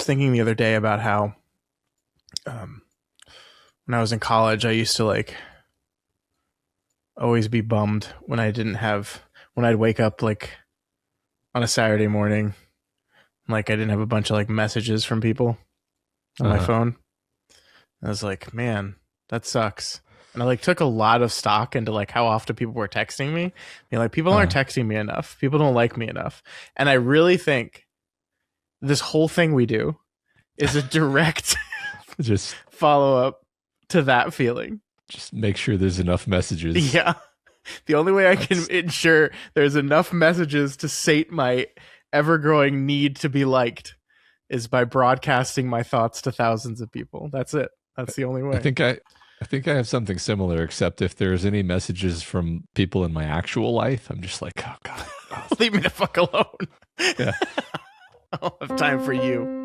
was thinking the other day about how when I was in college, I used to like always be bummed when I'd wake up like on a Saturday morning, like I didn't have a bunch of like messages from people on my phone. I was like, man, that sucks. And I like took a lot of stock into like how often people were texting me. Like, people aren't texting me enough. People don't like me enough. And I really think this whole thing we do is a direct just follow up to that feeling. Just make sure there's enough messages. Yeah. The only way I can ensure there's enough messages to sate my ever-growing need to be liked is by broadcasting my thoughts to thousands of people. That's it. That's the only way. I think I have something similar, except if there's any messages from people in my actual life, I'm just like, oh God. Leave me the fuck alone. Yeah. I don't have time for you.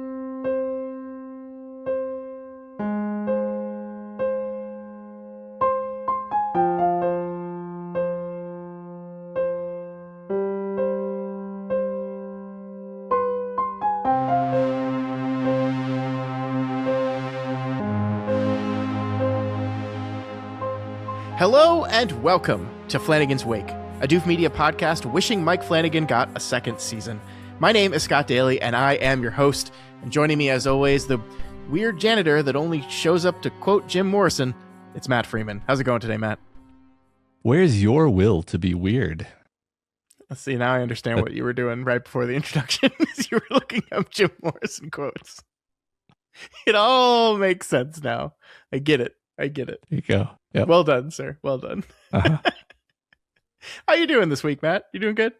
Hello and welcome to Flanagan's Wake, a Doof Media podcast wishing Mike Flanagan got a second season. My name is Scott Daly, and I am your host. And joining me, as always, the weird janitor that only shows up to quote Jim Morrison, it's Matt Freeman. How's it going today, Matt? Where's your will to be weird? Let's see, now I understand what you were doing right before the introduction. You were looking up Jim Morrison quotes. It all makes sense now. I get it. There you go. Yep. Well done, sir. Well done. Uh-huh. How you doing this week, Matt? You doing good?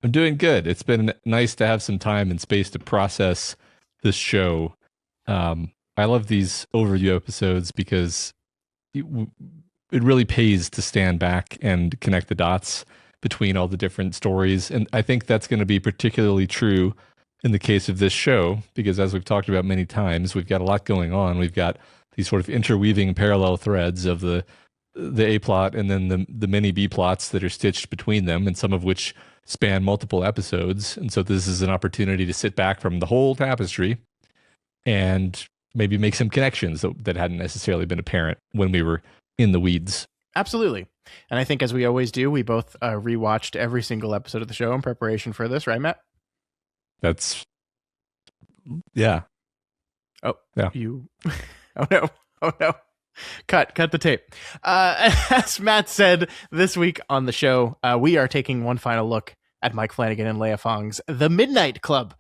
I'm doing good. It's been nice to have some time and space to process this show. I love these overview episodes because it really pays to stand back and connect the dots between all the different stories. And I think that's going to be particularly true in the case of this show, because as we've talked about many times, we've got a lot going on. We've got these sort of interweaving parallel threads of the A plot and then the many B plots that are stitched between them, and some of which span multiple episodes. And so this is an opportunity to sit back from the whole tapestry and maybe make some connections that hadn't necessarily been apparent when we were in the weeds. Absolutely. And I think, as we always do, we both rewatched every single episode of the show in preparation for this, right, Matt? Yeah. Oh, yeah. Oh no. Cut the tape. As Matt said, this week on the show, we are taking one final look at Mike Flanagan and Leah Fong's The Midnight Club.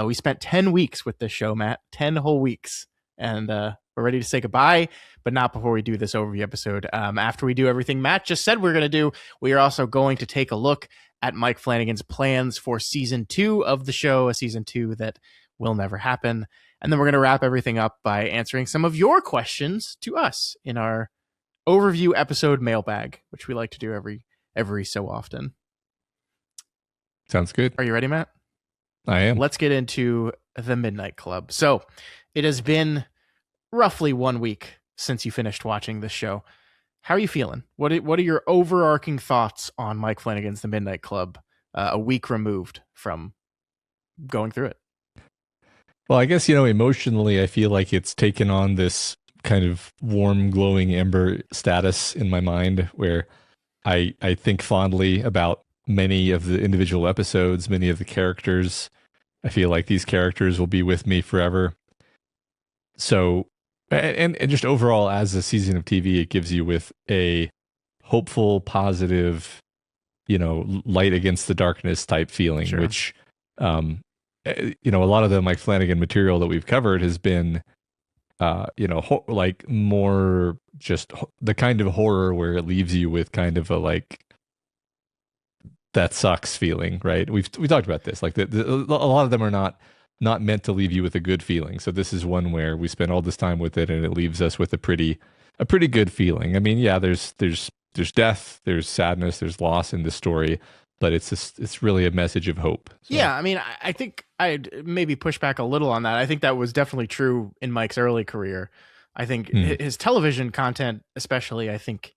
We spent 10 weeks with this show, Matt. 10 whole weeks. And we're ready to say goodbye, but not before we do this overview episode. After we do everything Matt just said we're going to do, we are also going to take a look at Mike Flanagan's plans for season 2 of the show, a season 2 that will never happen. And then we're going to wrap everything up by answering some of your questions to us in our overview episode Mailbag, which we like to do every so often. Sounds good. Are you ready, Matt? I am. Let's get into The Midnight Club. So it has been roughly 1 week since you finished watching this show. How are you feeling? What are your overarching thoughts on Mike Flanagan's The Midnight Club a week removed from going through it? Well, I guess, emotionally, I feel like it's taken on this kind of warm, glowing ember status in my mind where I think fondly about many of the individual episodes, many of the characters. I feel like these characters will be with me forever. So, and just overall, as a season of TV, it gives you with a hopeful, positive, light against the darkness type feeling, sure. Which, a lot of the Mike Flanagan material that we've covered has been, like more just the kind of horror where it leaves you with kind of a like, that sucks feeling, right? We talked about this. Like a lot of them are not meant to leave you with a good feeling. So this is one where we spend all this time with it, and it leaves us with a pretty good feeling. I mean, yeah, there's death, there's sadness, there's loss in this story. But it's really a message of hope. So. Yeah, I mean, I think I'd maybe push back a little on that. I think that was definitely true in Mike's early career. I think his television content, especially, I think,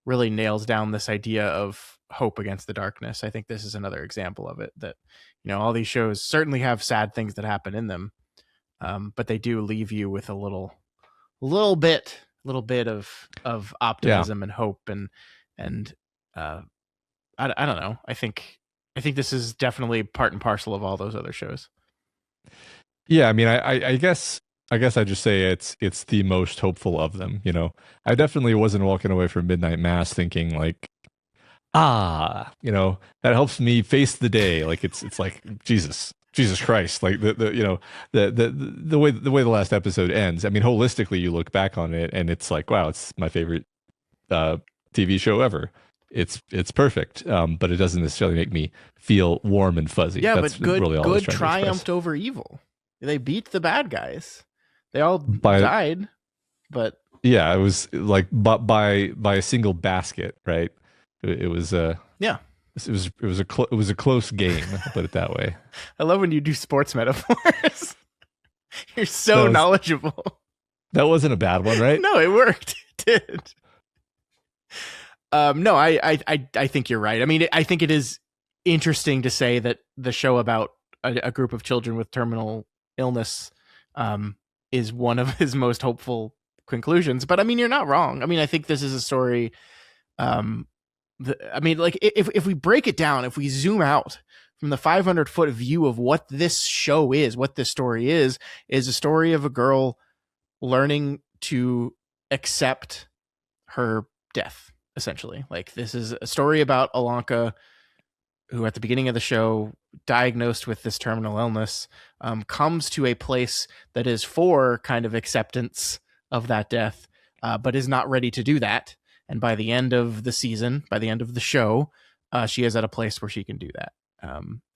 really nails down this idea of hope against the darkness. I think this is another example of it, that, all these shows certainly have sad things that happen in them, but they do leave you with a little bit of optimism and hope, and I don't know. I think this is definitely part and parcel of all those other shows. Yeah, I mean, I guess I just say it's the most hopeful of them. You know, I definitely wasn't walking away from Midnight Mass thinking like, you know, that helps me face the day. Like it's like Jesus Christ, like the you know the way the last episode ends. I mean, holistically, you look back on it and it's like, wow, it's my favorite TV show ever. It's perfect, but it doesn't necessarily make me feel warm and fuzzy. Yeah, that's but really all good triumphed over evil. They beat the bad guys. They all died, but yeah, it was like by a single basket, right? It was yeah. It was a close game. I'll put it that way. I love when you do sports metaphors. You're so knowledgeable. That wasn't a bad one, right? No, it worked. It did. No, I think you're right. I mean, I think it is interesting to say that the show about a group of children with terminal illness is one of his most hopeful conclusions. But I mean, you're not wrong. I mean, I think this is a story. I mean, like if we break it down, if we zoom out from the 500-foot view of what this show is, what this story is a story of a girl learning to accept her death. Essentially, like this is a story about Alanka, who at the beginning of the show, diagnosed with this terminal illness, comes to a place that is for kind of acceptance of that death, but is not ready to do that. And by the end of the season, by the end of the show, she is at a place where she can do that.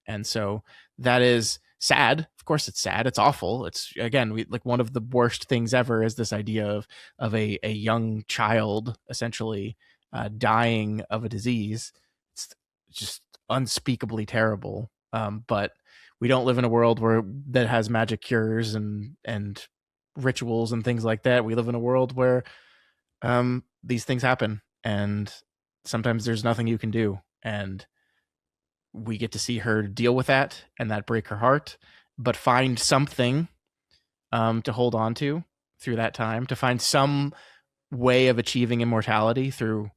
And so that is sad. Of course, it's sad. It's awful. It's again, like one of the worst things ever is this idea of a young child essentially dying of a disease. It's just unspeakably terrible. But we don't live in a world that has magic cures and rituals and things like that. We live in a world where these things happen, and sometimes there's nothing you can do. And we get to see her deal with that and that break her heart, but find something to hold on to through that time, to find some way of achieving immortality through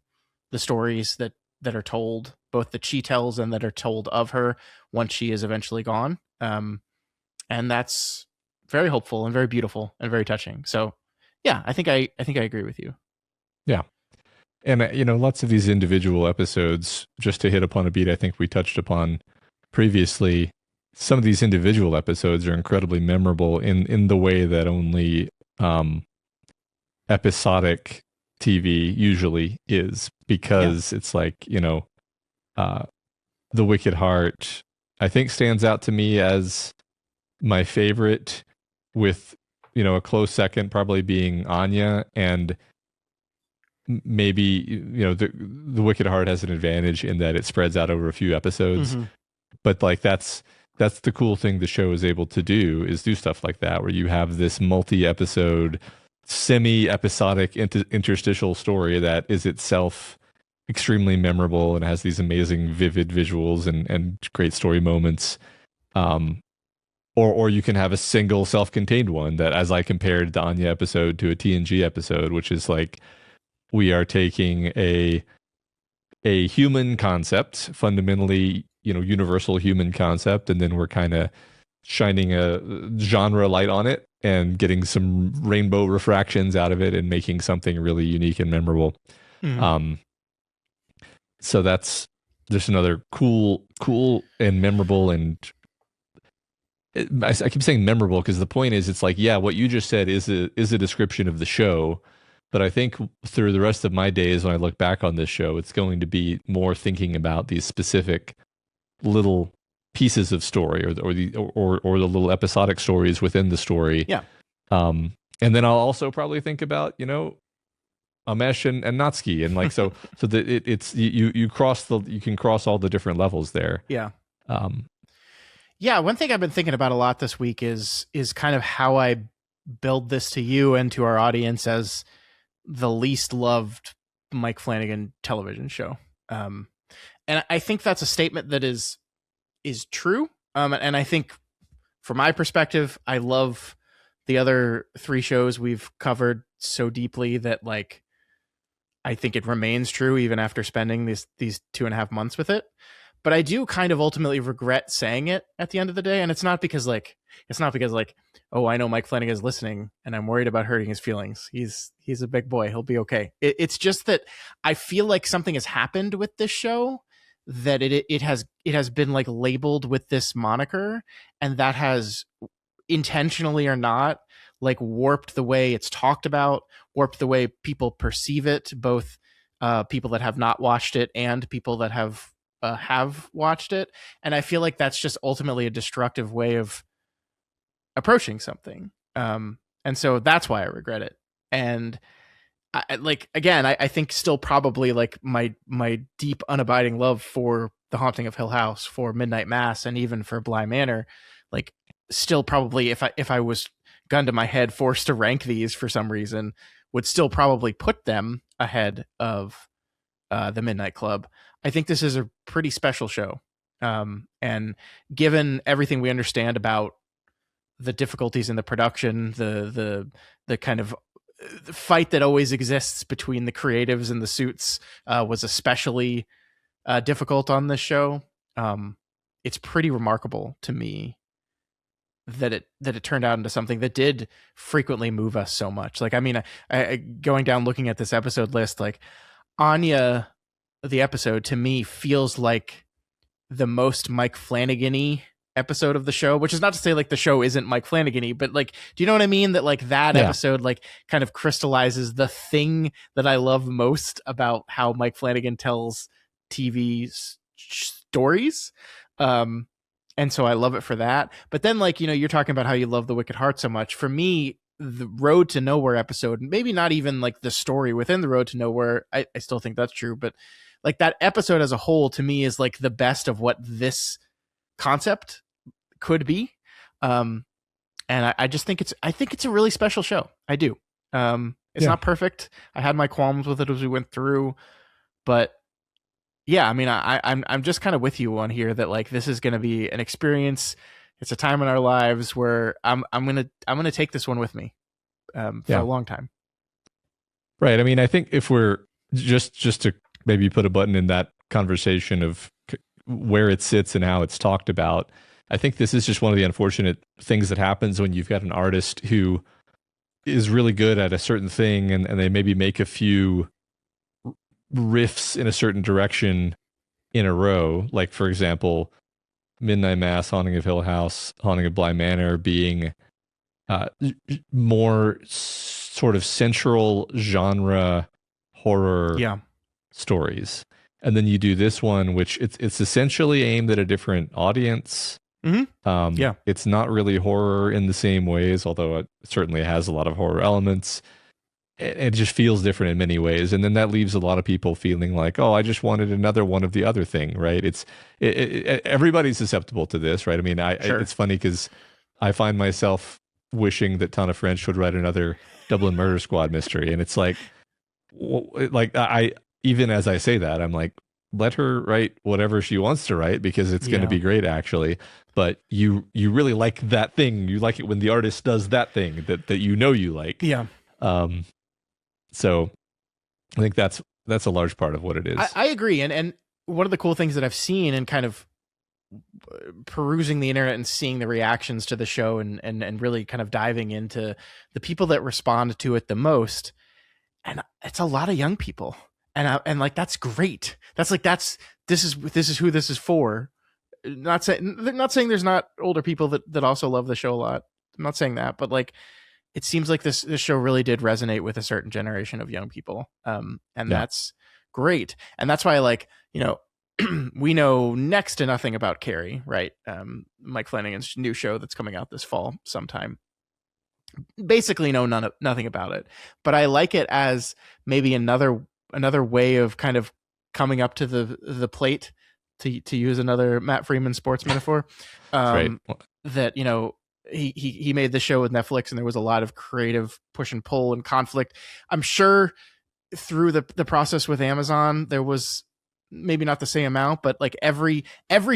the stories that are told, both that she tells and that are told of her once she is eventually gone. And that's very hopeful and very beautiful and very touching. So yeah, I think I agree with you. Yeah. And, you know, lots of these individual episodes, just to hit upon a beat I think we touched upon previously, some of these individual episodes are incredibly memorable in the way that only episodic TV usually is, because it's like, you know, The Wicked Heart, I think, stands out to me as my favorite, with, you know, a close second probably being Anya, and maybe, you know, the Wicked Heart has an advantage in that it spreads out over a few episodes. Mm-hmm. But like that's the cool thing the show is able to do, is do stuff like that, where you have this multi-episode, semi-episodic interstitial story that is itself extremely memorable and has these amazing vivid visuals and great story moments. Or you can have a single self-contained one that, as I compared the Anya episode to a TNG episode, which is like, we are taking a human concept, fundamentally, you know, universal human concept, and then we're kind of shining a genre light on it and getting some rainbow refractions out of it and making something really unique and memorable. Mm-hmm. So that's just another cool and memorable, and I keep saying memorable because the point is, it's like, yeah, what you just said is a description of the show, but I think through the rest of my days when I look back on this show, it's going to be more thinking about these specific little pieces of story, or the little episodic stories within the story. Yeah. And then I'll also probably think about, you know, Amesh and Natsuki, and like so that it's you can cross all the different levels there. Yeah. Yeah, one thing I've been thinking about a lot this week is kind of how I build this to you and to our audience as the least loved Mike Flanagan television show. And I think that's a statement that is true. And I think from my perspective, I love the other 3 shows we've covered so deeply that like I think it remains true even after spending these 2.5 months with it. But I do kind of ultimately regret saying it at the end of the day, and it's not because like oh, I know Mike Flanagan is listening and I'm worried about hurting his feelings. He's a big boy, he'll be okay. It's just that I feel like something has happened with this show, that it has been like labeled with this moniker, and that has, intentionally or not, like warped the way it's talked about, warped the way people perceive it, both people that have not watched it and people that have watched it. And I feel like that's just ultimately a destructive way of approaching something. And so that's why I regret it. And I think still probably like my deep unabiding love for The Haunting of Hill House, for Midnight Mass, and even for Bly Manor, like still probably if I was gun to my head forced to rank these for some reason, would still probably put them ahead of the Midnight Club. I think this is a pretty special show. And given everything we understand about the difficulties in the production, the kind of fight that always exists between the creatives and the suits was especially difficult on this show. It's pretty remarkable to me that it turned out into something that did frequently move us so much. Like, I mean, I going down looking at this episode list, like Anya, the episode, to me feels like the most Mike Flanagan-y episode of the show, which is not to say like the show isn't Mike Flanagan-y, but like, do you know what I mean? That like that episode like kind of crystallizes the thing that I love most about how Mike Flanagan tells TV stories. And so I love it for that. But then like, you're talking about how you love The Wicked Heart so much. For me, the Road to Nowhere episode, maybe not even like the story within the Road to Nowhere, I still think that's true, but like that episode as a whole to me is like the best of what this concept could be. And I just think it's a really special show. I do. It's not perfect. I had my qualms with it as we went through, but yeah, I mean, I'm just kind of with you on here that like this is going to be an experience. It's a time in our lives where I'm gonna take this one with me for a long time. Right. I mean, I think if we're just to maybe put a button in that conversation of where it sits and how it's talked about, I think this is just one of the unfortunate things that happens when you've got an artist who is really good at a certain thing and they maybe make a few riffs in a certain direction in a row. Like, for example, Midnight Mass, Haunting of Hill House, Haunting of Bly Manor being more sort of central genre horror stories. And then you do this one, which it's essentially aimed at a different audience. Mm-hmm. It's not really horror in the same ways, although it certainly has a lot of horror elements. It just feels different in many ways. And then that leaves a lot of people feeling like, oh, I just wanted another one of the other thing, right? Everybody's susceptible to this, right? I mean, it's funny because I find myself wishing that Tana French would write another Dublin Murder Squad mystery. And it's like I even as I say that, I'm like, let her write whatever she wants to write because it's going to be great, actually. But you really like that thing. You like it when the artist does that thing that you like. Yeah. So I think that's a large part of what it is. I agree. And one of the cool things that I've seen and kind of perusing the internet and seeing the reactions to the show and really kind of diving into the people that respond to it the most, and it's a lot of young people. And like, that's great. This is who this is for. Not saying there's not older people that also love the show a lot. I'm not saying that, but like, it seems like this show really did resonate with a certain generation of young people. That's great. And that's why, like, we know next to nothing about Carrie, right? Mike Flanagan's new show that's coming out this fall sometime. Basically know nothing about it, but I like it as maybe another way of kind of coming up to the plate, to use another Matt Freeman sports metaphor. Right. That, he made the show with Netflix and there was a lot of creative push and pull and conflict. I'm sure through the process with Amazon, there was maybe not the same amount, but like every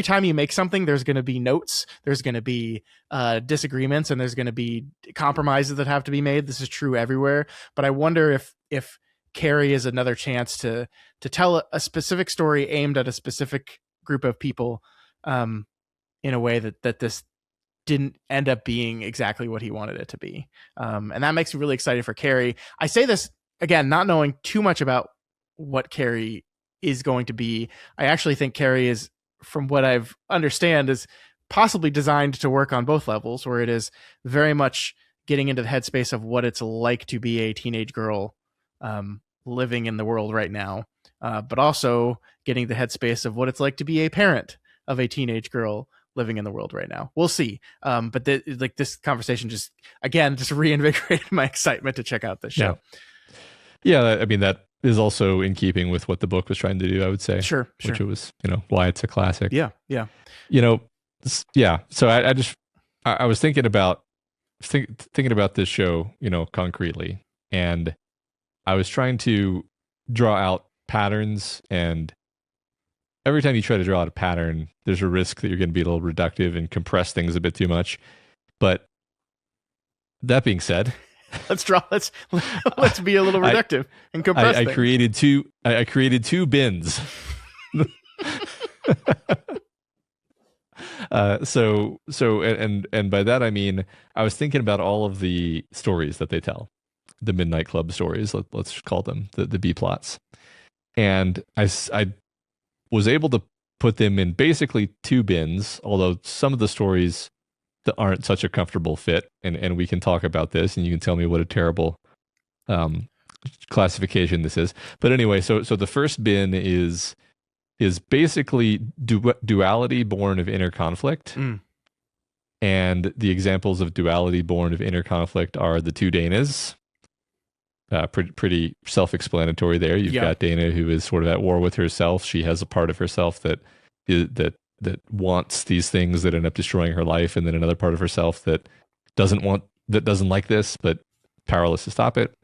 time you make something, there's going to be notes, there's going to be disagreements, and there's going to be compromises that have to be made. This is true everywhere. But I wonder if Carrie is another chance to tell a specific story aimed at a specific group of people, in a way that this didn't end up being exactly what he wanted it to be. And that makes me really excited for Carrie. I say this again, not knowing too much about what Carrie is going to be. I actually think Carrie is, from what I've understand, is possibly designed to work on both levels, where it is very much getting into the headspace of what it's like to be a teenage girl living in the world right now, but also getting the headspace of what it's like to be a parent of a teenage girl living in the world right now. We'll see. But this conversation just reinvigorated my excitement to check out this show. Yeah, I mean, that is also in keeping with what the book was trying to do, I would say. Sure. Which it was, why it's a classic. Yeah. So I was thinking about this show, concretely, and I was trying to draw out patterns, and every time you try to draw out a pattern, there's a risk that you're going to be a little reductive and compress things a bit too much. But that being said, let's be a little reductive and compress. I created two bins. And by that I mean, I was thinking about all of the stories that they tell, the Midnight Club stories. Let's call them the B plots, and I was able to put them in basically two bins. Although some of the stories that aren't such a comfortable fit, and we can talk about this, and you can tell me what a terrible classification this is. But anyway, so the first bin is basically duality born of inner conflict. And the examples of duality born of inner conflict are the two Danas. Pretty self-explanatory there. You've got Dana, who is sort of at war with herself. She has a part of herself that wants these things that end up destroying her life, and then another part of herself that doesn't like this, but powerless to stop it.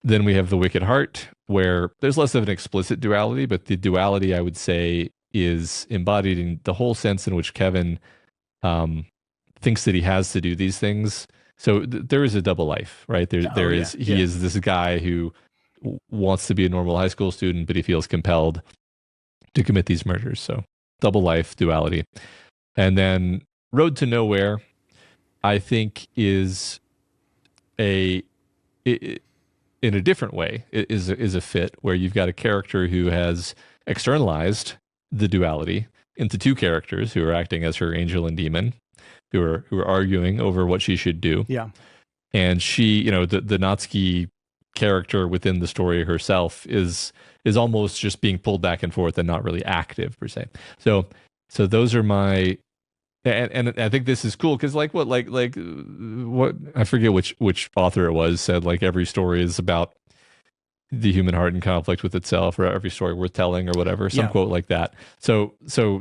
Then we have the Wicked Heart, where there's less of an explicit duality, but the duality, I would say, is embodied in the whole sense in which Kevin thinks that he has to do these things. So there is a double life, right? He is this guy who wants to be a normal high school student, but he feels compelled to commit these murders. So double life, duality. And then Road to Nowhere, I think, is in a different way, is a fit where you've got a character who has externalized the duality into two characters who are acting as her angel and demon, who are arguing over what she should do. Yeah. And she, the Natsuki character within the story herself is almost just being pulled back and forth and not really active per se. So those are my, and I think this is cool because what I forget which author it was said, like, every story is about the human heart in conflict with itself, or every story worth telling, or whatever, some quote like that. So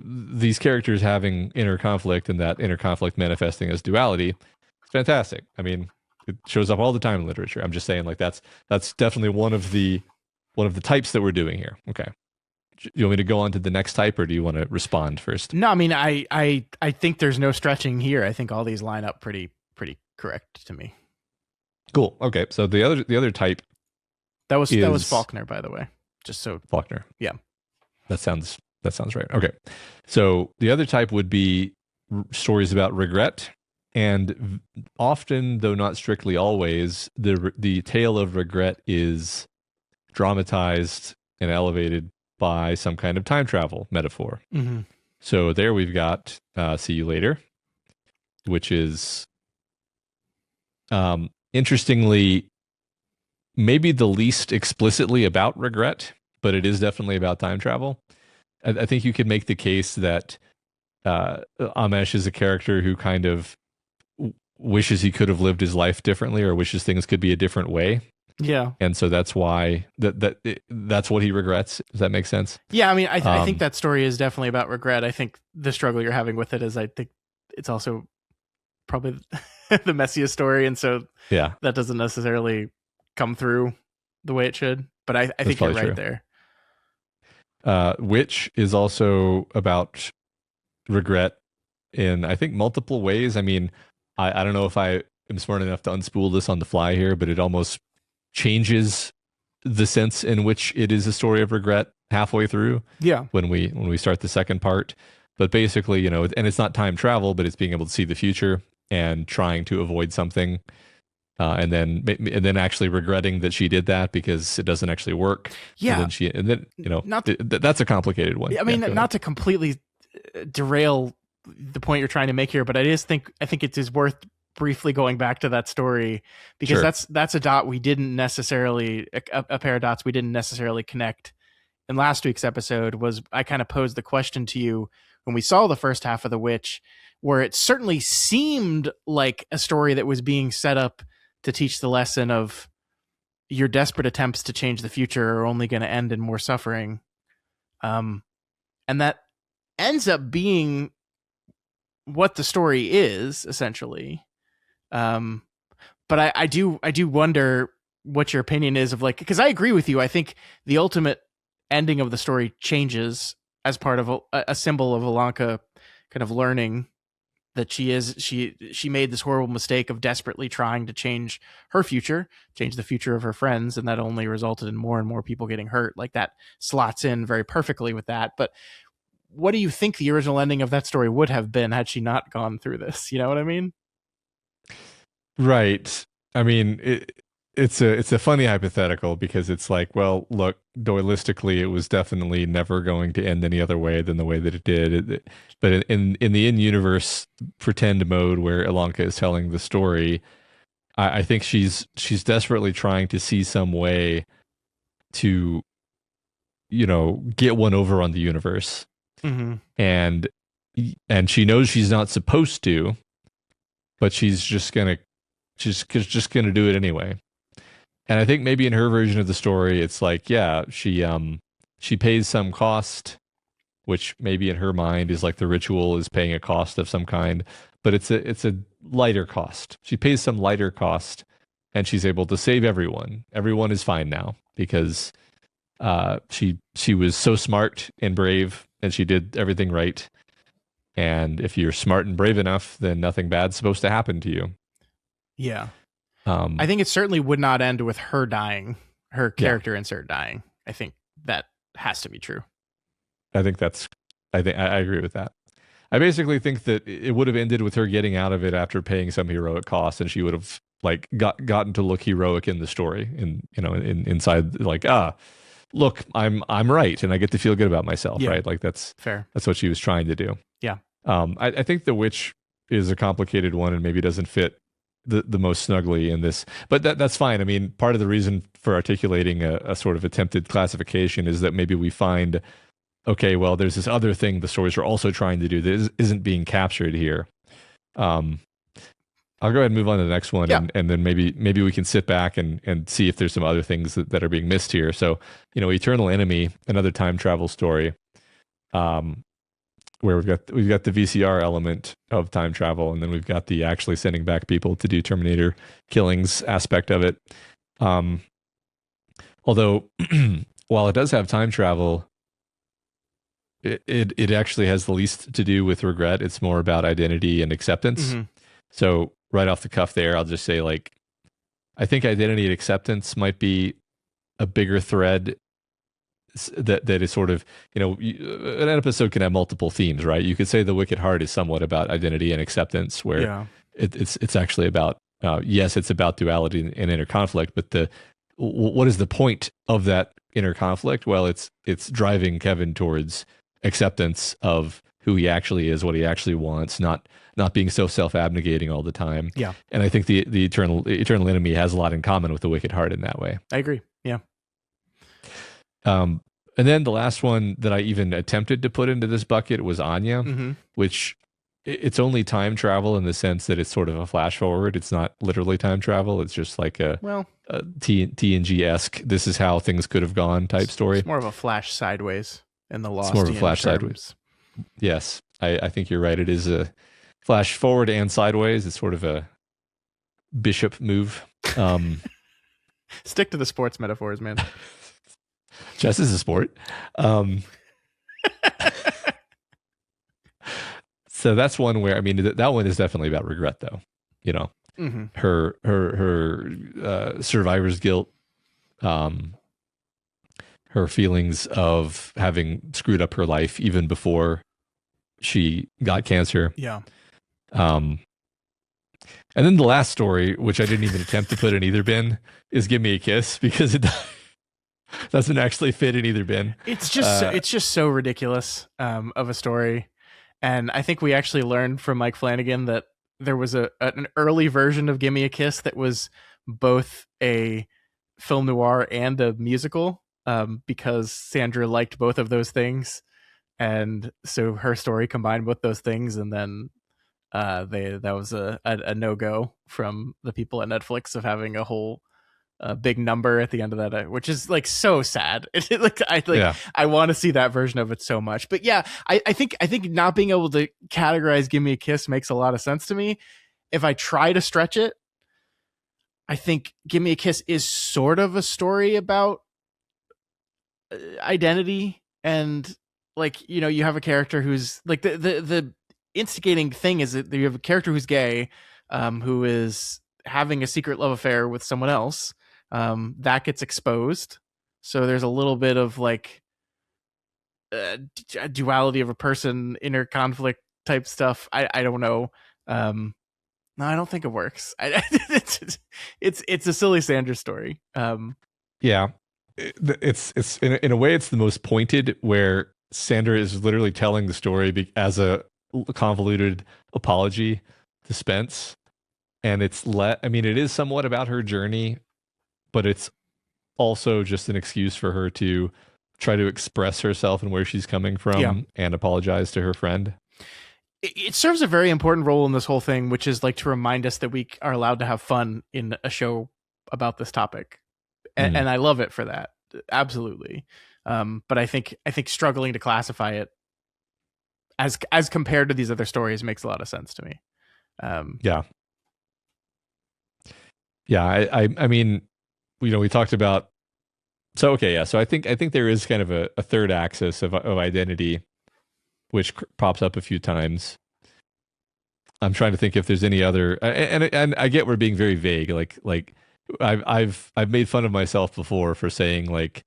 these characters having inner conflict, and that inner conflict manifesting as duality, it's fantastic. I mean, it shows up all the time in literature. I'm just saying, like, that's definitely one of the types that we're doing here. Okay. You want me to go on to the next type, or do you want to respond first? No, I mean, I think there's no stretching here. I think all these line up pretty correct to me. Cool. Okay. So the other type that was Faulkner, by the way. Just so Faulkner. Yeah. That sounds right. Okay. So the other type would be stories about regret, and often, though not strictly always, the tale of regret is dramatized and elevated by some kind of time travel metaphor. Mm-hmm. So there we've got See You Later, which is interestingly maybe the least explicitly about regret, but it is definitely about time travel. I think you could make the case that Amesh is a character who kind of wishes he could have lived his life differently, or wishes things could be a different way. Yeah. And so that's why that's what he regrets. Does that make sense? Yeah. I mean, I think that story is definitely about regret. I think the struggle you're having with it is, I think it's also probably the messiest story. And so that doesn't necessarily come through the way it should, but I think you're right there. Witch is also about regret in, I think, multiple ways. I mean, I don't know if I am smart enough to unspool this on the fly here, but it almost changes the sense in which it is a story of regret halfway through. Yeah. When we start the second part. But basically, you know, and it's not time travel, but it's being able to see the future and trying to avoid something. And then actually regretting that she did that because it doesn't actually work. Yeah. And then you know, that's a complicated one. I mean, not to completely derail the point you're trying to make here, but I think it is worth briefly going back to that story because Sure. that's a dot we didn't necessarily a pair of dots we didn't necessarily connect in last week's episode. Was I kind of posed the question to you when we saw the first half of The Witch, where it certainly seemed like a story that was being set up to teach the lesson of your desperate attempts to change the future are only going to end in more suffering. And that ends up being what the story is essentially. But I do wonder what your opinion is of, like, because I agree with you. I think the ultimate ending of the story changes as part of a symbol of Alanka kind of learning that she made this horrible mistake of desperately trying to change her future, change the future of her friends, and that only resulted in more and more people getting hurt. Like, that slots in very perfectly with that. But what do you think the original ending of that story would have been had she not gone through this? You know what I mean? Right. I mean, it's a funny hypothetical because it's like, well, look, dualistically, it was definitely never going to end any other way than the way that it did. But in the in-universe pretend mode where Ilanka is telling the story, I think she's desperately trying to see some way to, you know, get one over on the universe. Mm-hmm. And she knows she's not supposed to, but she's just gonna do it anyway. And I think maybe in her version of the story, it's like, yeah, she pays some cost, which maybe in her mind is like the ritual is paying a cost of some kind, but it's a lighter cost. She pays some lighter cost, and she's able to save everyone. Everyone is fine now because she was so smart and brave, and she did everything right. And if you're smart and brave enough, then nothing bad's supposed to happen to you. Yeah. I think it certainly would not end with her dying, her character insert dying. I think that has to be true. I agree with that. I basically think that it would have ended with her getting out of it after paying some heroic cost, and she would have like gotten to look heroic in the story, inside, like, look, I'm right, and I get to feel good about myself, right? Like that's fair. That's what she was trying to do. Yeah. I think The Witch is a complicated one and maybe doesn't fit the most snugly in this, but that's fine. I mean, part of the reason for articulating a sort of attempted classification is that maybe we find, okay, well, there's this other thing the stories are also trying to do that isn't being captured here. I'll go ahead and move on to the next one, and then maybe we can sit back and see if there's some other things that are being missed here. So, you know, Eternal Enemy, another time travel story, where we've got the VCR element of time travel, and then we've got the actually sending back people to do Terminator killings aspect of it. Although, while it does have time travel, it actually has the least to do with regret. It's more about identity and acceptance. Mm-hmm. So right off the cuff there, I'll just say, like, I think identity and acceptance might be a bigger thread that is sort of, you know, an episode can have multiple themes, right? You could say The Wicked Heart is somewhat about identity and acceptance, where it's actually about, yes, it's about duality and inner conflict, but what is the point of that inner conflict? Well, it's driving Kevin towards acceptance of who he actually is, what he actually wants, not being so self-abnegating all the time. Yeah. And I think the Eternal Enemy has a lot in common with The Wicked Heart in that way. I agree. Yeah. And then the last one that I even attempted to put into this bucket was Anya, mm-hmm. which it's only time travel in the sense that it's sort of a flash forward. It's not literally time travel. It's just like a TNG-esque, this is how things could have gone type story. It's more of a flash sideways in the Lost. It's more of a flash sideways. Yes, I think you're right. It is a flash forward and sideways. It's sort of a bishop move. Stick to the sports metaphors, man. Chess is a sport. So that's one where, I mean, that one is definitely about regret, though. You know, her survivor's guilt, her feelings of having screwed up her life even before she got cancer. Yeah. And then the last story, which I didn't even attempt to put in either bin, is "Give Me a Kiss," because it doesn't actually fit in either bin. It's just so ridiculous of a story. And I think we actually learned from Mike Flanagan that there was an early version of "Give Me a Kiss" that was both a film noir and a musical, because Sandra liked both of those things, and so her story combined both those things, and then that was a no-go from the people at Netflix of having a whole big number at the end of that, which is like so sad. I want to see that version of it so much. But yeah, I think not being able to categorize "Give Me a Kiss" makes a lot of sense to me. If I try to stretch it, I think "Give Me a Kiss" is sort of a story about identity, and like, you know, you have a character who's like, the instigating thing is that you have a character who's gay, who is having a secret love affair with someone else. That gets exposed, so there's a little bit of like duality of a person, inner conflict type stuff. I don't know. No, I don't think it works. It's a silly Sandra story. Yeah, it's in a way it's the most pointed, where Sandra is literally telling the story as a convoluted apology to Spence, and I mean, it is somewhat about her journey, but it's also just an excuse for her to try to express herself and where she's coming from, and apologize to her friend. It serves a very important role in this whole thing, which is like to remind us that we are allowed to have fun in a show about this topic. And I love it for that. Absolutely. But I think struggling to classify it as compared to these other stories makes a lot of sense to me. Yeah. I mean, you know, we talked about, so I think there is kind of a third axis of identity, which pops up a few times. I'm trying to think if there's any other, and I get we're being very vague. Like I've made fun of myself before for saying like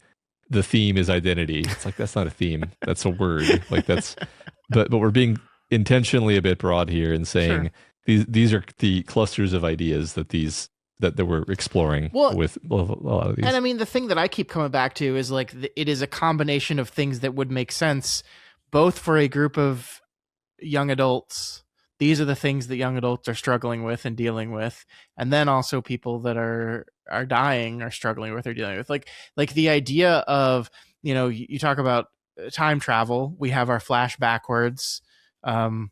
the theme is identity. It's like, that's not a theme, that's a word. Like that's, but we're being intentionally a bit broad here in saying these are the clusters of ideas that we're exploring with a lot of these. And I mean, the thing that I keep coming back to is like, it is a combination of things that would make sense both for a group of young adults. These are the things that young adults are struggling with and dealing with, and then also people that are dying are struggling with or dealing with. Like the idea of, you know, you talk about time travel. We have our flash backwards for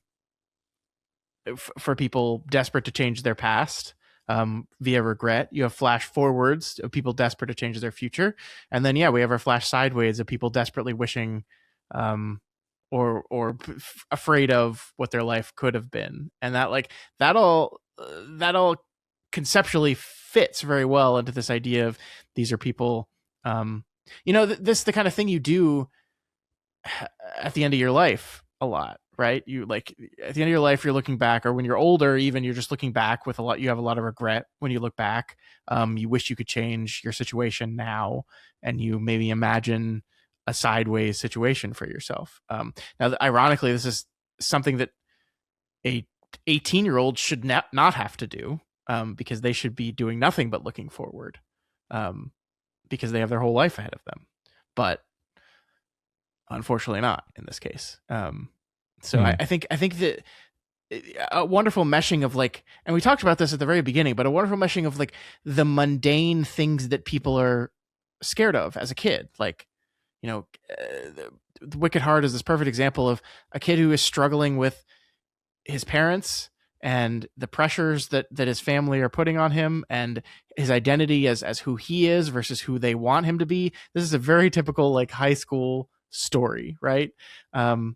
people desperate to change their past via regret. You have flash forwards of people desperate to change their future, and then we have our flash sideways of people desperately wishing or afraid of what their life could have been. And that all conceptually fits very well into this idea of these are people, this is the kind of thing you do at the end of your life a lot, right? You like at the end of your life, you're looking back, or when you're older, even you're just looking back with you have a lot of regret when you look back. You wish you could change your situation now, and you maybe imagine a sideways situation for yourself. Now, ironically, this is something that a 18-year-old should not have to do, because they should be doing nothing but looking forward, because they have their whole life ahead of them. But unfortunately not in this case. I think that a wonderful meshing of like, and we talked about this at the very beginning, but a wonderful meshing of like the mundane things that people are scared of as a kid. Like, you know, the Wicked Heart is this perfect example of a kid who is struggling with his parents and the pressures that his family are putting on him, and his identity as who he is versus who they want him to be. This is a very typical like high school story, right? A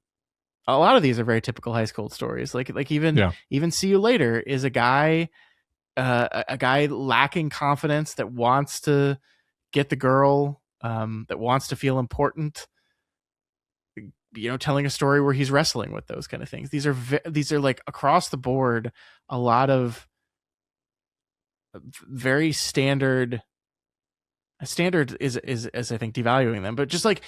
lot of these are very typical high school stories. Like even See You Later is a guy lacking confidence that wants to get the girl that wants to feel important, telling a story where he's wrestling with those kind of things. These are like across the board, a lot of very standard is I think devaluing them, but just like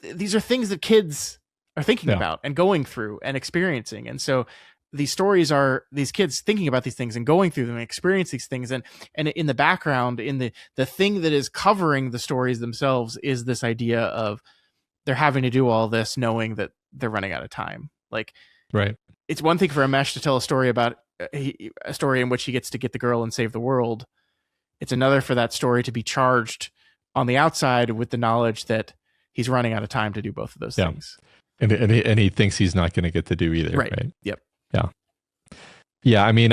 these are things that kids are thinking about and going through and experiencing. And so these stories are these kids thinking about these things and going through them and experience these things. And in the background, in the thing that is covering the stories themselves is this idea of they're having to do all this knowing that they're running out of time. Like, right. It's one thing for Amesh to tell a story about a story in which he gets to get the girl and save the world. It's another for that story to be charged on the outside with the knowledge that he's running out of time to do both of those things. And he thinks he's not going to get to do either. Right. Yep. Yeah. Yeah. I mean,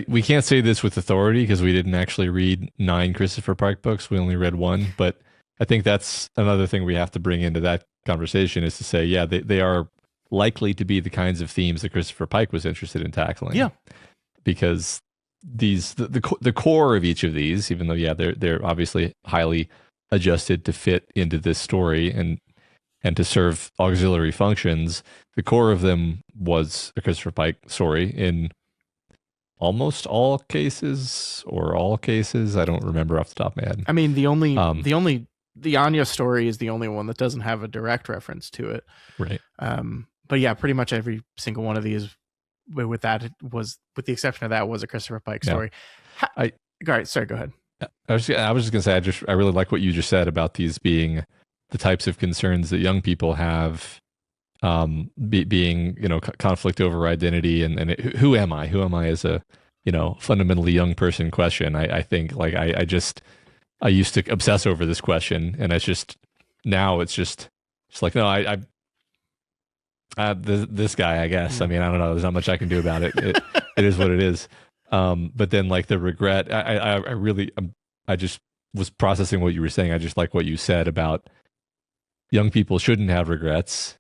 we can't say this with authority because we didn't actually read 9 Christopher Pike books. We only read 1, but I think that's another thing we have to bring into that conversation is to say, yeah, they are likely to be the kinds of themes that Christopher Pike was interested in tackling. Yeah. Because the core of each of these, even though they're obviously highly adjusted to fit into this story and to serve auxiliary functions, the core of them was a Christopher Pike story in almost all cases or all cases. I don't remember off the top of my head. I mean, the Anya story is the only one that doesn't have a direct reference to it. Right. But yeah, pretty much every single one of these with the exception of that was a Christopher Pike story. All right, sorry, go ahead. I was just gonna say I really like what you just said about these being the types of concerns that young people have, being conflict over identity and who am I as a fundamentally young person question. I think like I used to obsess over this question, and it's just now it's like no, this guy, I guess. I mean, I don't know. There's not much I can do about it. It is what it is. But then like the regret, I just was processing what you were saying. I just like what you said about young people shouldn't have regrets.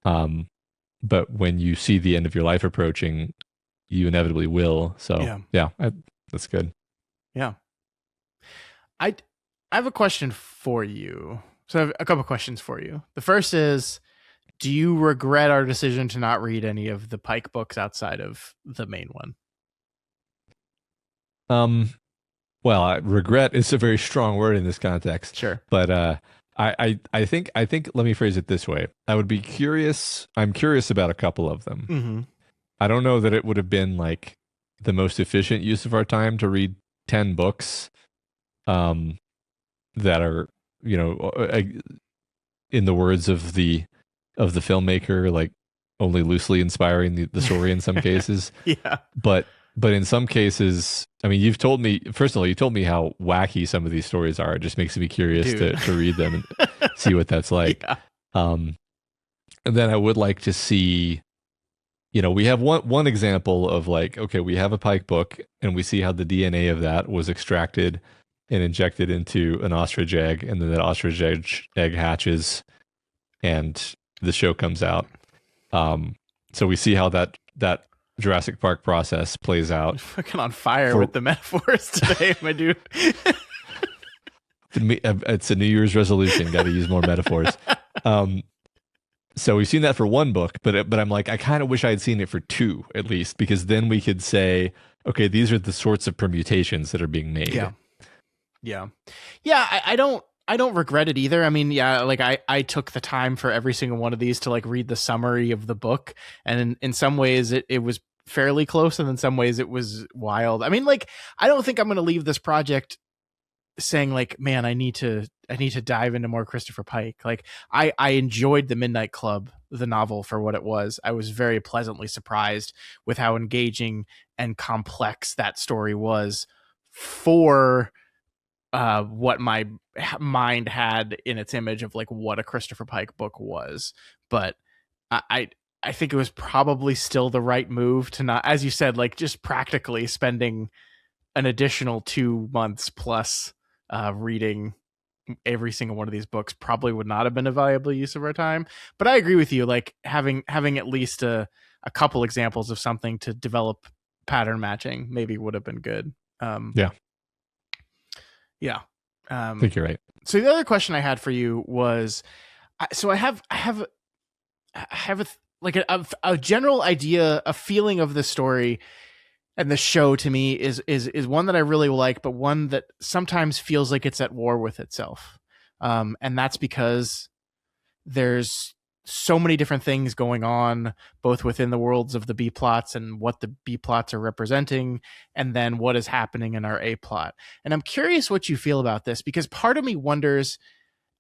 But when you see the end of your life approaching, you inevitably will. So that's good. Yeah. I have a question for you. So I have a couple questions for you. The first is, do you regret our decision to not read any of the Pike books outside of the main one? Well, regret is a very strong word in this context. Sure. But I think let me phrase it this way. I would be curious. I'm curious about a couple of them. Mm-hmm. I don't know that it would have been like the most efficient use of our time to read 10 books that are, in the words of the filmmaker, like only loosely inspiring the story in some cases. Yeah. But in some cases, I mean, you told me how wacky some of these stories are. It just makes me curious to read them and see what that's like. Yeah. And then I would like to see, we have one example of like, okay, we have a Pike book and we see how the DNA of that was extracted and injected into an ostrich egg, and then that ostrich egg hatches and the show comes out. So we see how that Jurassic Park process plays out. You're fucking on fire with the metaphors today, my dude. It's a New Year's resolution. Got to use more metaphors. So we've seen that for one book, but I'm like, I kind of wish I had seen it for 2 at least, because then we could say, okay, these are the sorts of permutations that are being made. Yeah. I don't regret it either. I mean, like I took the time for every single one of these to like read the summary of the book. And in some ways it was fairly close. And in some ways it was wild. I mean, like, I don't think I'm going to leave this project saying like, man, I need to dive into more Christopher Pike. Like I enjoyed The Midnight Club, the novel, for what it was. I was very pleasantly surprised with how engaging and complex that story was for what my mind had in its image of like what a Christopher Pike book was. But I think it was probably still the right move to not, as you said, like just practically spending an additional 2 months plus reading every single one of these books probably would not have been a valuable use of our time. But I agree with you, like having at least a couple examples of something to develop pattern matching maybe would have been good. Yeah. I think you're right. So the other question I had for you was, so I have a general idea, a feeling of the story and the show to me is one that I really like, but one that sometimes feels like it's at war with itself. And that's because there's so many different things going on, both within the worlds of the B plots and what the B plots are representing, and then what is happening in our A plot. And I'm curious what you feel about this, because part of me wonders,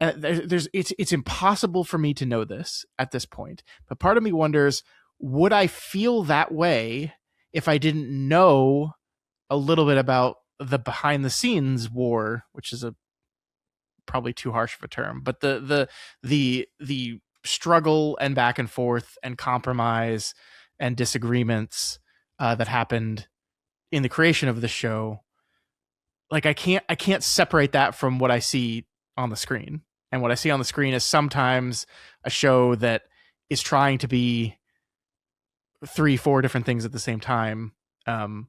it's impossible for me to know this at this point, but part of me wonders, would I feel that way if I didn't know a little bit about the behind the scenes war, which is probably too harsh of a term, but the struggle and back and forth and compromise and disagreements that happened in the creation of the show. Like I can't separate that from what I see on the screen. And what I see on the screen is sometimes a show that is trying to be 3-4 different things at the same time. Some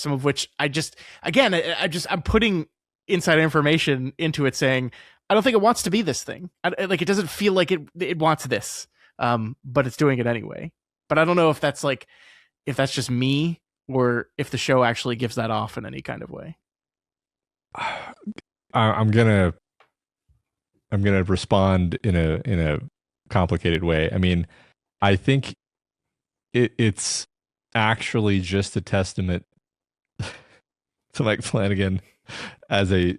of which I'm putting inside information into it saying, I don't think it wants to be this thing. Like, it doesn't feel like it wants this, but it's doing it anyway. But I don't know if that's just me or if the show actually gives that off in any kind of way. I'm gonna respond in a complicated way. I mean, I think it's actually just a testament to Mike Flanagan as a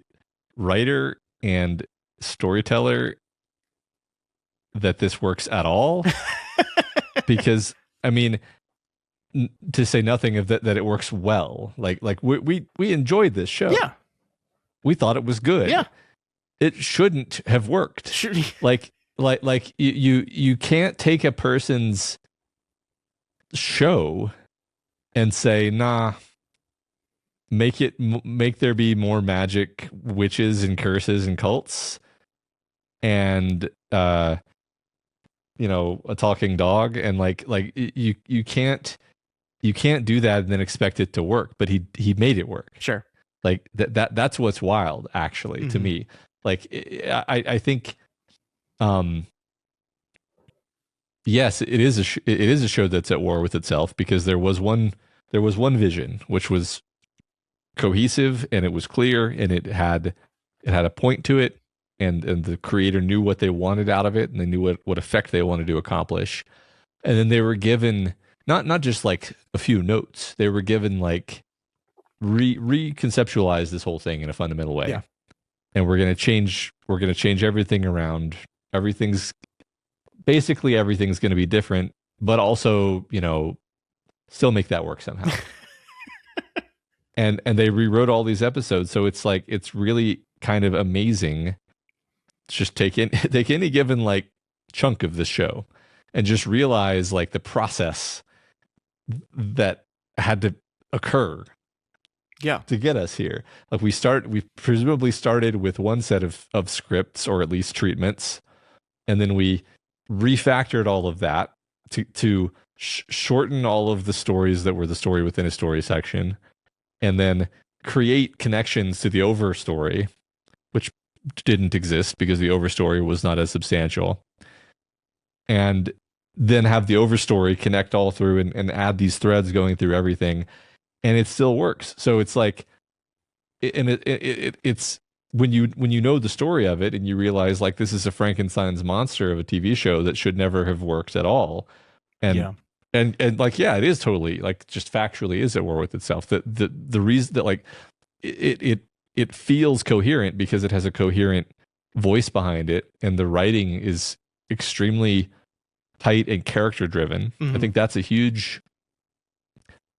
writer and storyteller that this works at all. Because, I mean, to say nothing of that it works well. Like we enjoyed this show. Yeah. We thought it was good. Yeah. It shouldn't have worked. Like you can't take a person's show and say, nah, make there be more magic, witches and curses and cults and a talking dog, and like you can't do that and then expect it to work. But he made it work. Sure. Like that's what's wild, actually, to me. Like, I think, yes, it is a show that's at war with itself, because there was one vision which was cohesive and it was clear and it had a point to it, and the creator knew what they wanted out of it, and they knew what effect they wanted to accomplish. And then they were given not just like a few notes, they were given like reconceptualize this whole thing in a fundamental way. Yeah. And we're going to change everything around. Everything's going to be different, but also, still make that work somehow. and they rewrote all these episodes, so it's like, it's really kind of amazing. Just take any given like chunk of the show and just realize like the process that had to occur to get us here. Like we presumably started with one set of scripts, or at least treatments, and then we refactored all of that to shorten all of the stories that were the story within a story section, and then create connections to the over story, which didn't exist because the over story was not as substantial, and then have the over story connect all through and add these threads going through everything. And it still works. So it's like, it's when you know the story of it and you realize like this is a Frankenstein's monster of a TV show that should never have worked at all. And like, yeah, it is totally like just factually is at war with itself. The reason that like it feels coherent because it has a coherent voice behind it, and the writing is extremely tight and character driven. I think that's a huge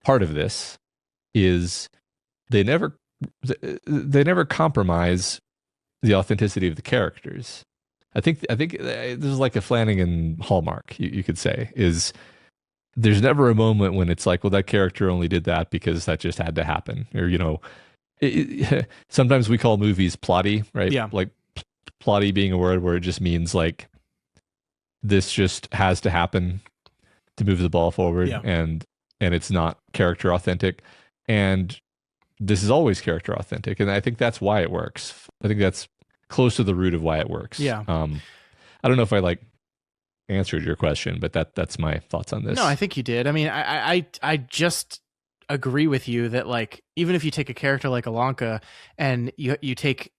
part of this. Is they never compromise the authenticity of the characters. I think this is like a Flanagan hallmark, you could say, is there's never a moment when it's like, well, that character only did that because that just had to happen. Or, sometimes we call movies plotty, right? Yeah. Like plotty being a word where it just means like this just has to happen to move the ball forward, and it's not character authentic. And this is always character authentic, and I think that's why it works. I think that's close to the root of why it works. Yeah. I don't know if I like answered your question, but that's my thoughts on this. No, I think you did. I mean, I just agree with you that, like, even if you take a character like Alanka and you take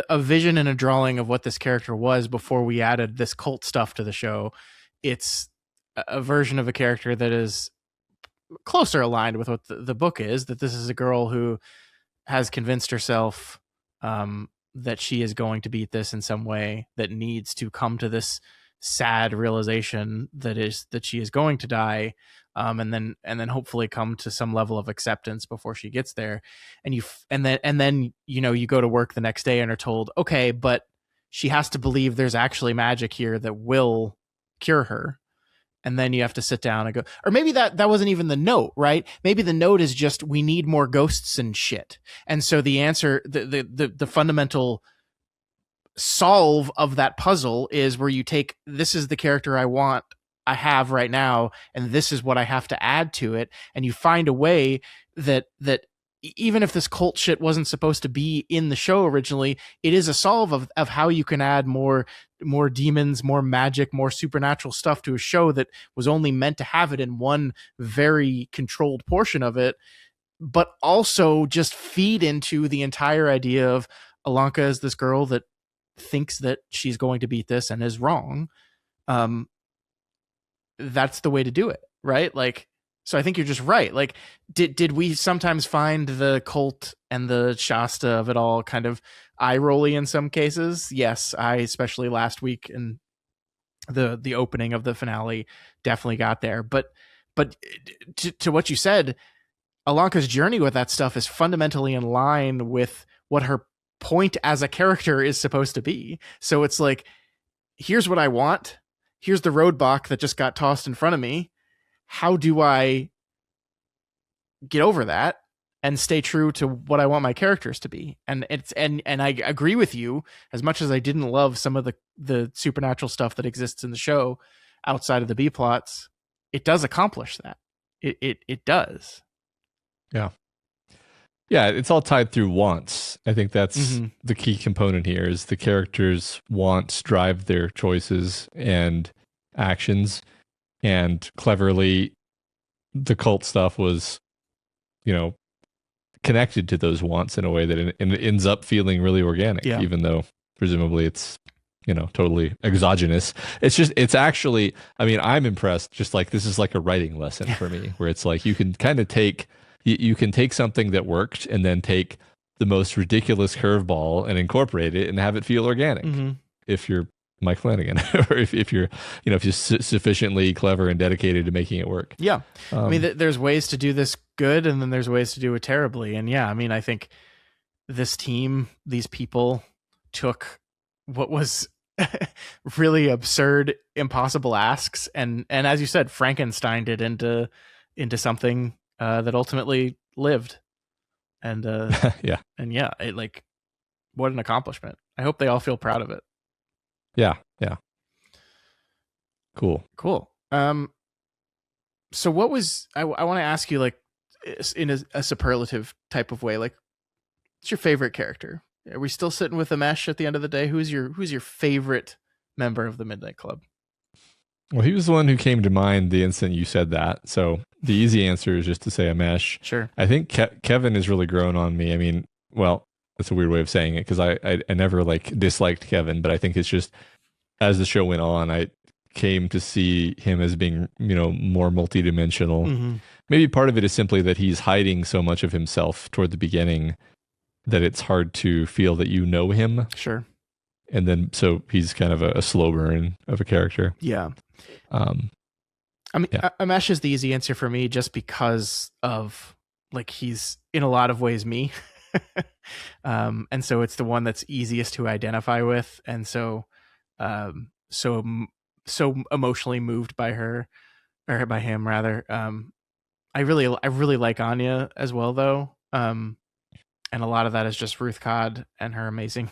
a vision and a drawing of what this character was before we added this cult stuff to the show, it's a version of a character that is closer aligned with what the book is, that this is a girl who has convinced herself that she is going to beat this in some way, that needs to come to this sad realization that she is going to die, and then hopefully come to some level of acceptance before she gets there. And then you go to work the next day and are told, okay, but she has to believe there's actually magic here that will cure her. And then you have to sit down and go, or maybe that wasn't even the note, right? Maybe the note is just, we need more ghosts and shit. And so the answer, the fundamental solve of that puzzle is where you take, this is the character I have right now, and this is what I have to add to it. And you find a way that even if this cult shit wasn't supposed to be in the show originally, it is a solve of how you can add more demons, more magic, more supernatural stuff to a show that was only meant to have it in one very controlled portion of it, but also just feed into the entire idea of Alanka as this girl that thinks that she's going to beat this and is wrong. That's the way to do it, right? Like, so I think you're just right. Like, did we sometimes find the cult and the Shasta of it all kind of eye-rolly in some cases? Yes, I especially last week in the opening of the finale definitely got there. But to what you said, Alanka's journey with that stuff is fundamentally in line with what her point as a character is supposed to be. So it's like, here's what I want. Here's the roadblock that just got tossed in front of me. How do I get over that and stay true to what I want my characters to be? And I agree with you, as much as I didn't love some of the supernatural stuff that exists in the show outside of the B plots, it does accomplish that. It does. Yeah. Yeah, it's all tied through wants. I think that's the key component here, is the characters' wants drive their choices and actions. And cleverly, the cult stuff was, connected to those wants in a way that it ends up feeling really organic, even though presumably it's, totally exogenous. It's actually, I mean, I'm impressed. Just like, this is like a writing lesson for me, where it's like, you can kind of you can take something that worked and then take the most ridiculous curveball and incorporate it and have it feel organic. If you're Mike Flanagan, or if you're sufficiently clever and dedicated to making it work. Yeah. I mean, there's ways to do this good, and then there's ways to do it terribly. And yeah, I mean, I think this team, these people, took what was really absurd, impossible asks, and as you said, Frankensteined it into something that ultimately lived. And it, like, what an accomplishment. I hope they all feel proud of it. Yeah. Cool. So what was, I want to ask you, like, in a superlative type of way, like, what's your favorite character? Are we still sitting with Amesh at the end of the day? Who's your favorite member of the Midnight Club? Well, he was the one who came to mind the instant you said that. So the easy answer is just to say Amesh. Sure. I think Kevin has really grown on me. I mean, well, that's a weird way of saying it, because I never disliked Kevin, but I think it's just, as the show went on, I came to see him as being, more multidimensional. Maybe part of it is simply that he's hiding so much of himself toward the beginning that it's hard to feel that you know him. Sure. And then, so he's kind of a slow burn of a character. Yeah. I mean, Amesh is the easy answer for me, just because of, like, he's in a lot of ways me. And so it's the one that's easiest to identify with. And so emotionally moved by her, or by him rather. I really like Anya as well, though. And a lot of that is just Ruth Codd and her amazing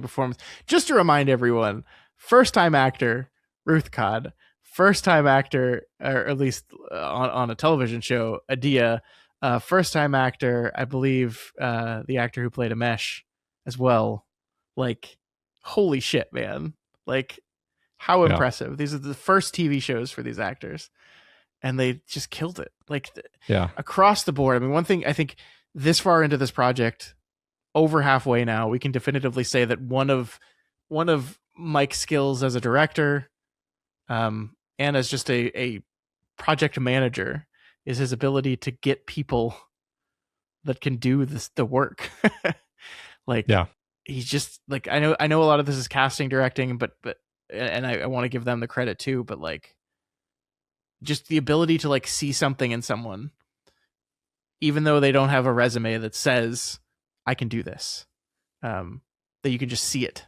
performance. Just to remind everyone, first time actor Ruth Codd, first time actor, or at least on a television show, Adia, First time actor, I believe, the actor who played Amesh as well. Like, holy shit, man. Like, how impressive. These are the first TV shows for these actors, and they just killed it. Like, across the board. I mean, one thing I think this far into this project, over halfway now, we can definitively say that one of Mike's skills as a director, and as just a project manager, is his ability to get people that can do the work. Like, he's just like, I know a lot of this is casting, directing, but and I want to give them the credit too, but like, just the ability to like see something in someone, even though they don't have a resume that says I can do this, that you can just see it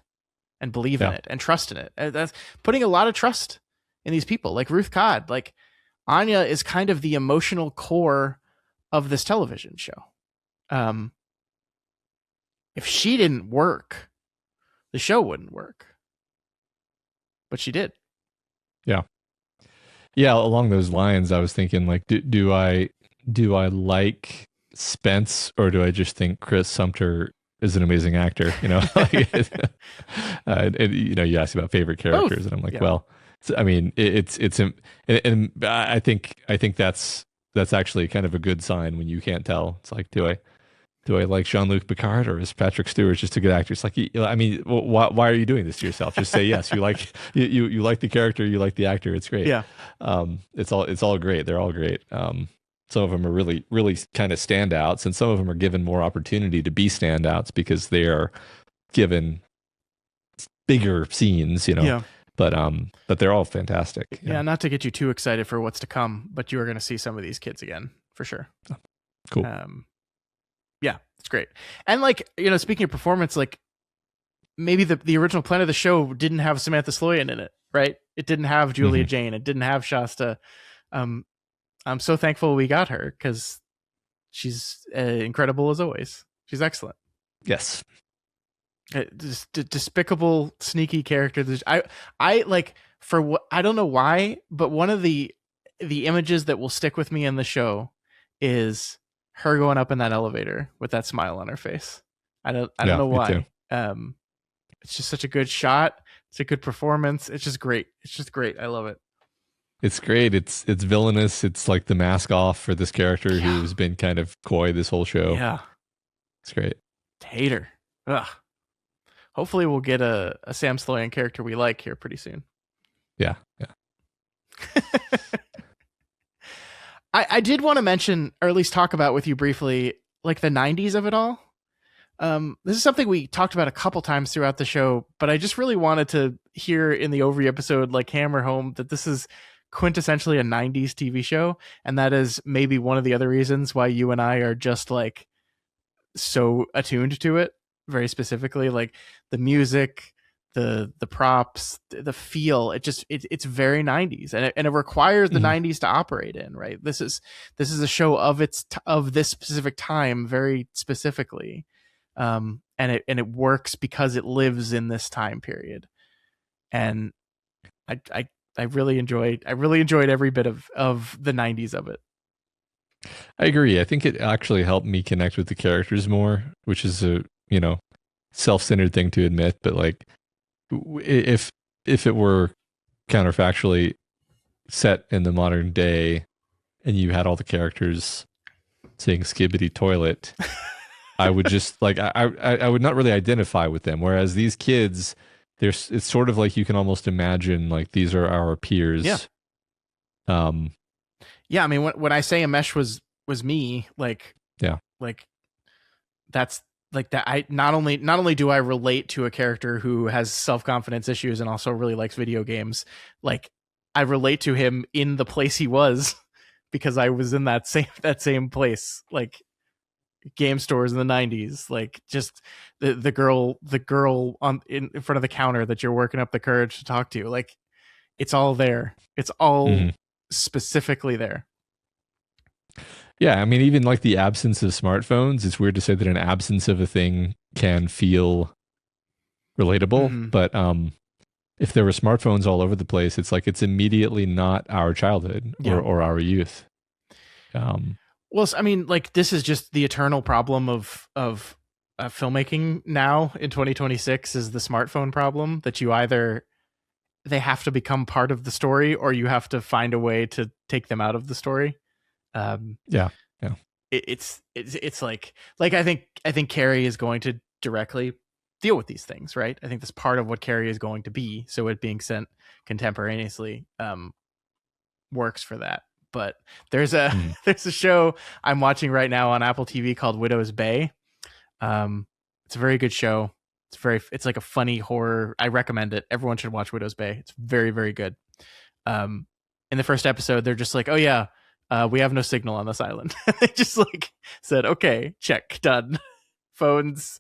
and believe in it and trust in it. And that's putting a lot of trust in these people. Like Ruth Codd, like Anya is kind of the emotional core of this television show. If she didn't work, the show wouldn't work. But she did. Yeah. Yeah, along those lines, I was thinking, like, do I like Spence, or do I just think Chris Sumter is an amazing actor? You know, you know, you asked about favorite characters, and I'm like, well, I mean, and I think that's actually kind of a good sign when you can't tell. It's like, do I like Jean-Luc Picard, or is Patrick Stewart just a good actor? It's like, I mean, why are you doing this to yourself? Just say yes. You like you like the character, you like the actor. It's great. Yeah. It's all great. They're all great. Some of them are really, really kind of standouts, and some of them are given more opportunity to be standouts because they are given bigger scenes, you know. Yeah. But they're all fantastic. Yeah, not to get you too excited for what's to come, but you are going to see some of these kids again for sure. Cool. Yeah, it's great. And like, you know, speaking of performance, like maybe the original plan of the show didn't have Samantha Sloyan in it, right? It didn't have Julia Jane. It didn't have Shasta. I'm so thankful we got her because she's incredible as always. She's excellent. Yes. Just despicable, sneaky character. I like, for what, I don't know why, but one of the images that will stick with me in the show is her going up in that elevator with that smile on her face. I don't know why. It's just such a good shot. It's a good performance. It's just great. It's just great. I love it. It's great. It's villainous. It's like the mask off for this character who's been kind of coy this whole show. Yeah. It's great. Hater. Ugh. Hopefully we'll get a Sam Sloyan character we like here pretty soon. Yeah. I did want to mention, or at least talk about with you briefly, like the 90s of it all. This is something we talked about a couple times throughout the show, but I just really wanted to hear in the Overy episode, like, hammer home that this is quintessentially a 90s TV show. And that is maybe one of the other reasons why you and I are just like so attuned to it, very specifically, like the music, the props, the feel. It's very 90s, and it requires the 90s to operate in, right? This is a show of this specific time, very specifically. And it works because it lives in this time period. And I really enjoyed every bit of the 90s of it. I agree. I think it actually helped me connect with the characters more, which is a, you know, self-centered thing to admit, but like, if it were counterfactually set in the modern day and you had all the characters saying skibbity toilet, I would just like, I would not really identify with them. Whereas these kids, it's sort of like you can almost imagine like these are our peers. Yeah. Yeah. I mean, when I say Amesh was me, like, yeah, like that's like that. I not only do I relate to a character who has self-confidence issues and also really likes video games, like I relate to him in the place he was because I was in that same place, like game stores in the 90s, like just the girl in front of the counter that you're working up the courage to talk to, like it's all there. It's all specifically there. Yeah, I mean, even like the absence of smartphones, it's weird to say that an absence of a thing can feel relatable, but if there were smartphones all over the place, it's like it's immediately not our childhood or our youth. Well, I mean, like, this is just the eternal problem of filmmaking now in 2026 is the smartphone problem that you either they have to become part of the story or you have to find a way to take them out of the story. Yeah. It's like I think Carrie is going to directly deal with these things, right? I think that's part of what Carrie is going to be. So it being sent contemporaneously works for that. But there's a there's a show I'm watching right now on Apple TV called Widow's Bay. It's a very good show. It's like a funny horror. I recommend it. Everyone should watch Widow's Bay. It's very, very good. In the first episode, they're just like, oh yeah, we have no signal on this island. They just like said, okay, check, done. Phones,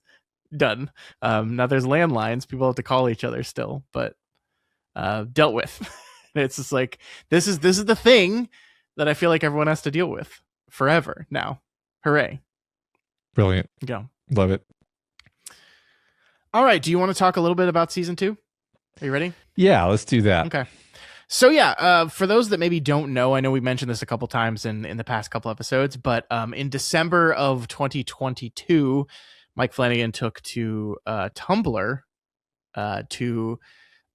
done. Now there's landlines. People have to call each other still, but dealt with. It's just like, this is the thing that I feel like everyone has to deal with forever now. Hooray. Brilliant. Go. Love it. All right. Do you want to talk a little bit about season 2? Are you ready? Yeah, let's do that. Okay. So yeah, for those that maybe don't know, I know we mentioned this a couple times in the past couple episodes, but in December of 2022, Mike Flanagan took to Tumblr to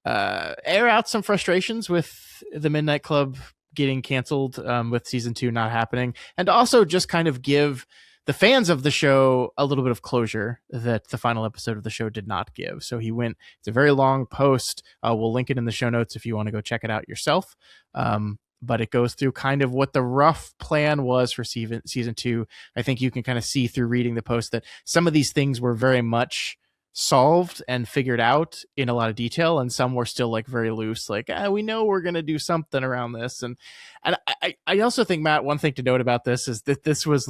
air out some frustrations with the Midnight Club getting canceled, with season 2 not happening, and also just kind of give the fans of the show a little bit of closure that the final episode of the show did not give. So he went, it's a very long post. We'll link it in the show notes if you want to go check it out yourself. But it goes through kind of what the rough plan was for season 2. I think you can kind of see through reading the post that some of these things were very much solved and figured out in a lot of detail, and some were still like very loose, like we know we're going to do something around this. And I also think, Matt, one thing to note about this is that this was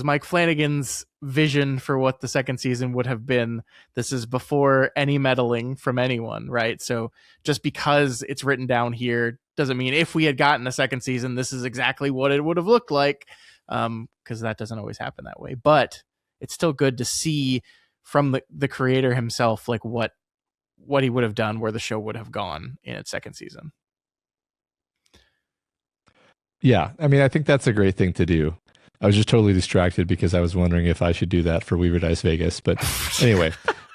Mike Flanagan's vision for what the second season would have been. This is before any meddling from anyone, right? So just because it's written down here doesn't mean if we had gotten a second season, this is exactly what it would have looked like, because that doesn't always happen that way. But it's still good to see from the creator himself, like what he would have done, where the show would have gone in its second season. Yeah, I mean, I think that's a great thing to do. I was just totally distracted because I was wondering if I should do that for Weaver Dice Vegas. But anyway.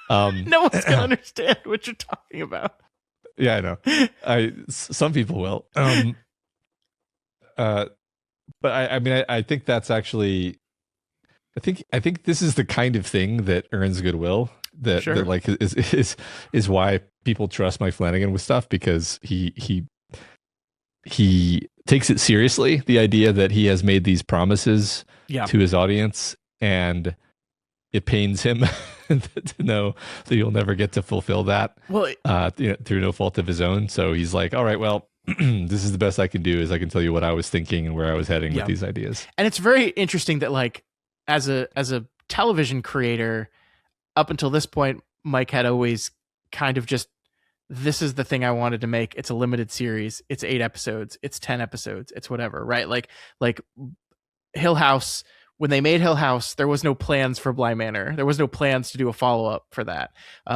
No one's going to understand what you're talking about. Yeah, I know. Some people will. But I mean, I think that's actually... I think this is the kind of thing that earns goodwill. That, sure. that like is why people trust Mike Flanagan with stuff, because he takes it seriously, the idea that he has made these promises to his audience, and it pains him to know that he'll never get to fulfill that, through no fault of his own. So he's like, all right, well, this is the best I can do, is I can tell you what I was thinking and where I was heading with these ideas. And it's very interesting that, like, as a television creator, up until this point, Mike had always kind of just, this is the thing I wanted to make. It's a limited series. It's 8 episodes. It's 10 episodes. It's whatever, right? Like Hill House, when they made Hill House, there was no plans for Bly Manor. There was no plans to do a follow-up for that.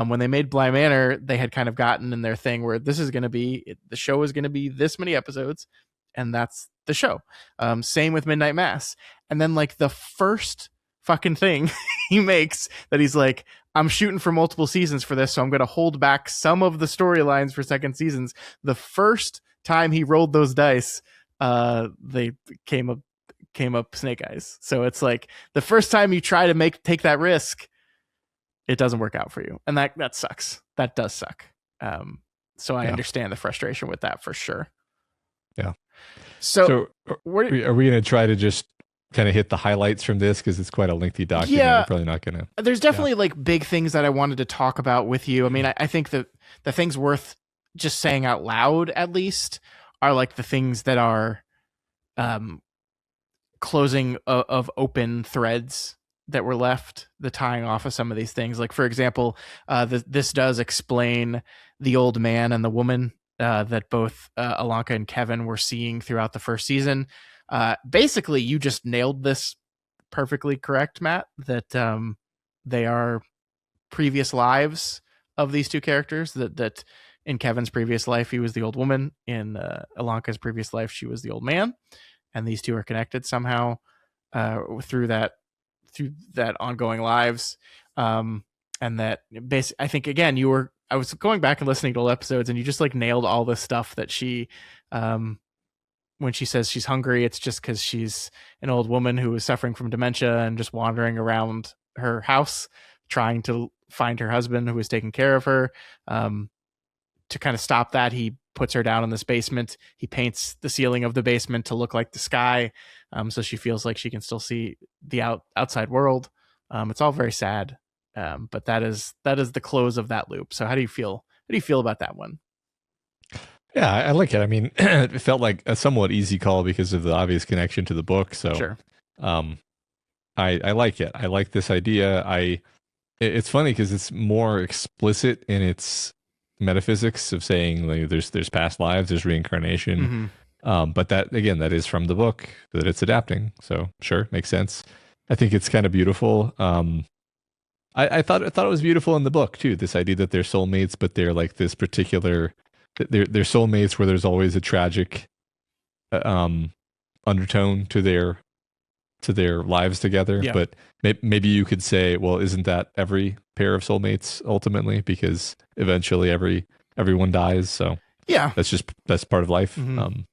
When they made Bly Manor, they had kind of gotten in their thing where this is going to be, the show is going to be this many episodes, and that's the show. Same with Midnight Mass. And then, like, the first fucking thing he makes that he's like, I'm shooting for multiple seasons for this, so I'm going to hold back some of the storylines for second seasons. The first time he rolled those dice, they came up snake eyes. So it's like the first time you try to take that risk, it doesn't work out for you, and that sucks. That does suck. So I understand the frustration with that for sure. Yeah. So are we going to try to just kind of hit the highlights from this, because it's quite a lengthy document? Yeah, we're probably not going to. There's definitely like big things that I wanted to talk about with you. I mean, I think that the things worth just saying out loud, at least, are like the things that are closing of open threads that were left, the tying off of some of these things. Like, for example, this does explain the old man and the woman that both Alanka and Kevin were seeing throughout the first season. Basically, you just nailed this perfectly correct, Matt, that they are previous lives of these two characters, that in Kevin's previous life, he was the old woman. In Alanka's previous life, she was the old man. and these two are connected somehow through that ongoing lives. And that I think again, I was going back and listening to old episodes, and you just like nailed all the stuff that she, when she says she's hungry, it's just because she's an old woman who is suffering from dementia and just wandering around her house trying to find her husband who is taking care of her. To kind of stop that, he puts her down in this basement. He paints the ceiling of the basement to look like the sky, so she feels like she can still see the outside world. It's all very sad, but that is the close of that loop. So how do you feel? How do you feel about that one? Yeah, I like it. I mean, it felt like a somewhat easy call because of the obvious connection to the book. So, sure. I like it. I like this idea. It's funny because it's more explicit in its metaphysics of saying like there's past lives, there's reincarnation. But that is from the book that it's adapting. So sure, makes sense. I think it's kind of beautiful. I thought it was beautiful in the book too. This idea that they're soulmates, but they're like this particular. They're soulmates where there's always a tragic undertone to their lives together. Yeah. But maybe you could say, well, isn't that every pair of soulmates ultimately? Because eventually everyone dies. So yeah, that's part of life. And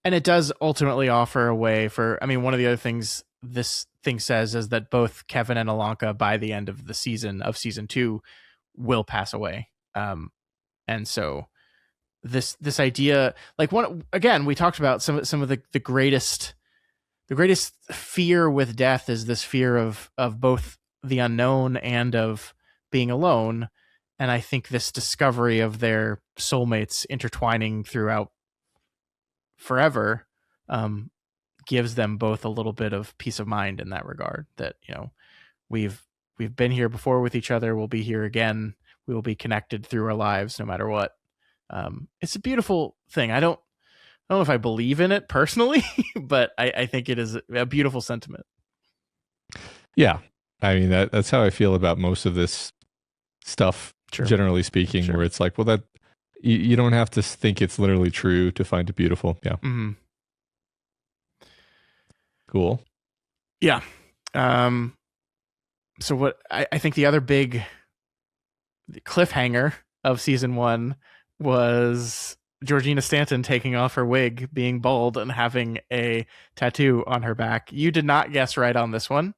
it does ultimately offer a way for. I mean, one of the other things this thing says is that both Kevin and Alanka, by the end of the season 2, will pass away. And so. This idea, like we talked about some of the greatest fear with death is this fear of both the unknown and of being alone. And I think this discovery of their soulmates intertwining throughout forever gives them both a little bit of peace of mind in that regard, that, you know, we've been here before with each other. We'll be here again. We will be connected through our lives no matter what. It's a beautiful thing. I don't know if I believe in it personally, but I think it is a beautiful sentiment. Yeah. I mean, that's how I feel about most of this stuff, sure. Generally speaking, sure. Where it's like, well, that you don't have to think it's literally true to find it beautiful. Yeah. Mm-hmm. Cool. Yeah. So what I think the other big cliffhanger of season 1 was Georgina Stanton taking off her wig, being bald, and having a tattoo on her back. You did not guess right on this one.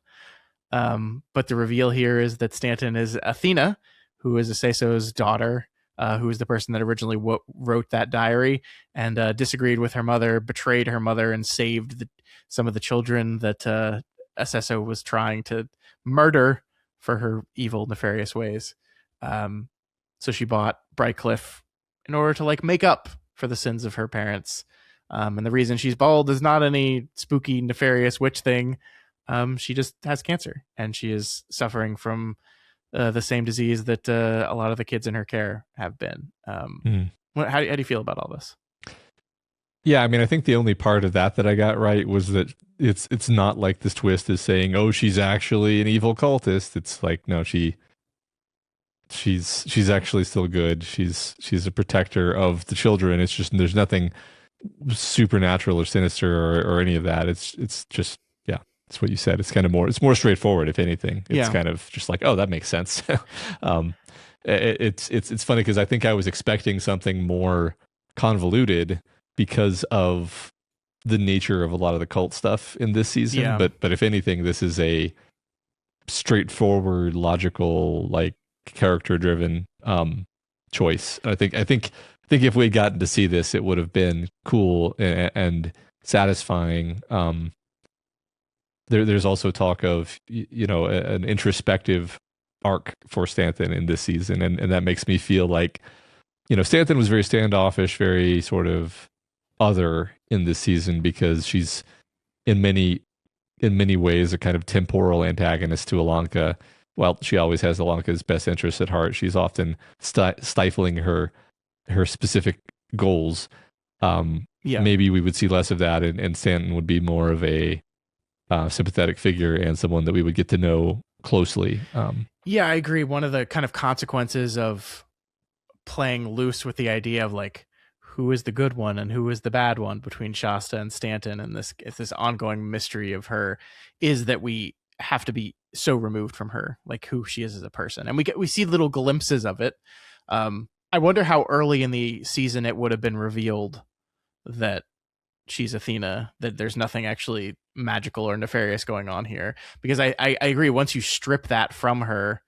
But the reveal here is that Stanton is Athena, who is Aceso's daughter, who is the person that originally wrote that diary and disagreed with her mother, betrayed her mother, and saved some of the children that Aceso was trying to murder for her evil, nefarious ways. So she bought Brightcliff in order to like make up for the sins of her parents. And the reason she's bald is not any spooky, nefarious witch thing. She just has cancer, and she is suffering from the same disease that a lot of the kids in her care have been. How do you feel about all this? Yeah, I mean, I think the only part of that I got right was that it's not like this twist is saying, oh, she's actually an evil cultist. It's like, no, she's actually still good. She's a protector of the children. It's just there's nothing supernatural or sinister or any of that. It's just, yeah, it's what you said. It's kind of more straightforward, if anything. It's kind of just like, oh, that makes sense. It's funny because I think I was expecting something more convoluted because of the nature of a lot of the cult stuff in this season. Yeah. But if anything, this is a straightforward, logical, like character driven choice. I think if we had gotten to see this, it would have been cool and satisfying. There's also talk of, you know, an introspective arc for Stanton in this season, and that makes me feel like, you know, Stanton was very standoffish, very sort of other in this season because she's in many ways a kind of temporal antagonist to Alanka. Well, she always has Alanka's best interests at heart. She's often stifling her specific goals. Maybe we would see less of that, and Stanton would be more of a sympathetic figure and someone that we would get to know closely. Yeah, I agree. One of the kind of consequences of playing loose with the idea of like who is the good one and who is the bad one between Shasta and Stanton, and this ongoing mystery of her is that we have to be so removed from her, like who she is as a person, and we see little glimpses of it. I wonder how early in the season it would have been revealed that she's Athena, that there's nothing actually magical or nefarious going on here, because I agree, once you strip that from her,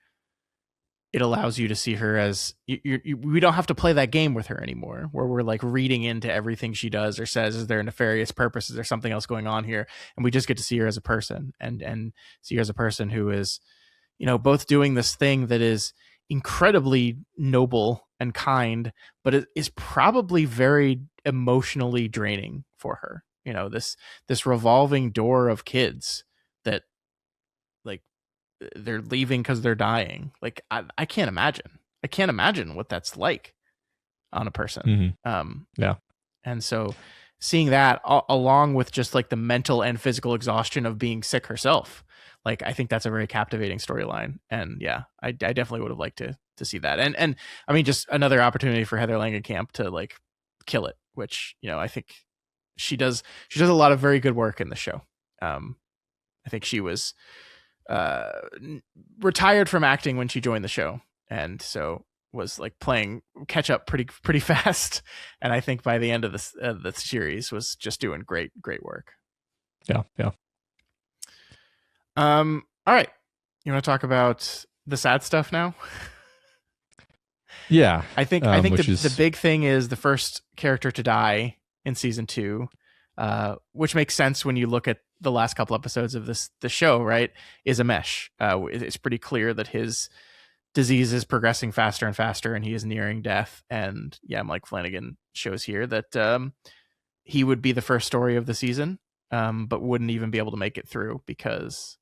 it allows you to see her as we don't have to play that game with her anymore, where we're like reading into everything she does or says. Is there a nefarious purpose? Is there something else going on here? And we just get to see her as a person, and see her as a person who is, both doing this thing that is incredibly noble and kind, but it is probably very emotionally draining for her. This revolving door of kids that, like, they're leaving because they're dying. Like, I can't imagine what that's like on a person. Yeah. And so seeing that along with just like the mental and physical exhaustion of being sick herself, like, I think that's a very captivating storyline. And yeah, I definitely would have liked to see that. And I mean, just another opportunity for Heather Langenkamp to like kill it, which, I think she does a lot of very good work in the show. I think she was retired from acting when she joined the show, and so was like playing catch up pretty fast. And I think by the end of the series was just doing great work. Yeah. All right, you want to talk about the sad stuff now? Yeah, I think the big thing is the first character to die in season 2, which makes sense when you look at the last couple episodes of the show, right? Is Amesh. It's pretty clear that his disease is progressing faster and faster, and he is nearing death. And yeah, Mike Flanagan shows here that he would be the first story of the season, but wouldn't even be able to make it through because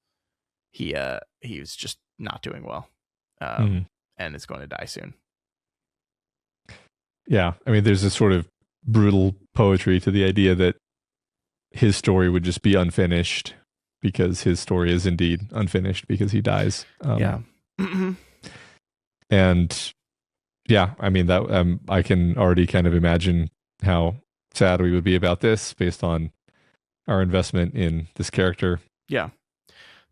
he was just not doing well, and is going to die soon. Yeah, I mean, there's a sort of brutal poetry to the idea that his story would just be unfinished because his story is indeed unfinished because he dies. And yeah, I mean, that I can already kind of imagine how sad we would be about this based on our investment in this character. Yeah.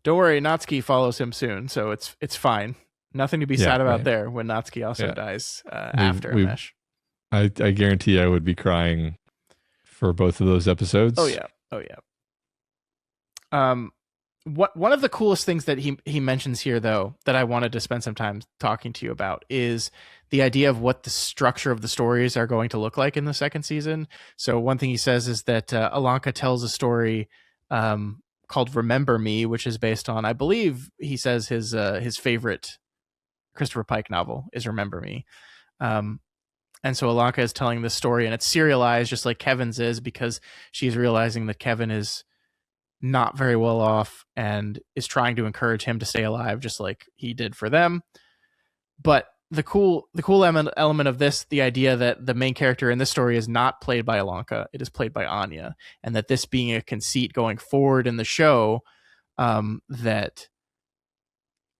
Don't worry, Natsuki follows him soon, so it's fine. Nothing to be sad about there when Natsuki also dies after Amesh. I guarantee I would be crying for both of those episodes. Oh yeah. One of the coolest things that he mentions here, though, that I wanted to spend some time talking to you about is the idea of what the structure of the stories are going to look like in the second season. So one thing he says is that Alanka tells a story called Remember Me, which is based on, I believe he says his favorite Christopher Pike novel is Remember Me. And so Alanka is telling this story, and it's serialized just like Kevin's is, because she's realizing that Kevin is not very well off and is trying to encourage him to stay alive, just like he did for them. But the cool element of this, the idea that the main character in this story is not played by Alanka, it is played by Anya, and that this being a conceit going forward in the show, that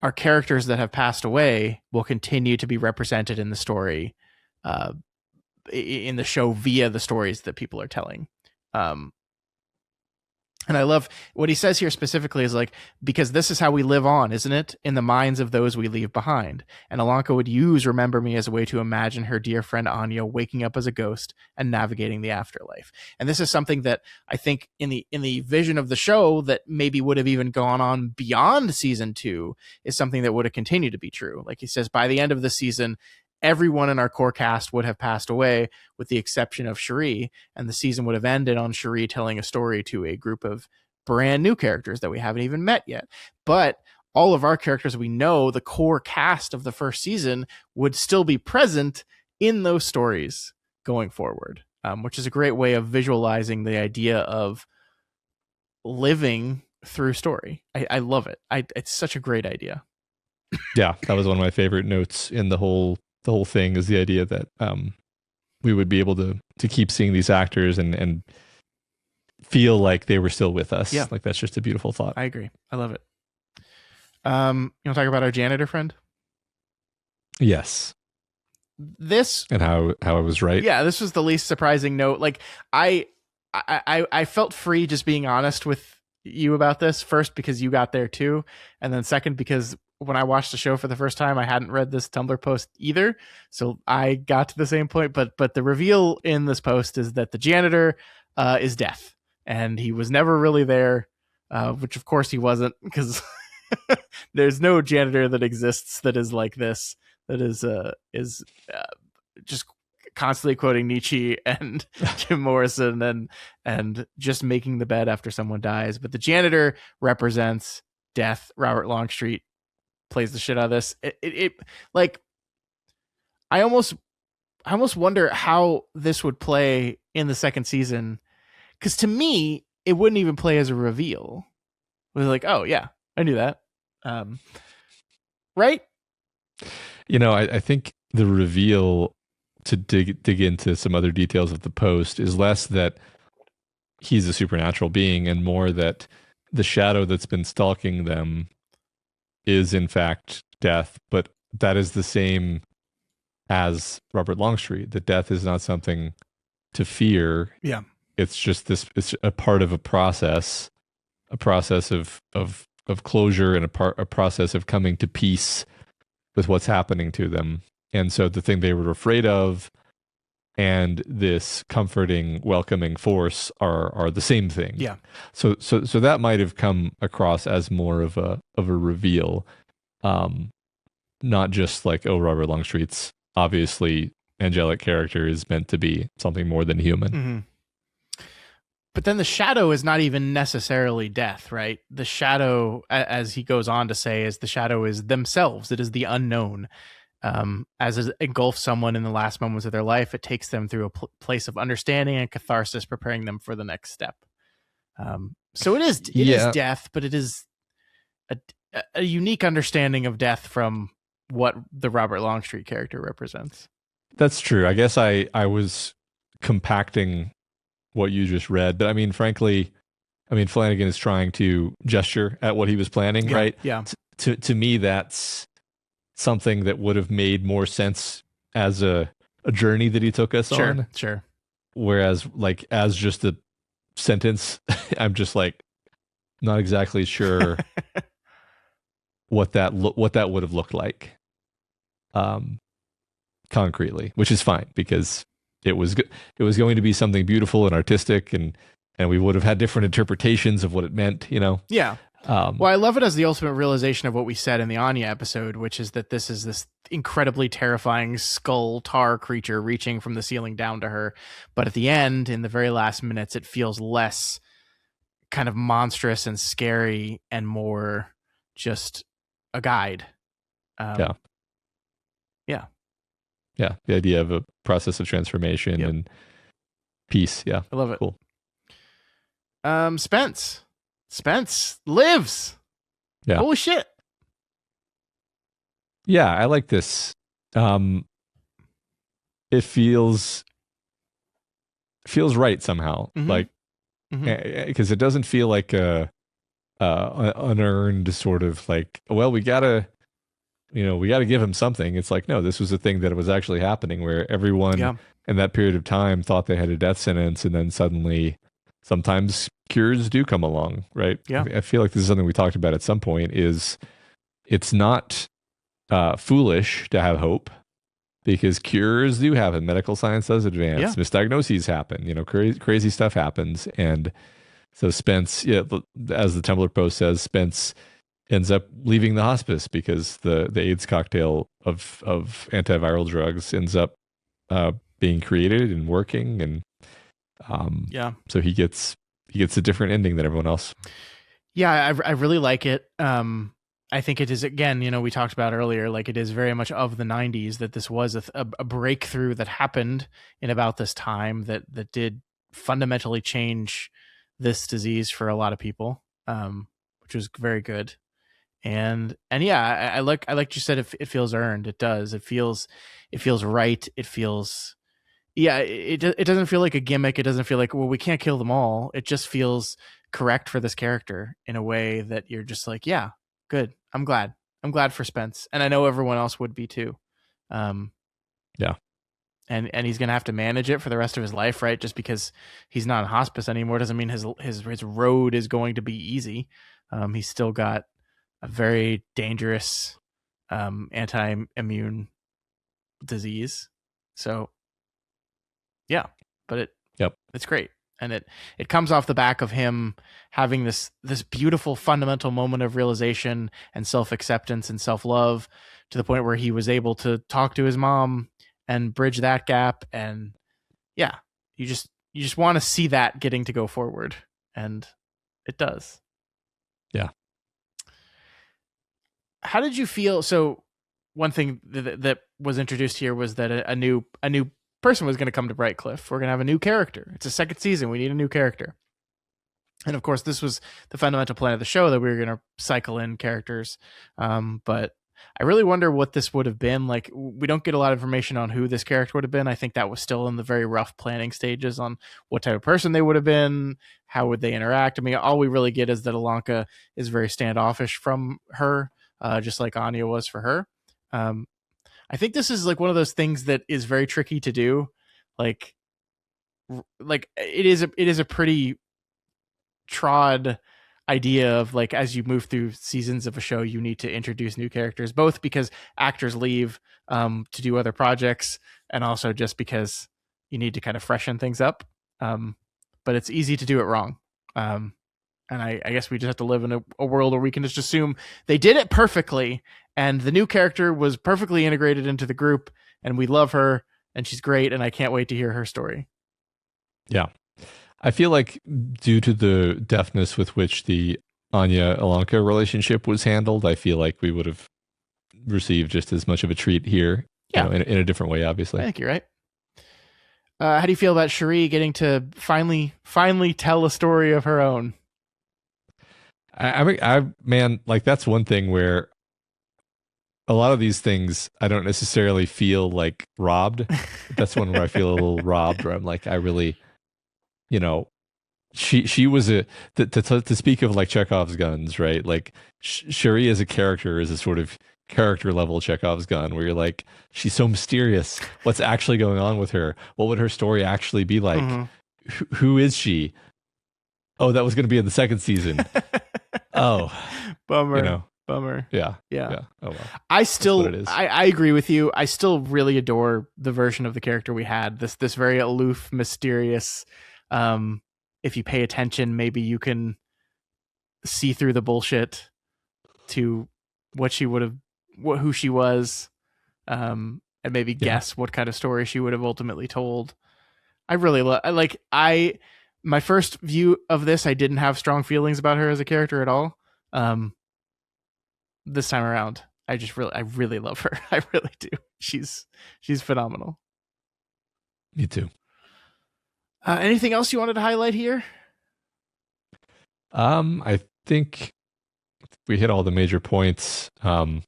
our characters that have passed away will continue to be represented in the story, in the show via the stories that people are telling. And I love what he says here specifically is like, because this is how we live on, isn't it? In the minds of those we leave behind. And Alanka would use Remember Me as a way to imagine her dear friend Anya waking up as a ghost and navigating the afterlife. And this is something that I think in the vision of the show that maybe would have even gone on beyond season 2 is something that would have continued to be true. Like he says, by the end of the season, everyone in our core cast would have passed away with the exception of Cherie, and the season would have ended on Cherie telling a story to a group of brand new characters that we haven't even met yet. But all of our characters we know, the core cast of the first season, would still be present in those stories going forward, which is a great way of visualizing the idea of living through story. I love it. It's such a great idea. Yeah, that was one of my favorite notes in the whole thing, is the idea that we would be able to keep seeing these actors and feel like they were still with us. Yeah. Like, that's just a beautiful thought. I agree. I love it. You want to talk about our janitor friend? Yes. this and how I was right. Yeah, this was the least surprising note. Like I felt free just being honest with you about this, first because you got there too, and then second because when I watched the show for the first time, I hadn't read this Tumblr post either, so I got to the same point. But the reveal in this post is that the janitor is Death, and he was never really there, which of course he wasn't, because there's no janitor that exists that is like this, that is just constantly quoting Nietzsche and Jim Morrison and just making the bed after someone dies. But the janitor represents Death. Robert Longstreet plays the shit out of this. It like I almost wonder how this would play in the second season, because to me it wouldn't even play as a reveal. It was like, oh yeah, I knew that. Right? I think the reveal, to dig into some other details of the post, is less that he's a supernatural being and more that the shadow that's been stalking them is in fact Death, but that is the same as Robert Longstreet. That Death is not something to fear. Yeah. It's just it's a part of a process of closure, and a process of coming to peace with what's happening to them. And so the thing they were afraid of and this comforting, welcoming force are the same thing. Yeah. So that might have come across as more of a reveal, not just like, oh, Robert Longstreet's obviously angelic character is meant to be something more than human. Mm-hmm. But then the shadow is not even necessarily Death, right? The shadow, as he goes on to say, is the shadow is themselves. It is the unknown. As it engulfs someone in the last moments of their life, it takes them through a place of understanding and catharsis, preparing them for the next step. So it is Death, but it is a unique understanding of Death from what the Robert Longstreet character represents. That's true. I guess I was compacting what you just read, but I mean, frankly, Flanagan is trying to gesture at what he was planning, right? Yeah. To me, that's something that would have made more sense as a journey that he took us on. Sure. Whereas, like, as just a sentence, I'm just like not exactly sure what that would have looked like, concretely, which is fine because it was going to be something beautiful and artistic, and we would have had different interpretations of what it meant, Yeah. Well, I love it as the ultimate realization of what we said in the Anya episode, which is that this is this incredibly terrifying skull tar creature reaching from the ceiling down to her. But at the end, in the very last minutes, it feels less kind of monstrous and scary and more just a guide. Yeah. The idea of a process of transformation and peace. Yeah. I love it. Cool. Spence lives. Yeah. Holy shit. Yeah, I like this. It feels right somehow. Mm-hmm. Like, because it doesn't feel like a unearned sort of like, well, we gotta give him something. It's like, no, this was a thing that was actually happening, where everyone in that period of time thought they had a death sentence, and then suddenly sometimes cures do come along, right? Yeah. I feel like this is something we talked about at some point, is it's not foolish to have hope, because cures do happen. Medical science does advance. Yeah. Misdiagnoses happen. Crazy stuff happens. And so Spence, as the Tumblr post says, Spence ends up leaving the hospice because the AIDS cocktail of antiviral drugs ends up being created and working, and so he gets a different ending than everyone else. Yeah, I really like it. I think it is, again, we talked about earlier, like, it is very much of the 90s, that this was a breakthrough that happened in about this time that did fundamentally change this disease for a lot of people, which was very good. And yeah, I like you said, it feels earned. It does. It feels right. It feels, it doesn't feel like a gimmick. It doesn't feel like, well, we can't kill them all. It just feels correct for this character in a way that you're just like, yeah, good. I'm glad for Spence. And I know everyone else would be too. Yeah. And he's going to have to manage it for the rest of his life, right? Just because he's not in hospice anymore doesn't mean his road is going to be easy. He's still got a very dangerous anti-immune disease. So yeah, but it's great. And it comes off the back of him having this beautiful fundamental moment of realization and self-acceptance and self-love, to the point where he was able to talk to his mom and bridge that gap. And yeah, you just want to see that getting to go forward, and it does. Yeah. How did you feel? So one thing that was introduced here was that a new person was going to come to Brightcliff. We're going to have a new character. It's a second season. We need a new character. And of course, this was the fundamental plan of the show, that we were going to cycle in characters. But I really wonder what this would have been. Like, we don't get a lot of information on who this character would have been. I think that was still in the very rough planning stages on what type of person they would have been, how would they interact. I mean, all we really get is that Alanka is very standoffish from her, just like Anya was for her. I think this is like one of those things that is very tricky to do. Like it is a pretty trod idea of, like, as you move through seasons of a show, you need to introduce new characters, both because actors leave to do other projects, and also just because you need to kind of freshen things up. But it's easy to do it wrong. And I guess we just have to live in a world where we can just assume they did it perfectly, and the new character was perfectly integrated into the group, and we love her, and she's great, and I can't wait to hear her story. Yeah. I feel like, due to the deftness with which the Anya-Alanka relationship was handled, I feel like we would have received just as much of a treat here, in a different way, obviously. I think you're right. How do you feel about Cherie getting to finally tell a story of her own? Man, like, that's one thing where a lot of these things I don't necessarily feel like robbed. That's one where I feel a little robbed, where I'm like, I really, she was to speak of like Chekhov's guns, right? Like, Cherie as a character is a sort of character level Chekhov's gun, where you're like, she's so mysterious. What's actually going on with her? What would her story actually be like? Mm-hmm. Who is she? Oh, that was going to be in the second season. Oh, bummer. Bummer. Yeah. Oh well. I agree with you. I still really adore the version of the character we had. This very aloof, mysterious. If you pay attention, maybe you can see through the bullshit to what she would have, who she was, and maybe guess what kind of story she would have ultimately told. I really my first view of this, I didn't have strong feelings about her as a character at all. This time around, I really love her. I really do. She's phenomenal. Me too. Anything else you wanted to highlight here? I think we hit all the major points. I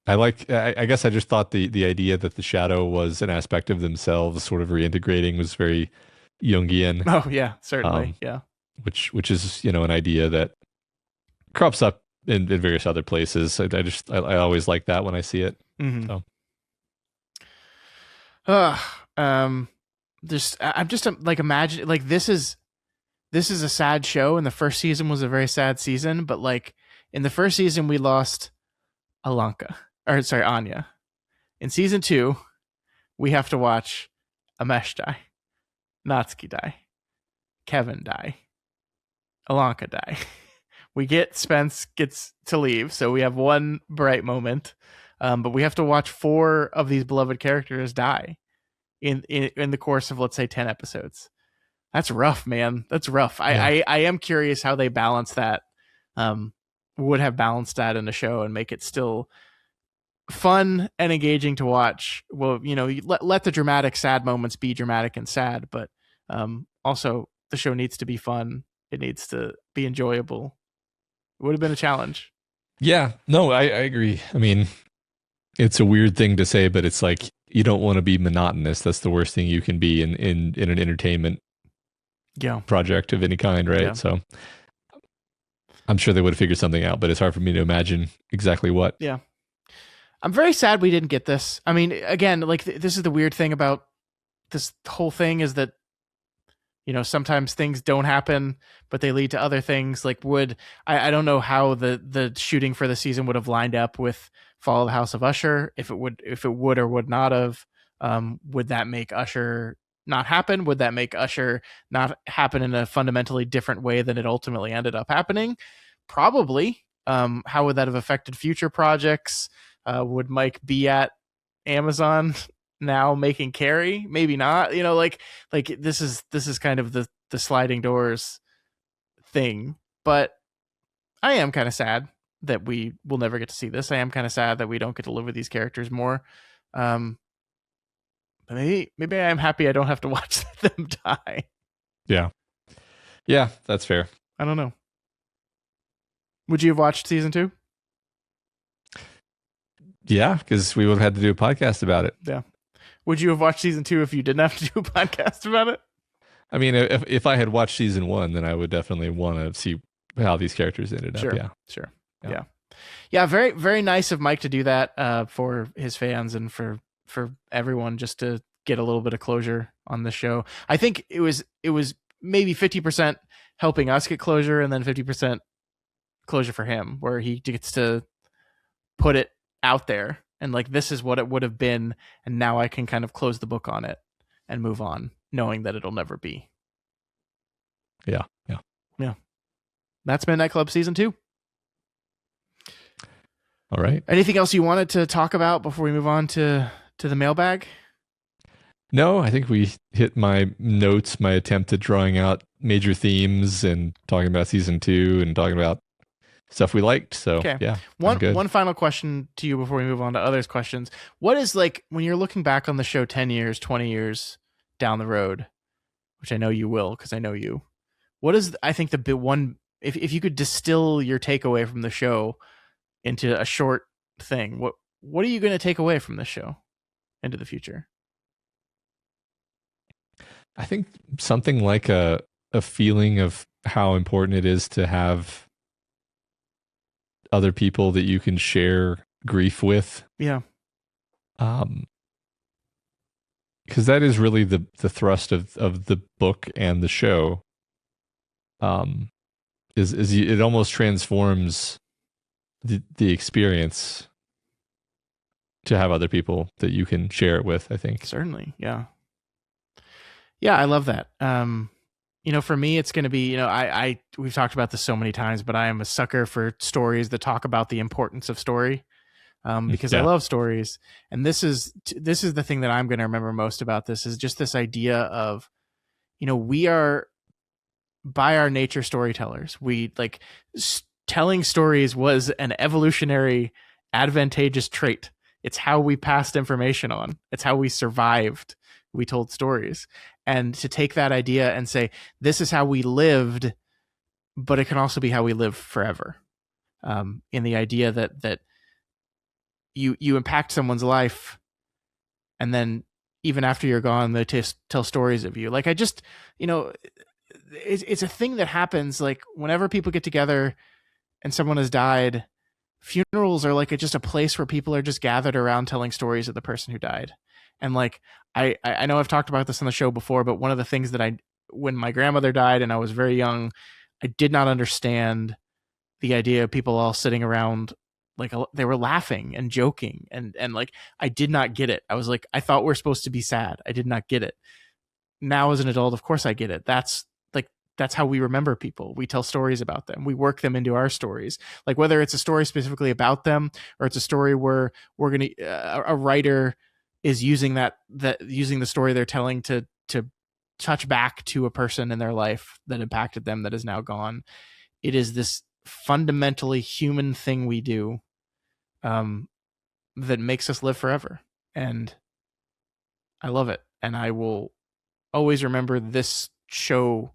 guess I just thought the idea that the shadow was an aspect of themselves, sort of reintegrating, was very Jungian. Oh yeah, certainly. Yeah. Which is, an idea that crops up in various other places. I always like that when I see it. Mm-hmm. So. I'm just like, imagine, like, this is a sad show, and the first season was a very sad season, but like in the first season we lost Anya. In season 2, we have to watch Amesh die, Natsuki die, Kevin die, Alanka die. We get Spence gets to leave, so we have one bright moment, but we have to watch 4 of these beloved characters die in the course of, let's say, 10 episodes. That's rough, man. That's rough. Yeah. I am curious how they balance that. Would have balanced that in the show and make it still fun and engaging to watch. Well, let the dramatic sad moments be dramatic and sad, but also the show needs to be fun. It needs to be enjoyable. It would have been a challenge. Yeah, no, I agree. I mean, it's a weird thing to say, but it's like, you don't want to be monotonous. That's the worst thing you can be in an entertainment project of any kind, right? Yeah. So I'm sure they would have figured something out, but it's hard for me to imagine exactly what. Yeah. I'm very sad we didn't get this. I mean, again, like this is the weird thing about this whole thing is that, you know, sometimes things don't happen, but they lead to other things. Like I don't know how the shooting for the season would have lined up with Fall of the House of Usher, if it would or would not have. Would that make Usher not happen? Would that make Usher not happen in a fundamentally different way than it ultimately ended up happening? Probably. How would that have affected future projects? Would Mike be at Amazon now making Carrie? Maybe not. You know, like this is kind of the sliding doors thing. But I am kind of sad that we will never get to see this. I am kind of sad that we don't get to live with these characters more. Maybe I'm happy I don't have to watch them die. Yeah, that's fair. I don't know. Would you have watched season 2? Yeah, because we would have had to do a podcast about it. Yeah. Would you have watched season 2 if you didn't have to do a podcast about it? I mean, if I had watched season 1, then I would definitely want to see how these characters ended up. Yeah, sure. Yeah. Very, very nice of Mike to do that for his fans and for everyone, just to get a little bit of closure on the show. I think it was maybe 50% helping us get closure, and then 50% closure for him, where he gets to put it out there and like, this is what it would have been, and now I can kind of close the book on it and move on, knowing that it'll never be. Yeah. That's Midnight Club season 2. All right. Anything else you wanted to talk about before we move on to the mailbag? No, I think we hit my notes, my attempt at drawing out major themes and talking about season 2 and talking about stuff we liked. So, okay. Yeah. One final question to you before we move on to others' questions. What is, like, when you're looking back on the show 10 years, 20 years down the road, which I know you will because I know you, what is, I think, the big one, if you could distill your takeaway from the show into a short thing, what are you going to take away from this show into the future? I think something like a feeling of how important it is to have other people that you can share grief with. Yeah. Because that is really the thrust of the book and the show. It almost transforms the experience to have other people that you can share it with, I think. Certainly. Yeah, I love that. You know, for me, it's going to be, you know, we've talked about this so many times, but I am a sucker for stories that talk about the importance of story, because I love stories. And this is the thing that I'm going to remember most about this, is just this idea of, you know, we are by our nature storytellers. We like telling stories was an evolutionary advantageous trait. It's how we passed information on. It's how we survived. We told stories. And to take that idea and say, this is how we lived, but it can also be how we live forever. In the idea that you impact someone's life, and then even after you're gone, they tell stories of you. Like, I just, you know, it's a thing that happens. Like, whenever people get together and someone has died, funerals are like just a place where people are just gathered around telling stories of the person who died. And like, I know I've talked about this on the show before, but one of the things that when my grandmother died and I was very young, I did not understand the idea of people all sitting around, like they were laughing and joking, and like, I did not get it. I was like, I thought we're supposed to be sad. I did not get it. Now as an adult, of course I get it. That's how we remember people. We tell stories about them. We work them into our stories. Like, whether it's a story specifically about them, or it's a story where we're going to, a writer is using using the story they're telling to touch back to a person in their life that impacted them that is now gone. It is this fundamentally human thing we do, that makes us live forever. And I love it. And I will always remember this show.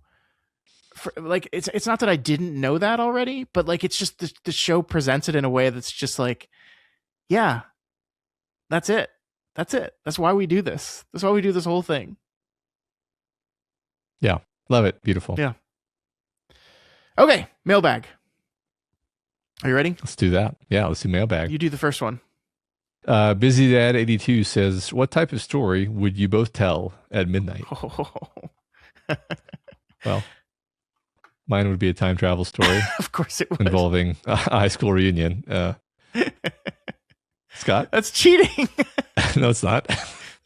Like, it's not that I didn't know that already, but like, it's just the show presents it in a way that's just like, yeah, that's it. That's why we do this. That's why we do this whole thing. Yeah. Love it. Beautiful. Yeah. Okay. Mailbag. Are you ready? Let's do that. Yeah. Let's do mailbag. You do the first one. Busy Dad 82 says, "What type of story would you both tell at midnight?" Well, mine would be a time travel story. Of course it would. Involving a high school reunion. Scott? That's cheating. No, it's not.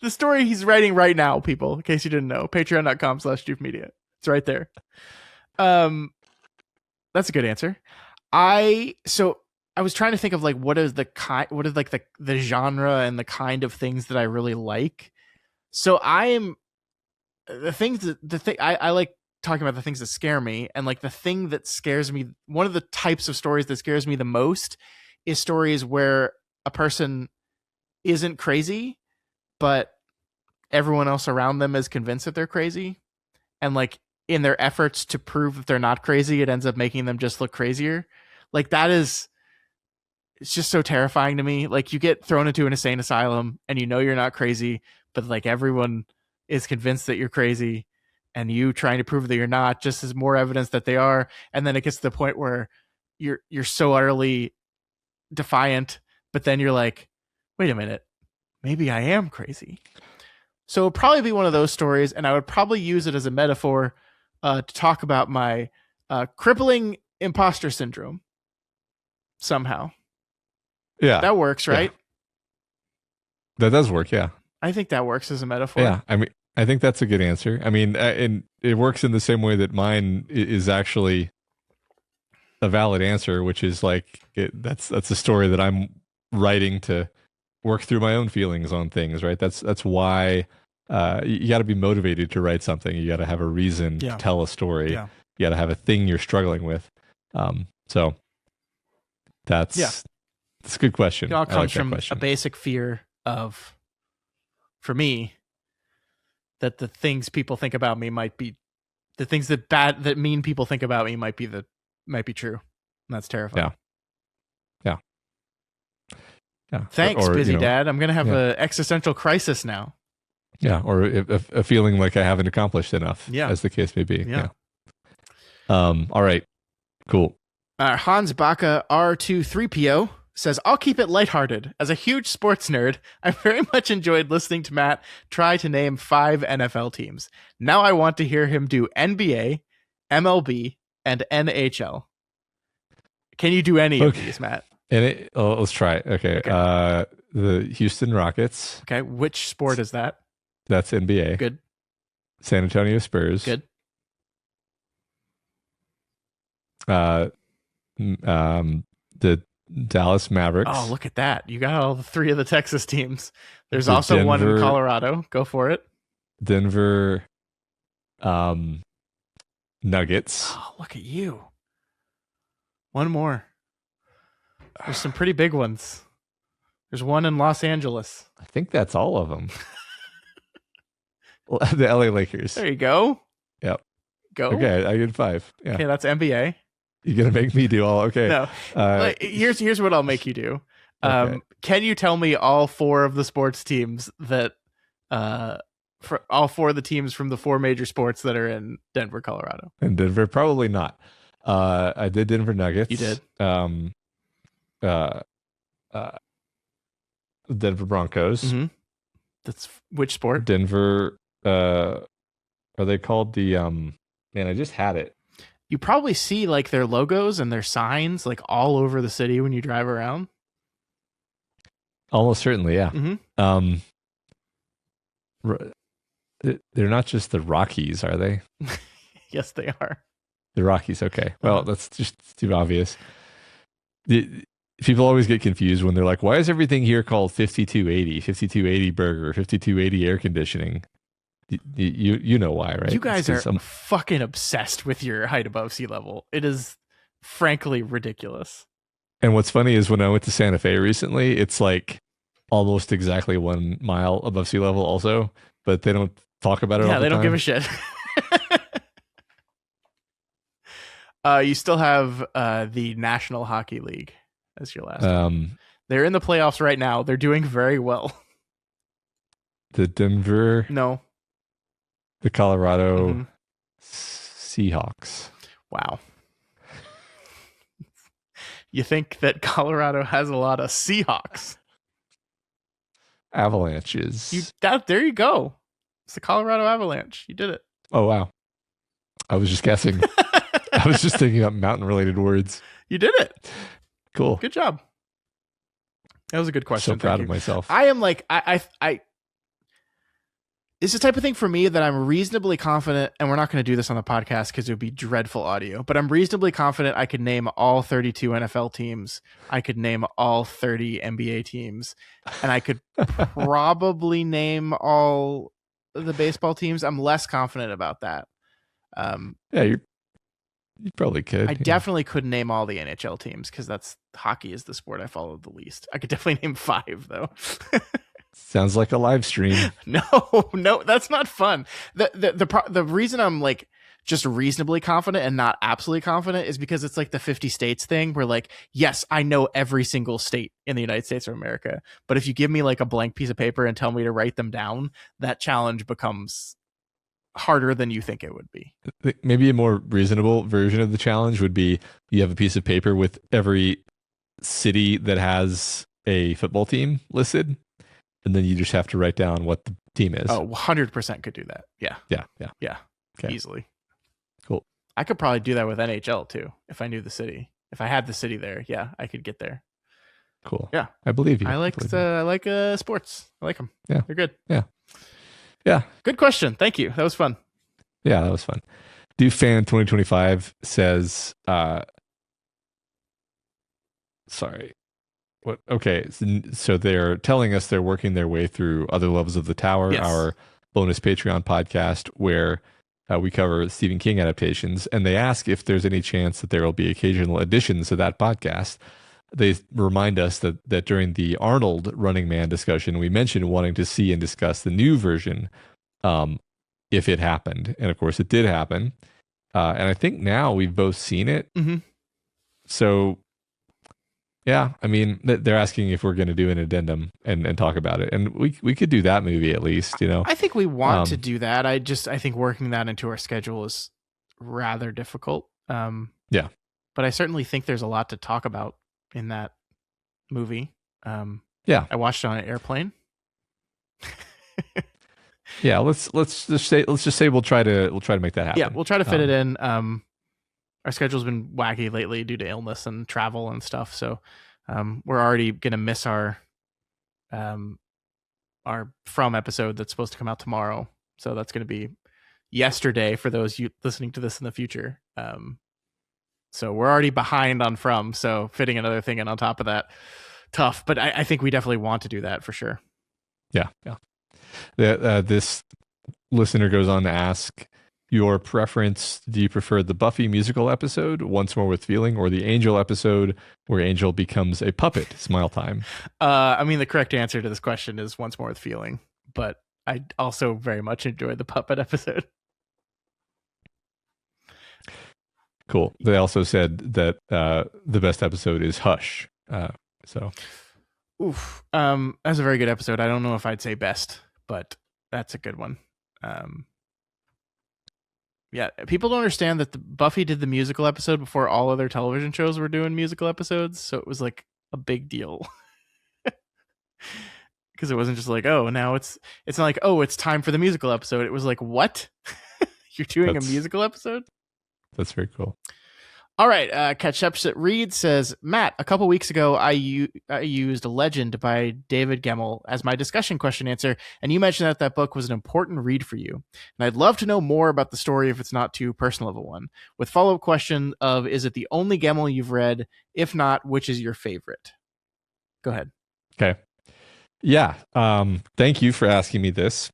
The story he's writing right now, people, in case you didn't know, patreon.com/JoofMedia. It's right there. That's a good answer. I was trying to think of like what is like the genre and the kind of things that I really like. So I like talking about the things that scare me, and like the thing that scares me, one of the types of stories that scares me the most is stories where a person isn't crazy, but everyone else around them is convinced that they're crazy, and like in their efforts to prove that they're not crazy, it ends up making them just look crazier. Like it's just so terrifying to me. Like you get thrown into an insane asylum and you know you're not crazy, but like everyone is convinced that you're crazy, and you trying to prove that you're not just is more evidence that they are. And then it gets to the point where you're so utterly defiant, but then you're like, wait a minute, maybe I am crazy. So it'll probably be one of those stories, and I would probably use it as a metaphor to talk about my crippling imposter syndrome somehow. Yeah. That works, right? Yeah. That does work, yeah. I think that works as a metaphor. Yeah, I mean, I think that's a good answer. I mean, and it works in the same way that mine is actually a valid answer, which is like that's a story that I'm writing to work through my own feelings on things, right? That's why you got to be motivated to write something. You got to have a reason to tell a story. Yeah. You got to have a thing you're struggling with. So that's a good question. It all comes from a basic fear of, for me, that the things people think about me might be the things that mean people think about me might be true. And that's terrifying. Yeah. Thanks, Busy Dad. I'm gonna have an existential crisis now. Yeah, or a feeling like I haven't accomplished enough. Yeah, as the case may be. Yeah. All right. Cool. Hans Baka R23PO says, "I'll keep it lighthearted. As a huge sports nerd, I very much enjoyed listening to Matt try to name 5 NFL teams. Now I want to hear him do NBA, MLB, and NHL. Can you do any of these, Matt?" Let's try it. Okay. The Houston Rockets. Okay. Which sport is that? That's NBA. Good. San Antonio Spurs. Good. The Dallas Mavericks. Oh, look at that. You got all 3 of the Texas teams. There's also one in Colorado. Go for it. Denver Nuggets. Oh, look at you. One more. There's some pretty big ones. There's one in Los Angeles. I think that's all of them. The LA Lakers. There you go. Yep. Go. Okay, I get 5. Yeah. Okay, that's NBA. You're gonna make me do all. Okay. No. Here's what I'll make you do. Okay. Can you tell me all 4 of the sports teams that for all 4 of the teams from the 4 major sports that are in Denver, Colorado? In Denver, probably not. I did Denver Nuggets. You did. Denver Broncos. Mm-hmm. That's which sport? Denver. Are they called the? Man, I just had it. You probably see like their logos and their signs like all over the city when you drive around. Almost certainly, yeah. Mm-hmm. They're not just the Rockies, are they? Yes, they are. The Rockies. Okay. Well, that's just too obvious. People always get confused when they're like, "Why is everything here called 5280, 5280 burger, 5280 air conditioning?" You know why, right? You guys are fucking obsessed with your height above sea level. It is frankly ridiculous. And what's funny is when I went to Santa Fe recently, it's like almost exactly 1 mile above sea level also, but they don't talk about it all the time. Yeah, they don't give a shit. You still have the National Hockey League as your last one. They're in the playoffs right now. They're doing very well. The Denver... No. The Colorado Seahawks. Wow. You think that Colorado has a lot of Seahawks? Avalanches. There you go. It's the Colorado Avalanche. You did it. Oh, wow. I was just guessing. I was just thinking about mountain-related words. You did it. Cool. Good job. That was a good question. So proud of myself. I am like, it's the type of thing for me that I'm reasonably confident, and we're not going to do this on the podcast because it would be dreadful audio, but I'm reasonably confident I could name all 32 NFL teams. I could name all 30 NBA teams, and I could probably name all the baseball teams. I'm less confident about that. Yeah, you probably could. I definitely couldn't name all the NHL teams because hockey is the sport I follow the least. I could definitely name 5 though. Sounds like a live stream. No, that's not fun. The reason I'm like just reasonably confident and not absolutely confident is because it's like the 50 states thing where like, yes, I know every single state in the United States of America, but if you give me like a blank piece of paper and tell me to write them down, that challenge becomes harder than you think it would be. Maybe a more reasonable version of the challenge would be you have a piece of paper with every city that has a football team listed, and then you just have to write down what the team is. Oh, 100% could do that. Yeah. Okay. Easily. Cool. I could probably do that with NHL too if I knew the city. If I had the city there, yeah, I could get there. Cool. Yeah. I believe you. I like sports. I like them. Yeah. They're good. Yeah. Good question. Thank you. That was fun. Yeah, that was fun. Fan 2025 says, sorry. What? Okay. So they're telling us they're working their way through Other Levels of the Tower, Yes. our bonus Patreon podcast where we cover Stephen King adaptations. And they ask if there's any chance that there will be occasional additions to that podcast. They remind us that during the Arnold Running Man discussion, we mentioned wanting to see and discuss the new version if it happened. And of course, it did happen. And I think now we've both seen it. Mm-hmm. So, yeah, I mean, they're asking if we're going to do an addendum and talk about it. And we could do that movie at least, you know. I think we want to do that. I think working that into our schedule is rather difficult. Yeah. But I certainly think there's a lot to talk about in that movie. Yeah. I watched it on an airplane. Yeah, let's just say we'll try to make that happen. Yeah, we'll try to fit it in. Our schedule's been wacky lately due to illness and travel and stuff, so we're already gonna miss our From episode that's supposed to come out tomorrow. So that's gonna be yesterday for those you listening to this in the future. So we're already behind on From, so fitting another thing in on top of that, tough. But I think we definitely want to do that for sure. Yeah. This listener goes on to ask, your preference, do you prefer the Buffy musical episode, Once More with Feeling, or the Angel episode where Angel becomes a puppet, Smile Time? I mean, the correct answer to this question is Once More with Feeling, but I also very much enjoyed the puppet episode. Cool. They also said that the best episode is Hush. Oof. That's a very good episode. I don't know if I'd say best, but that's a good one. Yeah, people don't understand that Buffy did the musical episode before all other television shows were doing musical episodes, so it was like a big deal. Because it wasn't just like, oh, now it's not like, oh, it's time for the musical episode. It was like, what? You're doing a musical episode? That's very cool. All right, Ketchup Reed says, Matt, a couple weeks ago, I used Legend by David Gemmell as my discussion question answer, and you mentioned that book was an important read for you. And I'd love to know more about the story if it's not too personal of a one. With follow-up question of, is it the only Gemmell you've read? If not, which is your favorite? Go ahead. Okay. Yeah. Thank you for asking me this.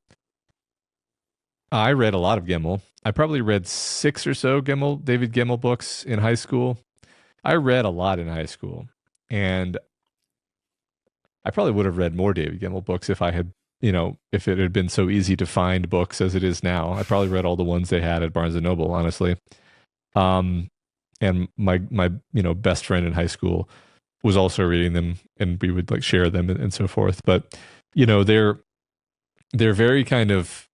I read a lot of Gemmell. I probably read 6 or so David Gemmell books in high school. I read a lot in high school, and I probably would have read more David Gemmell books if I had, if it had been so easy to find books as it is now. I probably read all the ones they had at Barnes and Noble, honestly. And my best friend in high school was also reading them, and we would like share them and so forth. But they're very kind of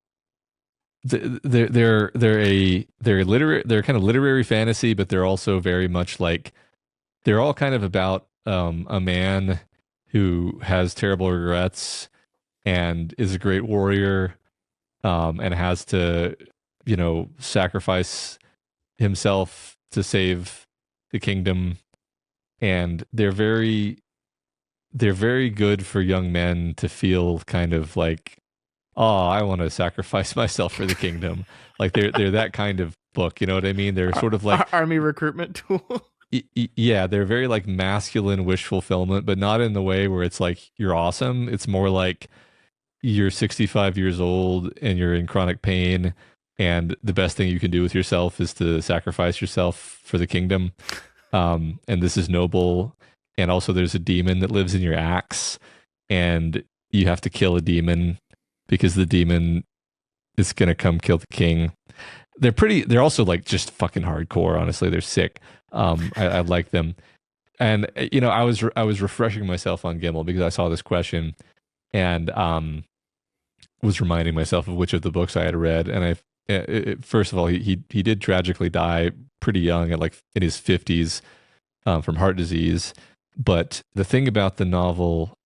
they're kind of literary fantasy, but they're also very much like they're all kind of about a man who has terrible regrets and is a great warrior, and has to, sacrifice himself to save the kingdom. And they're very good for young men to feel kind of like, oh, I want to sacrifice myself for the kingdom. Like they're that kind of book, you know what I mean? They're sort of like army recruitment tool. Yeah, they're very like masculine wish fulfillment, but not in the way where it's like you're awesome. It's more like you're 65 years old and you're in chronic pain, and the best thing you can do with yourself is to sacrifice yourself for the kingdom. And this is noble. And also, there's a demon that lives in your axe, and you have to kill a demon because the demon is gonna come kill the king. They're also like just fucking hardcore. Honestly, they're sick. I like them. And I was refreshing myself on Gimel because I saw this question, and was reminding myself of which of the books I had read. And first of all, he did tragically die pretty young, at like in his 50s, from heart disease. But the thing about the novel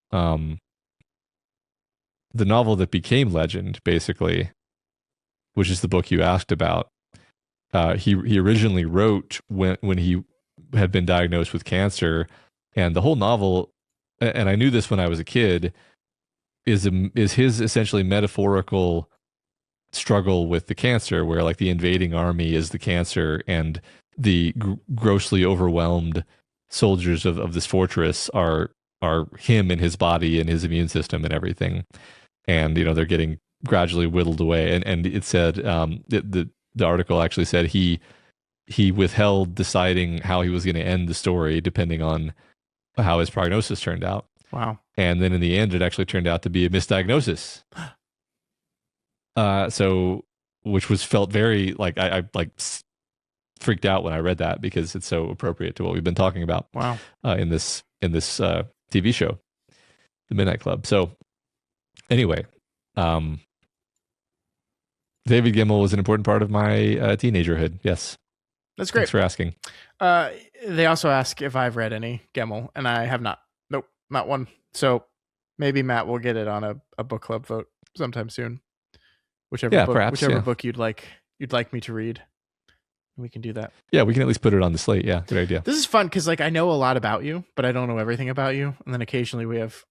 that became legend, basically, which is the book you asked about, he originally wrote when he had been diagnosed with cancer, and the whole novel, and I knew this when I was a kid, is his essentially metaphorical struggle with the cancer, where like the invading army is the cancer, and the grossly overwhelmed soldiers of this fortress are him and his body and his immune system and everything, and they're getting gradually whittled away. And it said, the article actually said he withheld deciding how he was going to end the story depending on how his prognosis turned out. Wow. And then in the end, it actually turned out to be a misdiagnosis. So, which was felt very like, I like freaked out when I read that, because it's so appropriate to what we've been talking about. Wow. In this TV show, The Midnight Club. So anyway, David Gemmell was an important part of my teenagerhood. Yes. That's great. Thanks for asking. They also ask if I've read any Gemmell, and I have not. Nope, not one. So maybe Matt will get it on a book club vote sometime soon. Whichever book you'd like me to read, we can do that. Yeah, we can at least put it on the slate. Yeah, good idea. This is fun because like I know a lot about you, but I don't know everything about you, and then occasionally we have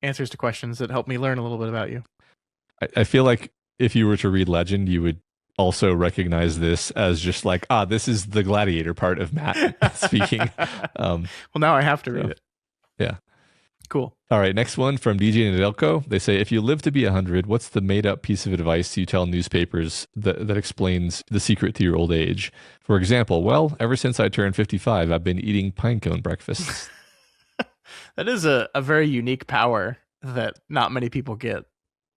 answers to questions that help me learn a little bit about you. I feel like if you were to read Legend, you would also recognize this as just like, this is the gladiator part of Matt speaking. Well, now I have to read it. Yeah. Cool. All right, next one from DJ Nadelko. They say, if you live to be 100, what's the made-up piece of advice you tell newspapers that explains the secret to your old age? For example, well, ever since I turned 55, I've been eating pinecone breakfasts. That is a very unique power that not many people get,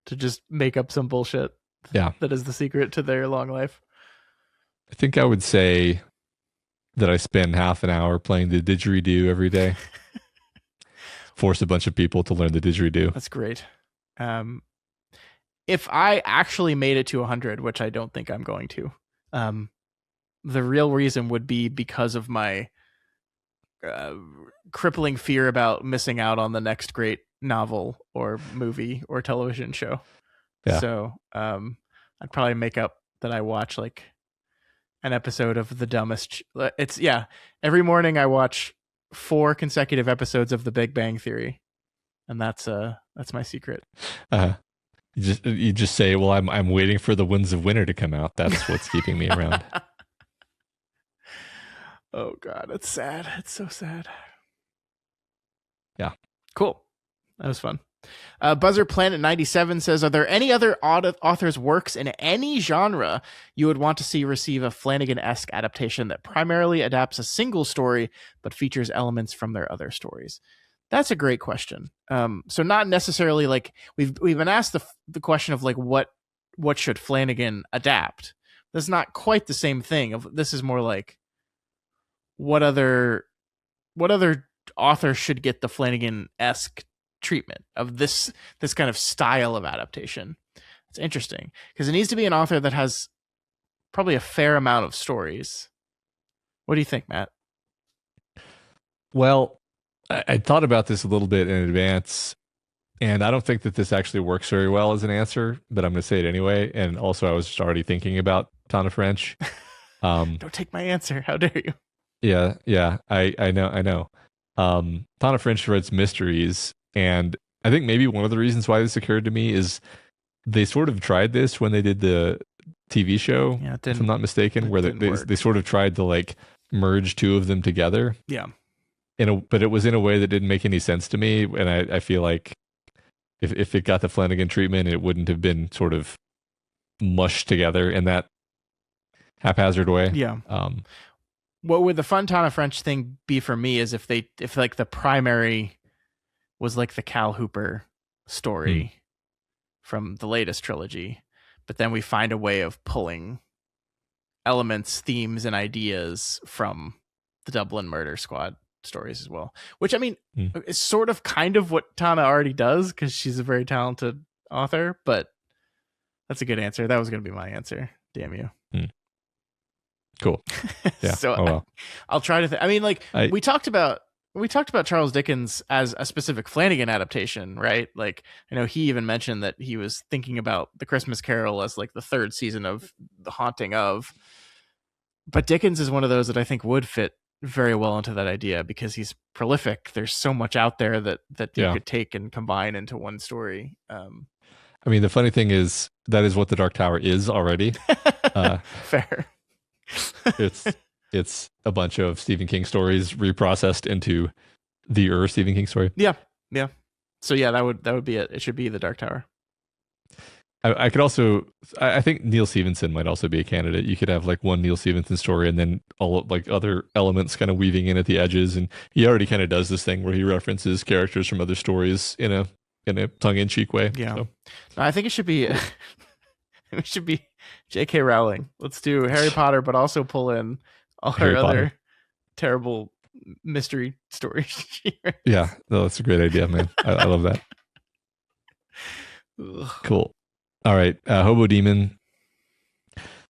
to just make up some bullshit. Yeah. That is the secret to their long life. I think I would say that I spend half an hour playing the didgeridoo every day. Force a bunch of people to learn the didgeridoo. That's great. If I actually made it to 100, which I don't think I'm going to, the real reason would be because of my crippling fear about missing out on the next great novel or movie or television show. Yeah. So I'd probably make up that I watch like an episode of The Dumbest. Every morning I watch 4 consecutive episodes of The Big Bang Theory, and that's my secret. You just say, well, I'm waiting for The Winds of Winter to come out. That's what's keeping me around. Oh God, it's sad. It's so sad. Yeah. Cool. That was fun. Buzzer Planet 97 says, are there any other authors' works in any genre you would want to see receive a Flanagan-esque adaptation that primarily adapts a single story but features elements from their other stories? That's a great question. So not necessarily like we've been asked the question of like what should Flanagan adapt? That's not quite the same thing. This is more like what other author should get the Flanagan-esque treatment of this kind of style of adaptation. It's interesting because it needs to be an author that has probably a fair amount of stories. What do you think, Matt? Well, I thought about this a little bit in advance, And I don't think that this actually works very well as an answer, but I'm going to say it anyway. And also, I was just already thinking about Tana French. Don't take my answer. How dare you? Yeah. I know. Tana French writes mysteries, and I think maybe one of the reasons why this occurred to me is they sort of tried this when they did the TV show, if I'm not mistaken, where they sort of tried to like merge two of them together. Yeah. But it was in a way that didn't make any sense to me, and I feel like if it got the Flanagan treatment, it wouldn't have been sort of mushed together in that haphazard way. Yeah. What would the fun Tana French thing be for me is if like the primary was like the Cal Hooper story from the latest trilogy, but then we find a way of pulling elements, themes, and ideas from the Dublin Murder Squad stories as well, which I mean is sort of kind of what Tana already does because she's a very talented author, but that's a good answer. That was going to be my answer. Damn you. Cool. Yeah. So I'll try to I mean, like we talked about Charles Dickens as a specific Flanagan adaptation, right? Like I know he even mentioned that he was thinking about The Christmas Carol as like the third season of The Haunting of, but Dickens is one of those that I think would fit very well into that idea because he's prolific. There's so much out there that you could take and combine into one story. I mean, the funny thing is that is what The Dark Tower is already. Fair. It's a bunch of Stephen King stories reprocessed into the Stephen King story. Yeah. So yeah, that would be it. It should be The Dark Tower. I could also, I think Neil Stephenson might also be a candidate. You could have like one Neil Stephenson story and then all like other elements kind of weaving in at the edges. And he already kind of does this thing where he references characters from other stories in a tongue-in-cheek way. Yeah, so. No, I think it should be J.K. Rowling. Let's do Harry Potter, but also pull in all her other terrible mystery stories. Yeah, no, that's a great idea, man. I love that. Cool. All right. Hobo Demon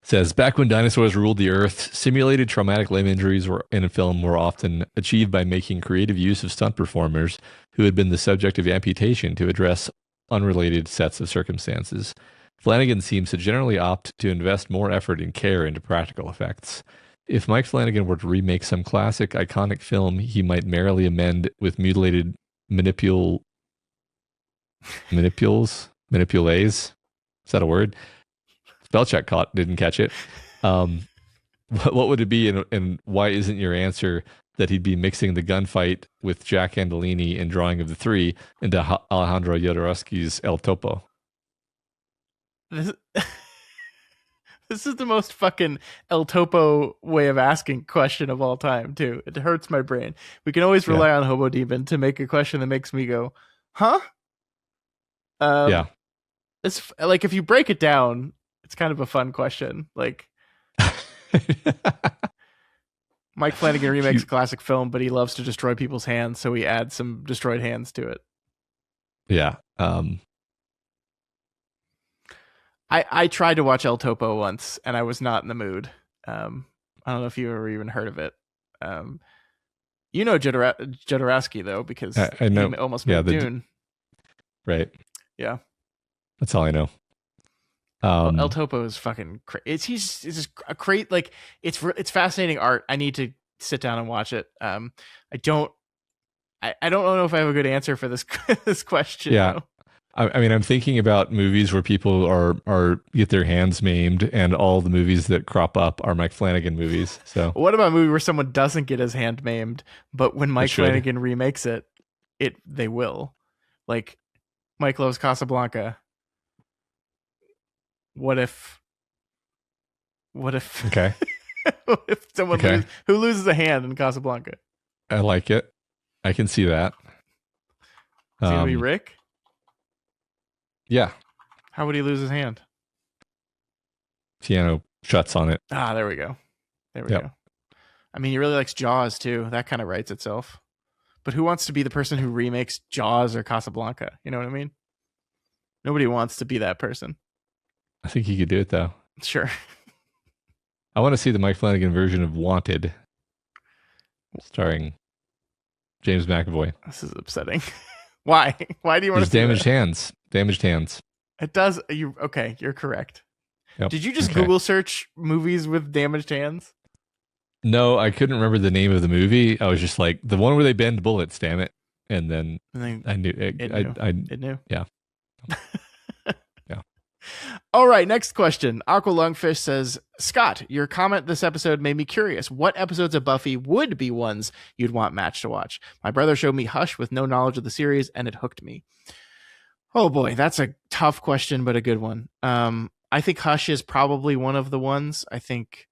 says, back when dinosaurs ruled the earth, simulated traumatic limb injuries in film were often achieved by making creative use of stunt performers who had been the subject of amputation to address unrelated sets of circumstances. Flanagan seems to generally opt to invest more effort and care into practical effects. If Mike Flanagan were to remake some classic, iconic film, he might merrily amend with mutilated manipules? Is that a word? Spell check didn't catch it. What would it be, and why isn't your answer that he'd be mixing the gunfight with Jack Andolini in Drawing of the Three into Alejandro Jodorowsky's El Topo? This is the most fucking El Topo way of asking question of all time, too. It hurts my brain. We can always rely on Hobo Demon to make a question that makes me go, huh? Yeah. It's like, if you break it down, it's kind of a fun question. Like, Mike Flanagan remakes a classic film, but he loves to destroy people's hands, so he adds some destroyed hands to it. Yeah. I tried to watch El Topo once, and I was not in the mood. I don't know if you ever even heard of it. You know Jodorowsky, though, because I know. He almost made Dune. Right. Yeah. That's all I know. El Topo is fucking crazy. It's just a great, like, it's fascinating art. I need to sit down and watch it. I don't know if I have a good answer for this this question. Yeah. Though. I mean, I'm thinking about movies where people are get their hands maimed, and all the movies that crop up are Mike Flanagan movies. So what about a movie where someone doesn't get his hand maimed, but when Mike Flanagan remakes it, they will? Like, Mike loves Casablanca. What if? Okay. What if someone who loses a hand in Casablanca? I like it. I can see that. Is it gonna be Rick? Yeah. How would he lose his hand? Piano shuts on it. Ah, there we go. There we go. I mean, he really likes Jaws too. That kind of writes itself. But who wants to be the person who remakes Jaws or Casablanca? You know what I mean? Nobody wants to be that person. I think he could do it, though. Sure. I want to see the Mike Flanagan version of Wanted, starring James McAvoy. This is upsetting. Why? Why do you want There's to see damaged that? hands. Damaged hands. It does. Okay? You're correct. Yep. Did you just Okay. Google search movies with damaged hands? No, I couldn't remember the name of the movie. I was just like, the one where they bend bullets, damn it. And then I knew it. It knew. Yeah. Yeah. All right, next question. Aqua Lungfish says, Scott, your comment this episode made me curious. What episodes of Buffy would be ones you'd want Match to watch? My brother showed me Hush with no knowledge of the series, and it hooked me. Oh boy, that's a tough question, but a good one. I think Hush is probably one of the ones. I think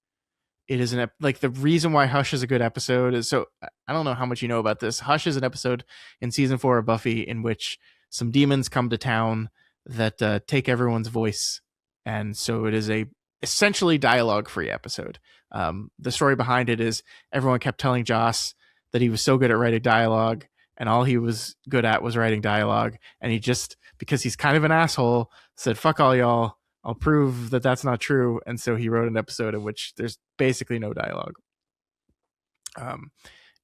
it is like the reason why Hush is a good episode is so I don't know how much you know about this. Hush is an episode in season 4 of Buffy in which some demons come to town that take everyone's voice, and so it is a essentially dialogue free episode. The story behind it is everyone kept telling Joss that he was so good at writing dialogue, and all he was good at was writing dialogue, and he just, because he's kind of an asshole, said fuck all y'all, I'll prove that that's not true. And so he wrote an episode in which there's basically no dialogue.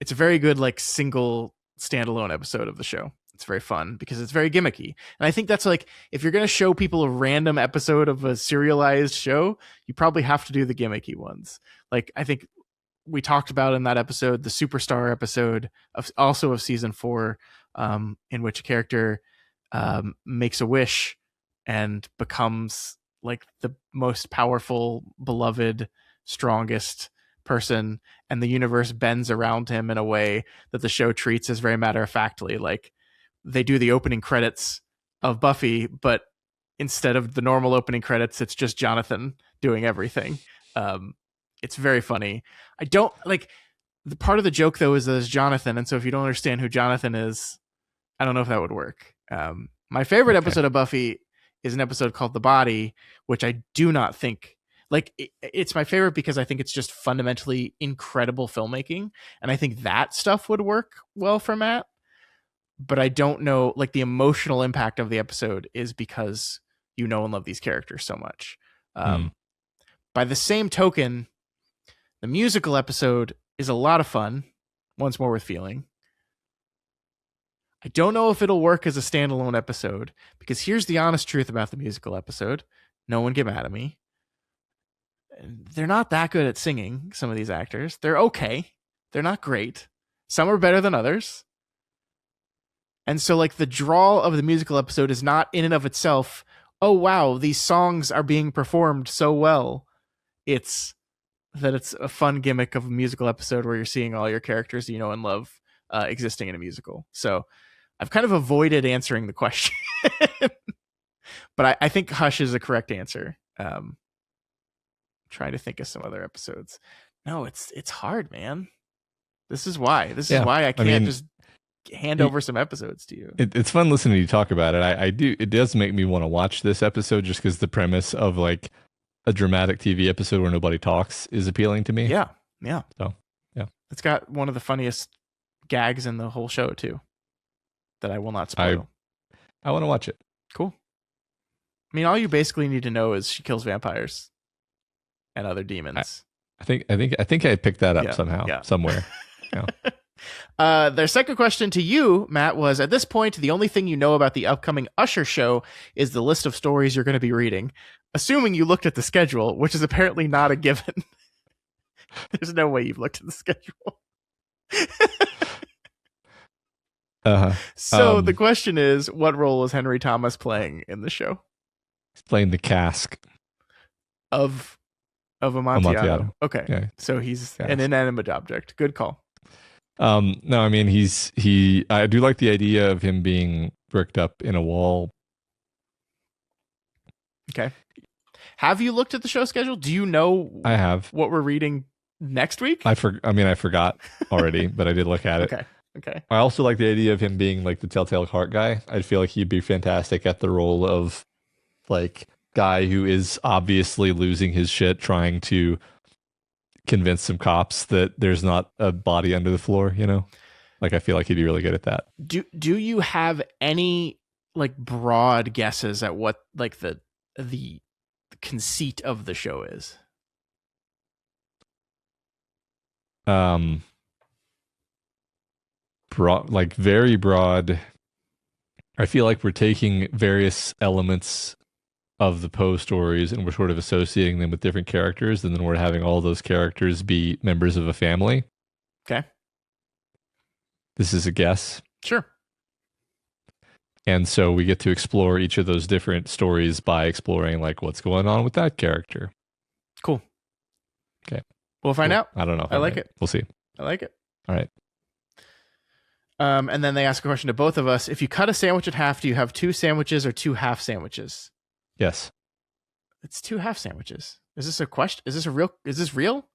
It's a very good, like, single standalone episode of the show. It's very fun because it's very gimmicky. And I think that's like, if you're going to show people a random episode of a serialized show, you probably have to do the gimmicky ones. Like, I think we talked about in that episode, the Superstar episode of season 4, in which a character makes a wish and becomes like the most powerful, beloved, strongest person, and the universe bends around him in a way that the show treats as very matter-of-factly. Like, they do the opening credits of Buffy, but instead of the normal opening credits, it's just Jonathan doing everything. It's very funny. I don't like, the part of the joke though is that it's Jonathan, and so if you don't understand who Jonathan is, I don't know if that would work. My favorite episode of Buffy is an episode called The Body, which I do not think, like, it's my favorite because I think it's just fundamentally incredible filmmaking, and I think that stuff would work well for Matt. But I don't know, like, the emotional impact of the episode is because you know and love these characters so much. By the same token, the musical episode is a lot of fun. Once More with Feeling. I don't know if it'll work as a standalone episode, because here's the honest truth about the musical episode. No one get mad at me. They're not that good at singing, some of these actors. They're okay. They're not great. Some are better than others. And so, like, the draw of the musical episode is not in and of itself, oh wow, these songs are being performed so well. It's that it's a fun gimmick of a musical episode where you're seeing all your characters you know and love existing in a musical. So I've kind of avoided answering the question, but I think Hush is a correct answer. Trying to think of some other episodes. No, it's hard, man. This is why I can't just hand over some episodes to you. It's fun listening to you talk about it. I do. It does make me want to watch this episode just because the premise of like a dramatic TV episode where nobody talks is appealing to me. Yeah. So yeah, it's got one of the funniest gags in the whole show too, that I will not spoil. I want to watch it. Cool. I mean, all you basically need to know is she kills vampires and other demons. I think I picked that up somehow, somewhere. Yeah. Their second question to you, Matt, was, at this point, the only thing you know about the upcoming Usher show is the list of stories you're going to be reading. Assuming you looked at the schedule, which is apparently not a given. There's no way you've looked at the schedule. So the question is, what role is Henry Thomas playing in the show? He's playing the cask of Amontillado. Okay. Yeah. So he's an inanimate object. Good call. No, I mean, I do like the idea of him being bricked up in a wall. Okay. Have you looked at the show schedule? Do you know I have what we're reading next week? I forgot already, but I did look at it. Okay. I also like the idea of him being like the Telltale Heart guy. I feel like he'd be fantastic at the role of like guy who is obviously losing his shit trying to convince some cops that there's not a body under the floor, you know? Like, I feel like he'd be really good at that. Do you have any like broad guesses at what like the conceit of the show is? Broad, like very broad. I feel like we're taking various elements of the Poe stories and we're sort of associating them with different characters, and then we're having all those characters be members of a family. Okay. This is a guess. Sure. And so we get to explore each of those different stories by exploring like what's going on with that character. Cool. Okay. We'll find out. I don't know. I like it. We'll see. I like it. All right. And then they ask a question to both of us. If you cut a sandwich in half, do you have 2 sandwiches or 2 half sandwiches? Yes. It's 2 half sandwiches. Is this a question? Is this real?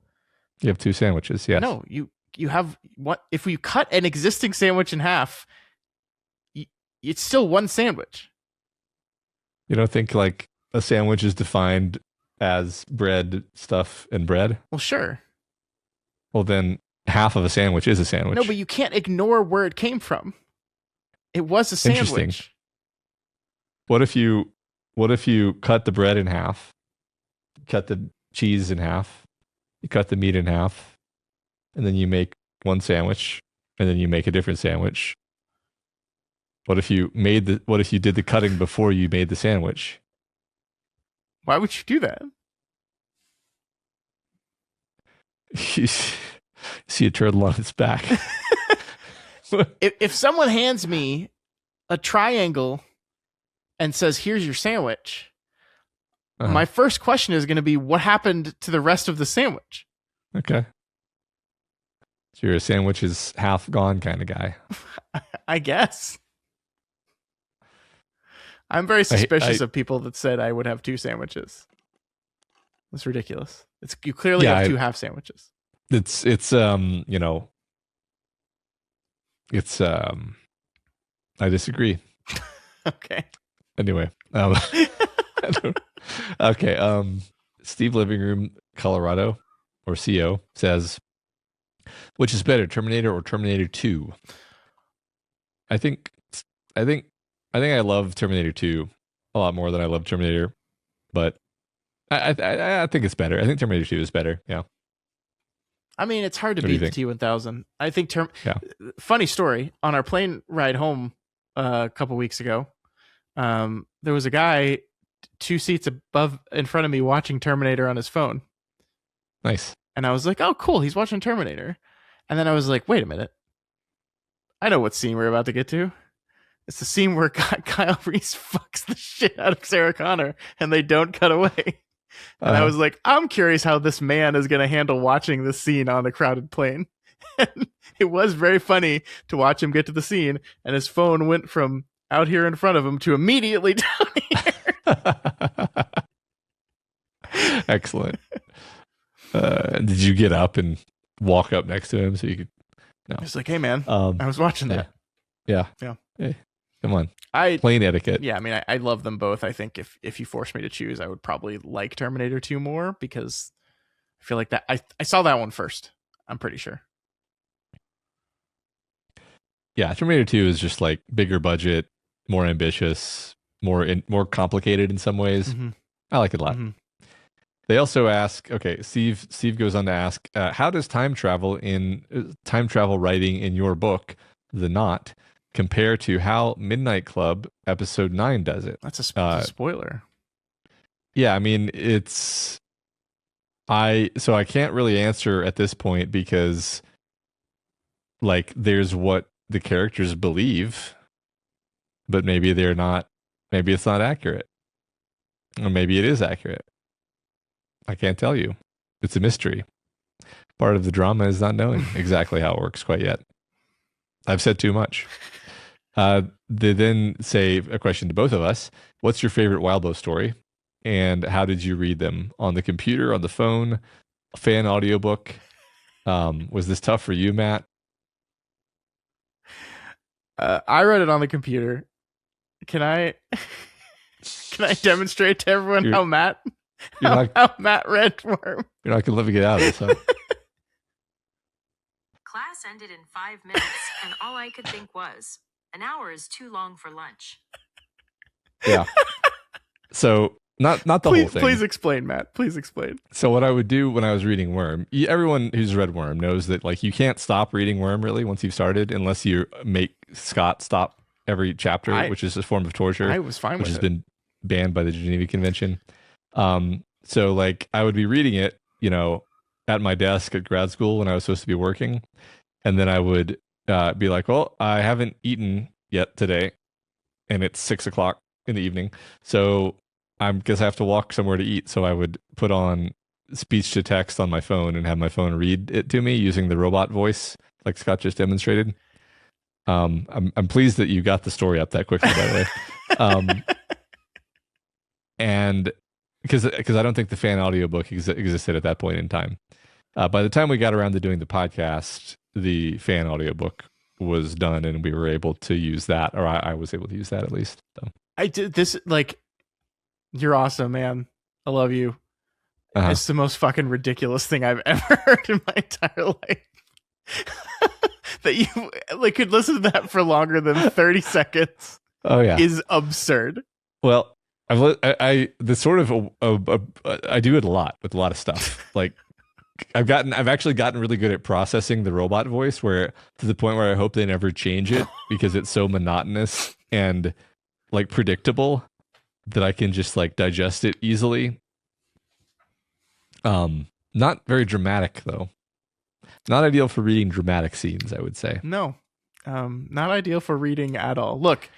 You have 2 sandwiches. Yes. No, you have what? If you cut an existing sandwich in half, it's still 1 sandwich. You don't think like a sandwich is defined as bread, stuff, and bread? Well, sure. Well, then half of a sandwich is a sandwich. No, but you can't ignore where it came from. It was a sandwich. Interesting. What if you cut the bread in half, cut the cheese in half, you cut the meat in half, and then you make 1 sandwich, and then you make a different sandwich? What if you did the cutting before you made the sandwich? Why would you do that? You see a turtle on its back. If someone hands me a triangle and says, "Here's your sandwich," my first question is going to be, what happened to the rest of the sandwich? Okay. So you're a sandwich is half gone kind of guy. I guess. I'm very suspicious of people that said I would have 2 sandwiches. That's ridiculous. You clearly have 2 half sandwiches. It's I disagree. Okay. Anyway, okay. Steve Living Room, Colorado, or CO says, which is better, Terminator or Terminator 2? I think I love Terminator 2 a lot more than I love Terminator, but I think it's better. I think Terminator 2 is better. Yeah. I mean, it's hard to beat the T-1000. I think funny story, on our plane ride home a couple weeks ago, there was a guy 2 seats in front of me watching Terminator on his phone. Nice. And I was like, oh, cool, he's watching Terminator. And then I was like, wait a minute. I know what scene we're about to get to. It's the scene where Kyle Reese fucks the shit out of Sarah Connor and they don't cut away. And I was like, I'm curious how this man is going to handle watching this scene on a crowded plane. And it was very funny to watch him get to the scene and his phone went from out here in front of him to immediately down here. Excellent. Did you get up and walk up next to him so you could? No. He's like, hey man, I was watching that. Yeah. Hey, come on. Plane etiquette. Yeah, I mean, I love them both. I think if you force me to choose, I would probably like Terminator 2 more because I feel like that I saw that one first. I'm pretty sure. Yeah, Terminator 2 is just like bigger budget, more ambitious, more complicated in some ways. Mm-hmm. I like it a lot. Mm-hmm. They also ask, okay, Steve goes on to ask, how does time travel writing in your book, The Knot, compare to how Midnight Club episode 9 does it? That's a spoiler. Yeah, I mean, I can't really answer at this point because like there's what the characters believe, but maybe it's not accurate. Or maybe it is accurate. I can't tell you. It's a mystery. Part of the drama is not knowing exactly how it works quite yet. I've said too much. They then say a question to both of us. What's your favorite Wildbow story? And how did you read them? On the computer, on the phone, a fan audiobook? Was this tough for you, Matt? I read it on the computer. Can I demonstrate to everyone how Matt read Worm? You're not going to let me get out of this, huh? Class ended in 5 minutes, and all I could think was, an hour is too long for lunch. Yeah. So not the whole thing. Please explain, Matt. Please explain. So what I would do when I was reading Worm, everyone who's read Worm knows that like you can't stop reading Worm really once you've started unless you make Scott stop every chapter, which is a form of torture. I was fine with it. Which has been banned by the Geneva Convention. So like I would be reading it, you know, at my desk at grad school when I was supposed to be working. And then I would be like, well, I haven't eaten yet today. And it's 6:00 in the evening. So I guess I have to walk somewhere to eat. So I would put on speech to text on my phone and have my phone read it to me using the robot voice, like Scott just demonstrated. I'm pleased that you got the story up that quickly, by the way. And because I don't think the fan audiobook existed at that point in time. By the time we got around to doing the podcast, the fan audiobook was done and we were able to use that, or I was able to use that at least. So. I did this, like, you're awesome, man. I love you. It's the most fucking ridiculous thing I've ever heard in my entire life. That you like could listen to that for longer than 30 seconds. Oh yeah, is absurd. Well, I do it a lot with a lot of stuff. Like I've actually gotten really good at processing the robot voice, where to the point where I hope they never change it because it's so monotonous and like predictable that I can just like digest it easily. Not very dramatic though. Not ideal for reading dramatic scenes, I would say. No, not ideal for reading at all. Look,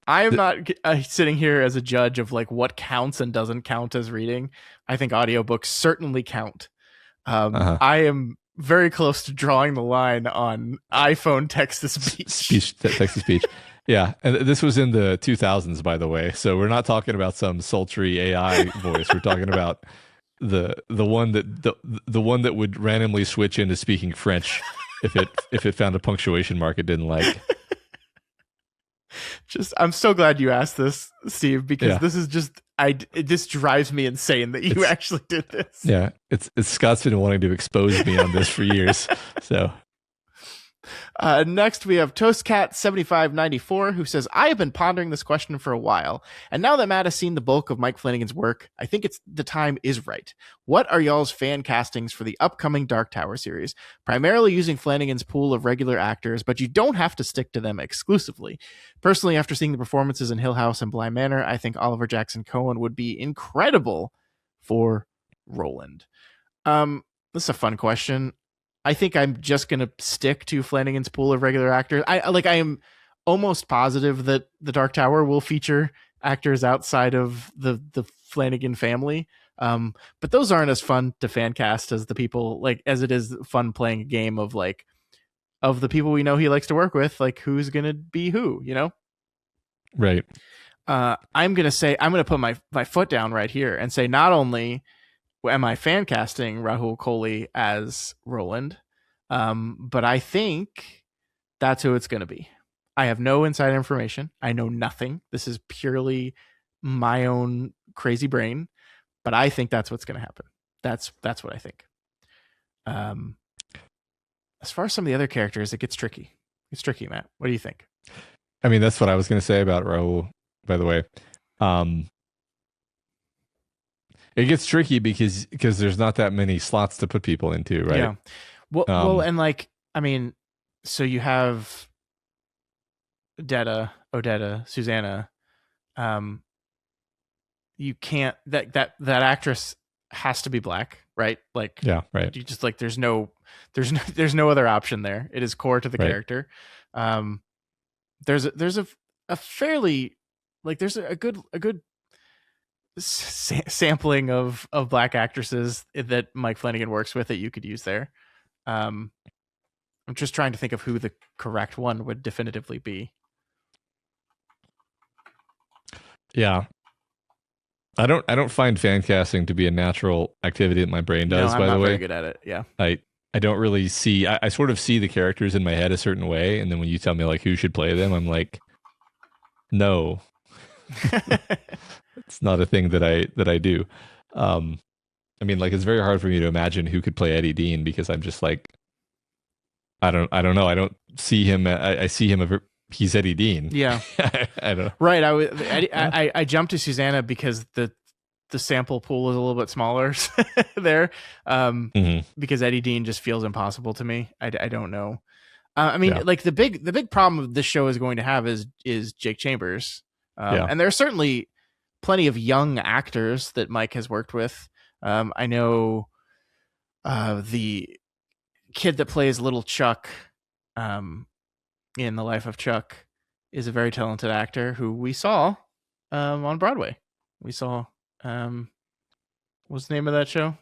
I am not sitting here as a judge of like what counts and doesn't count as reading. I think audiobooks certainly count. I am very close to drawing the line on iPhone text-to-speech. Text-to-speech. Yeah, and this was in the 2000s, by the way. So we're not talking about some sultry AI voice. We're talking about the one that would randomly switch into speaking French if it found a punctuation mark it didn't like. I'm so glad you asked this, Steve, because this is just this drives me insane that you actually did this. Yeah, it's Scott's been wanting to expose me on this for years. So next we have ToastCat7594, who says, I have been pondering this question for a while, and now that Matt has seen the bulk of Mike Flanagan's work, I think the time is right. What are y'all's fan castings for the upcoming Dark Tower series? Primarily using Flanagan's pool of regular actors, but you don't have to stick to them exclusively. Personally, after seeing the performances in Hill House and Bly Manor, I think Oliver Jackson Cohen would be incredible for Roland. This is a fun question. I think I'm just going to stick to Flanagan's pool of regular actors. I am almost positive that the Dark Tower will feature actors outside of the Flanagan family. But those aren't as fun to fan cast as the people, like, as it is fun playing a game of like, of the people we know he likes to work with, like who's going to be who, you know? Right. I'm going to put my foot down right here and say, not only am I fan casting Rahul Kohli as Roland, but I think that's who it's going to be. I have no inside information. I know nothing. This is purely my own crazy brain, but I think that's what's going to happen. That's what I think. As far as some of the other characters, it gets tricky. It's tricky, Matt. What do you think? I mean, that's what I was going to say about Rahul, by the way. It gets tricky because there's not that many slots to put people into, right? Yeah. Well, and like, I mean, so you have Odetta, Susanna. You can't that actress has to be black, right? Like, yeah, right. You just like there's no other option there. It is core to the character. There's a fairly like there's a good sampling of black actresses that Mike Flanagan works with that you could use there. I'm just trying to think of who the correct one would definitively be. Yeah. I don't find fan casting to be a natural activity that my brain does, by the way. I'm not very good at it. Yeah. I don't really see I sort of see the characters in my head a certain way, and then when you tell me like who should play them, I'm like, no. It's not a thing that I do. I mean, like, it's very hard for me to imagine who could play Eddie Dean, because I'm just like, I don't know. I don't see him. I see him. He's Eddie Dean. Yeah. I don't know. Right. I jumped to Susanna because the sample pool is a little bit smaller there. Because Eddie Dean just feels impossible to me. I don't know. I mean, like the big problem this show is going to have is Jake Chambers. And there are certainly plenty of young actors that Mike has worked with. I know the kid that plays Little Chuck in The Life of Chuck is a very talented actor who we saw on Broadway. We saw what's the name of that show?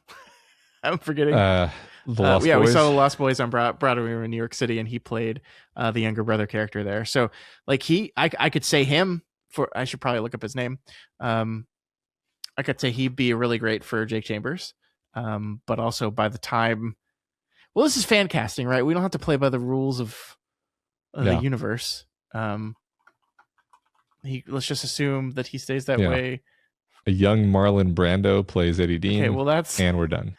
I'm forgetting. The Lost Boys. We saw The Lost Boys on Broadway. We were in New York City, and he played the younger brother character there. So, like I could say him for. I should probably look up his name. I could say he'd be really great for Jake Chambers. But also by the time, well, this is fan casting, right? We don't have to play by the rules of the universe. Let's just assume that he stays that way. A young Marlon Brando plays Eddie Dean. Okay, well and we're done.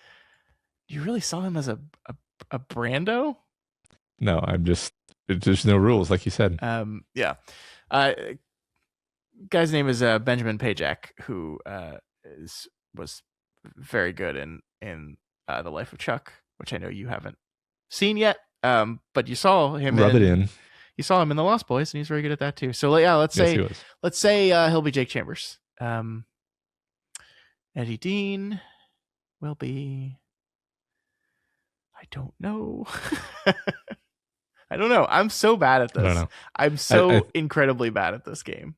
You really saw him as a Brando? No, there's no rules, like you said. Yeah. Guy's name is Benjamin Pajak, who was very good in The Life of Chuck, which I know you haven't seen yet. But you saw him. You saw him in The Lost Boys, and he's very good at that too. So yeah, let's say he'll be Jake Chambers. Eddie Dean will be. I don't know. I don't know. I'm so bad at this. I don't know. I'm so incredibly bad at this game.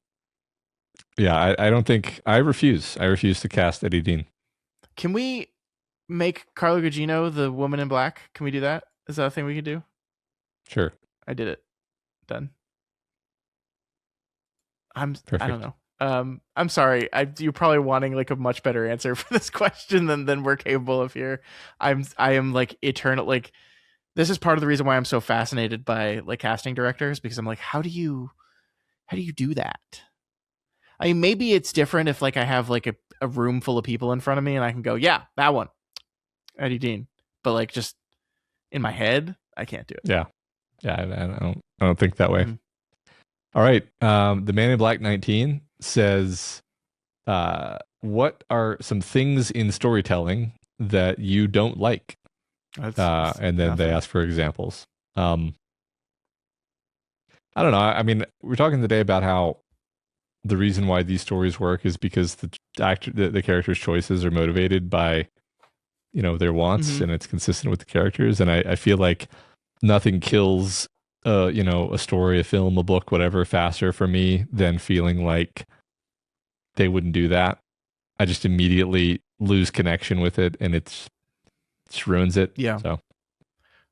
Yeah, I don't think I refuse. I refuse to cast Eddie Dean. Can we make Carla Gugino the woman in black? Can we do that? Is that a thing we can do? Sure. I did it. Done. Perfect. I don't know. I'm sorry. You're probably wanting like a much better answer for this question than we're capable of here. I am like eternal. Like this is part of the reason why I'm so fascinated by like casting directors, because I'm like, how do you do that? I mean, maybe it's different if like I have like a room full of people in front of me and I can go, yeah, that one, Eddie Dean. But like just in my head, I can't do it. Yeah. I don't think that way. Mm-hmm. All right. The Man in Black 19 says, what are some things in storytelling that you don't like? And then nothing. They ask for examples. I don't know. I mean, we're talking today about how the reason why these stories work is because the character's choices are motivated by, their wants, mm-hmm. and it's consistent with the characters. And I feel like nothing kills, a story, a film, a book, whatever, faster for me than feeling like they wouldn't do that. I just immediately lose connection with it, and it just ruins it. Yeah. So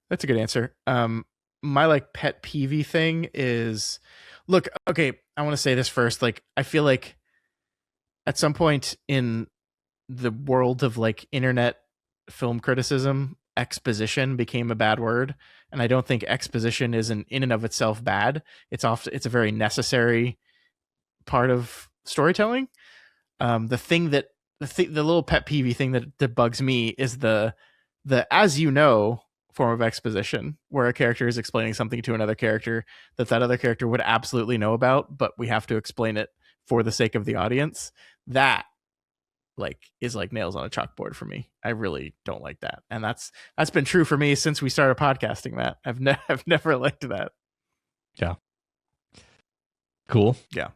that's a good answer. My like pet peeve thing is, look, okay, I want to say this first. Like, I feel like at some point in the world of like internet film criticism, exposition became a bad word. And I don't think exposition is in and of itself bad. It's a very necessary part of storytelling. The little pet peeve thing that bugs me is the as you know form of exposition, where a character is explaining something to another character that other character would absolutely know about, but we have to explain it for the sake of the audience. That like is like nails on a chalkboard for me. I really don't like that, and that's been true for me since we started podcasting. Matt, I've never liked that. Yeah. Cool. Yeah.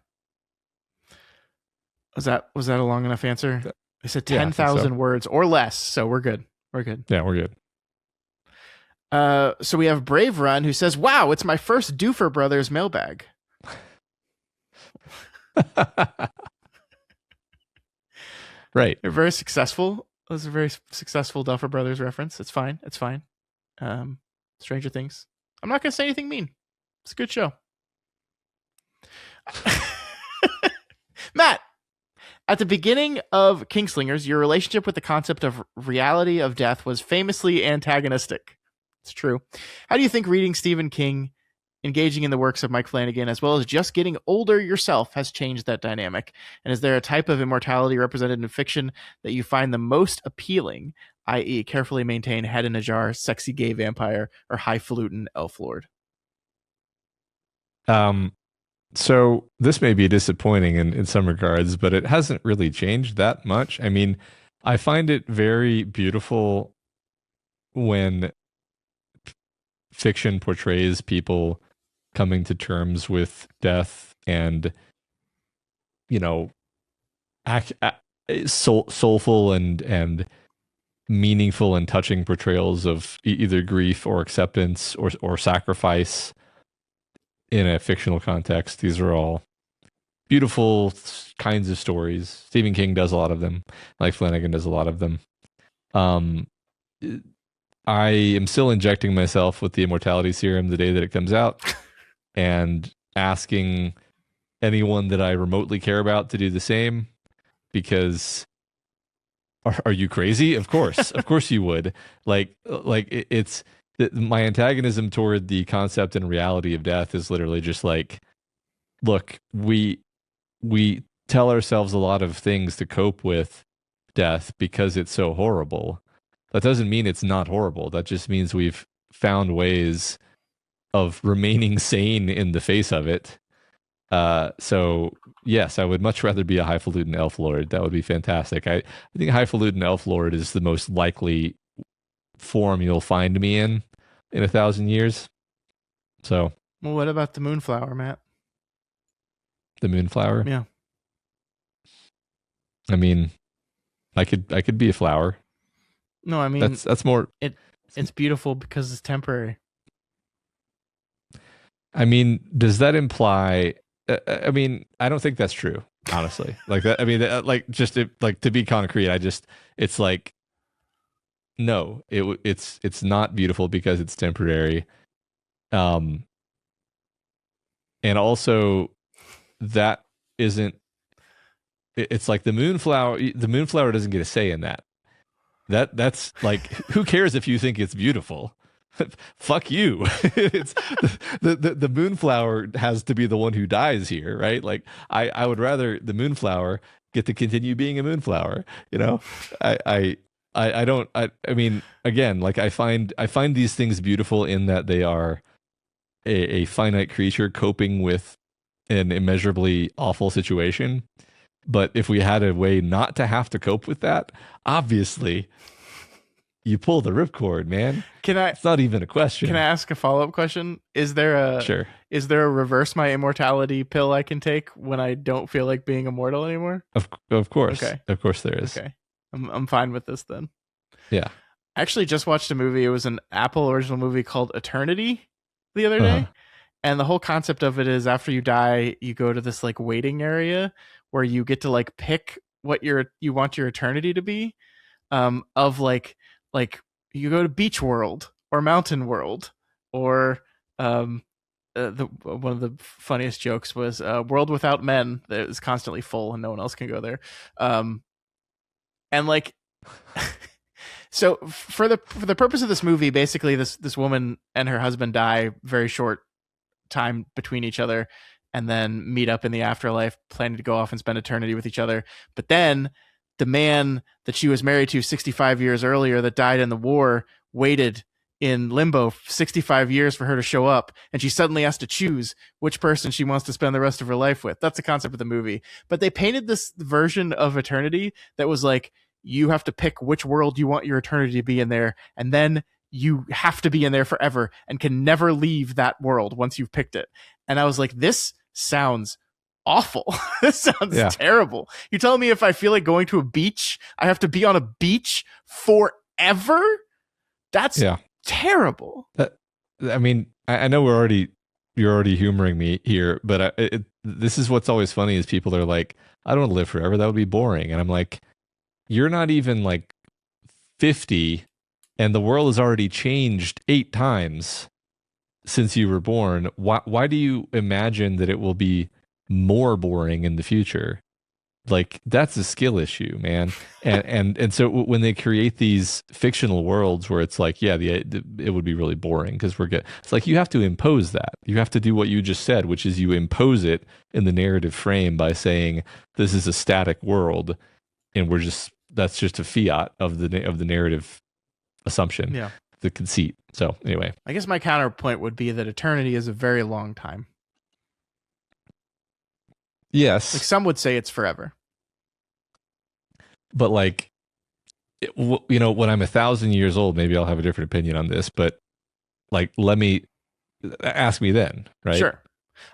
Was that a long enough answer? I said 10,000 words or less, so we're good. We're good. Yeah, we're good. So we have Brave Run, who says, "Wow, it's my first Doofer Brothers mailbag." Right. They're very successful. It was a very successful Duffer Brothers reference. It's fine. It's fine. Stranger Things. I'm not going to say anything mean. It's a good show. Matt, at the beginning of Kingslingers, your relationship with the concept of reality of death was famously antagonistic. It's true. How do you think reading Stephen King, engaging in the works of Mike Flanagan, as well as just getting older yourself, has changed that dynamic? And is there a type of immortality represented in fiction that you find the most appealing, i.e. carefully maintained head in a jar, sexy gay vampire, or highfalutin elf lord? So this may be disappointing in some regards, but it hasn't really changed that much. I mean, I find it very beautiful when fiction portrays people coming to terms with death and, you know, soulful and meaningful and touching portrayals of either grief or acceptance or sacrifice in a fictional context. These are all beautiful kinds of stories. Stephen King does a lot of them. Like Flanagan does a lot of them. I am still injecting myself with the immortality serum the day that it comes out and asking anyone that I remotely care about to do the same, because are you crazy? Of course you would. It's my antagonism toward the concept and reality of death is literally just like, look, we tell ourselves a lot of things to cope with death because it's so horrible. That doesn't mean it's not horrible. That just means we've found ways of remaining sane in the face of it. So yes, I would much rather be a highfalutin elf lord. That would be fantastic. I think highfalutin elf lord is the most likely form you'll find me in 1,000 years. So, well, what about the moonflower, Matt? The moonflower? Yeah. I mean, I could be a flower. No, I mean that's more. It's beautiful because it's temporary. I mean, does that imply? I mean, I don't think that's true, honestly. Like that. I mean, to be concrete, it's like, no, it's not beautiful because it's temporary. And also that isn't. It's like the moonflower. The moonflower doesn't get a say in that. That's like, who cares if you think it's beautiful? Fuck you. It's the moonflower has to be the one who dies here, right? Like I would rather the moonflower get to continue being a moonflower. You know, I mean, again, like I find these things beautiful in that they are a finite creature coping with an immeasurably awful situation. But if we had a way not to have to cope with that, obviously you pull the ripcord, man. It's not even a question. Can I ask a follow-up question? Is there a reverse my immortality pill I can take when I don't feel like being immortal anymore? Of course. Okay. Of course there is. Okay. I'm fine with this then. Yeah. I actually just watched a movie. It was an Apple original movie called Eternity the other day. And the whole concept of it is after you die, you go to this like waiting area where you get to like pick what you want your eternity to be. Of like you go to Beach World or Mountain World, or one of the funniest jokes was World Without Men that is constantly full and no one else can go there. And like so for the purpose of this movie, basically this woman and her husband die very short time between each other and then meet up in the afterlife, planning to go off and spend eternity with each other. But then the man that she was married to 65 years earlier that died in the war waited in limbo 65 years for her to show up, and she suddenly has to choose which person she wants to spend the rest of her life with. That's the concept of the movie. But they painted this version of eternity that was like, you have to pick which world you want your eternity to be in there, and then you have to be in there forever and can never leave that world once you've picked it. And I was like, this sounds awful. This sounds terrible. You telling me if I feel like going to a beach, I have to be on a beach forever? That's terrible. I mean, I know you're already humoring me here, but this is what's always funny is people are like, I don't want to live forever. That would be boring. And I'm like, you're not even like 50 and the world has already changed 8 times since you were born. Why do you imagine that it will be more boring in the future? Like, that's a skill issue, man. And so when they create these fictional worlds where it's like, it would be really boring because it's like, you have to impose that. You have to do what you just said, which is you impose it in the narrative frame by saying this is a static world, and that's just a fiat of the narrative assumption, the conceit. So anyway, I guess my counterpoint would be that eternity is a very long time. Yes. Like some would say it's forever. But like, when I'm 1,000 years old, maybe I'll have a different opinion on this. But like, let me ask me then, right? Sure.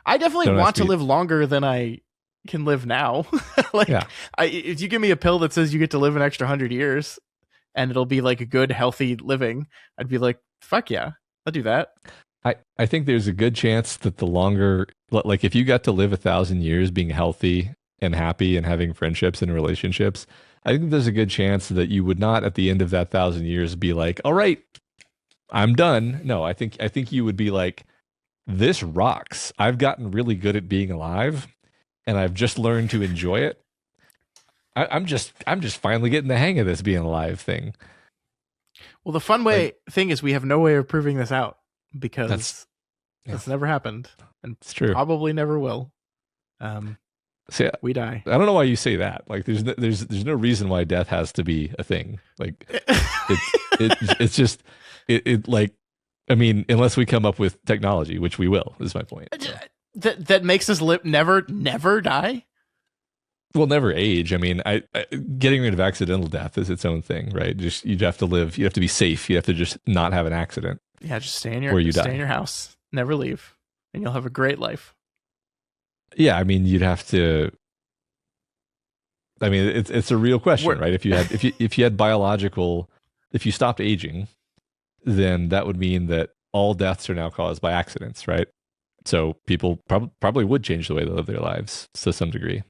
I definitely Don't want ask to me- live longer than I can live now. Like, Yeah. if you give me a pill that says you get to live an extra 100 years and it'll be like a good, healthy living, I'd be like, fuck yeah, I'll do that. I think there's a good chance that the longer, like if you got to live 1,000 years being healthy and happy and having friendships and relationships, I think there's a good chance that you would not at the end of that 1,000 years be like, all right, I'm done. No, I think you would be like, this rocks. I've gotten really good at being alive and I've just learned to enjoy it. I'm just finally getting the hang of this being alive thing. Well, the fun thing is we have no way of proving this out because that's never happened and it's true. Probably never will. So, we die. I don't know why you say that. Like, there's no reason why death has to be a thing. Like, it's just like, I mean, unless we come up with technology, which we will. Is my point. That makes us never die. Well, never age. I mean, I getting rid of accidental death is its own thing, right? Just you'd have to live. You have to be safe. You have to just not have an accident. Yeah, just stay in your house, never leave, and you'll have a great life. Yeah, I mean, you'd have to. I mean, it's a real question, right? If you had biological, if you stopped aging, then that would mean that all deaths are now caused by accidents, right? So people probably would change the way they live their lives to some degree.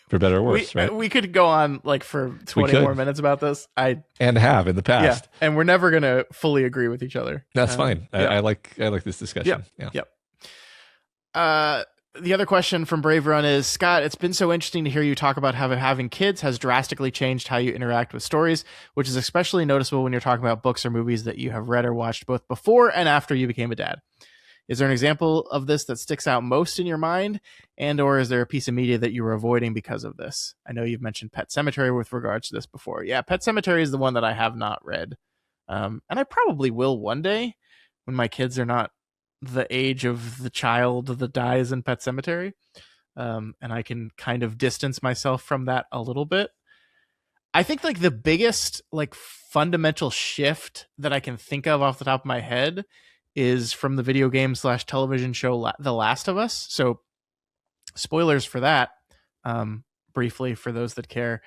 For better or worse, right? We could go on like for 20 more minutes about this. And have in the past. Yeah, and we're never going to fully agree with each other. That's fine. Yeah. I like this discussion. Yep. The other question from Brave Run is, Scott, it's been so interesting to hear you talk about how having kids has drastically changed how you interact with stories, which is especially noticeable when you're talking about books or movies that you have read or watched both before and after you became a dad. Is there an example of this that sticks out most in your mind? And or is there a piece of media that you were avoiding because of this? I know you've mentioned Pet Sematary with regards to this before. Yeah, Pet Sematary is the one that I have not read. And I probably will one day when my kids are not the age of the child that dies in Pet Sematary. And I can kind of distance myself from that a little bit. I think like the biggest like fundamental shift that I can think of off the top of my head is from the video game / television show The Last of Us. So spoilers for that, briefly for those that care.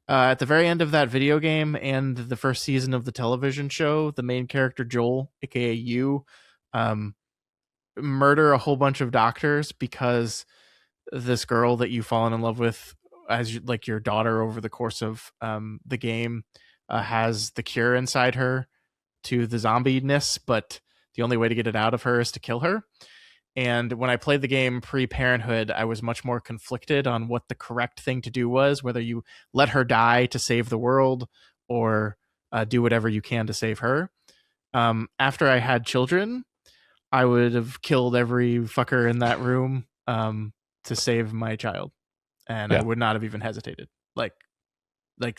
At the very end of that video game and the first season of the television show, the main character Joel, aka you, murder a whole bunch of doctors because this girl that you've fallen in love with as like your daughter over the course of the game has the cure inside her to the zombie-ness, but the only way to get it out of her is to kill her. And when I played the game pre-parenthood, I was much more conflicted on what the correct thing to do was, whether you let her die to save the world or do whatever you can to save her. After I had children, I would have killed every fucker in that room to save my child. And I would not have even hesitated. Like,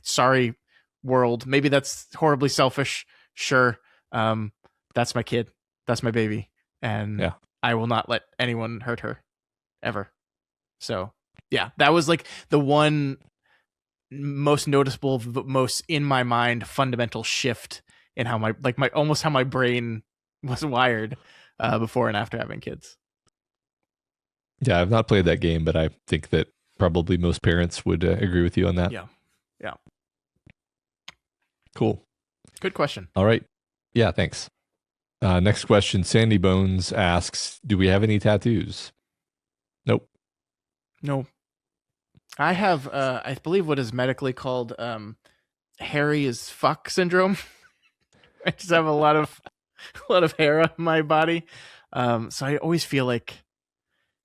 sorry, world. Maybe that's horribly selfish. Sure. That's my kid. That's my baby. And I will not let anyone hurt her ever. So yeah, that was like the one most noticeable, most in my mind, fundamental shift in how my almost how my brain was wired before and after having kids. Yeah, I've not played that game, but I think that probably most parents would agree with you on that. Yeah. Cool. Good question. All right. Yeah, thanks. Next question. Sandy Bones asks, do we have any tattoos? Nope. No. I have, I believe what is medically called hairy as fuck syndrome. I just have a lot of hair on my body. So I always feel like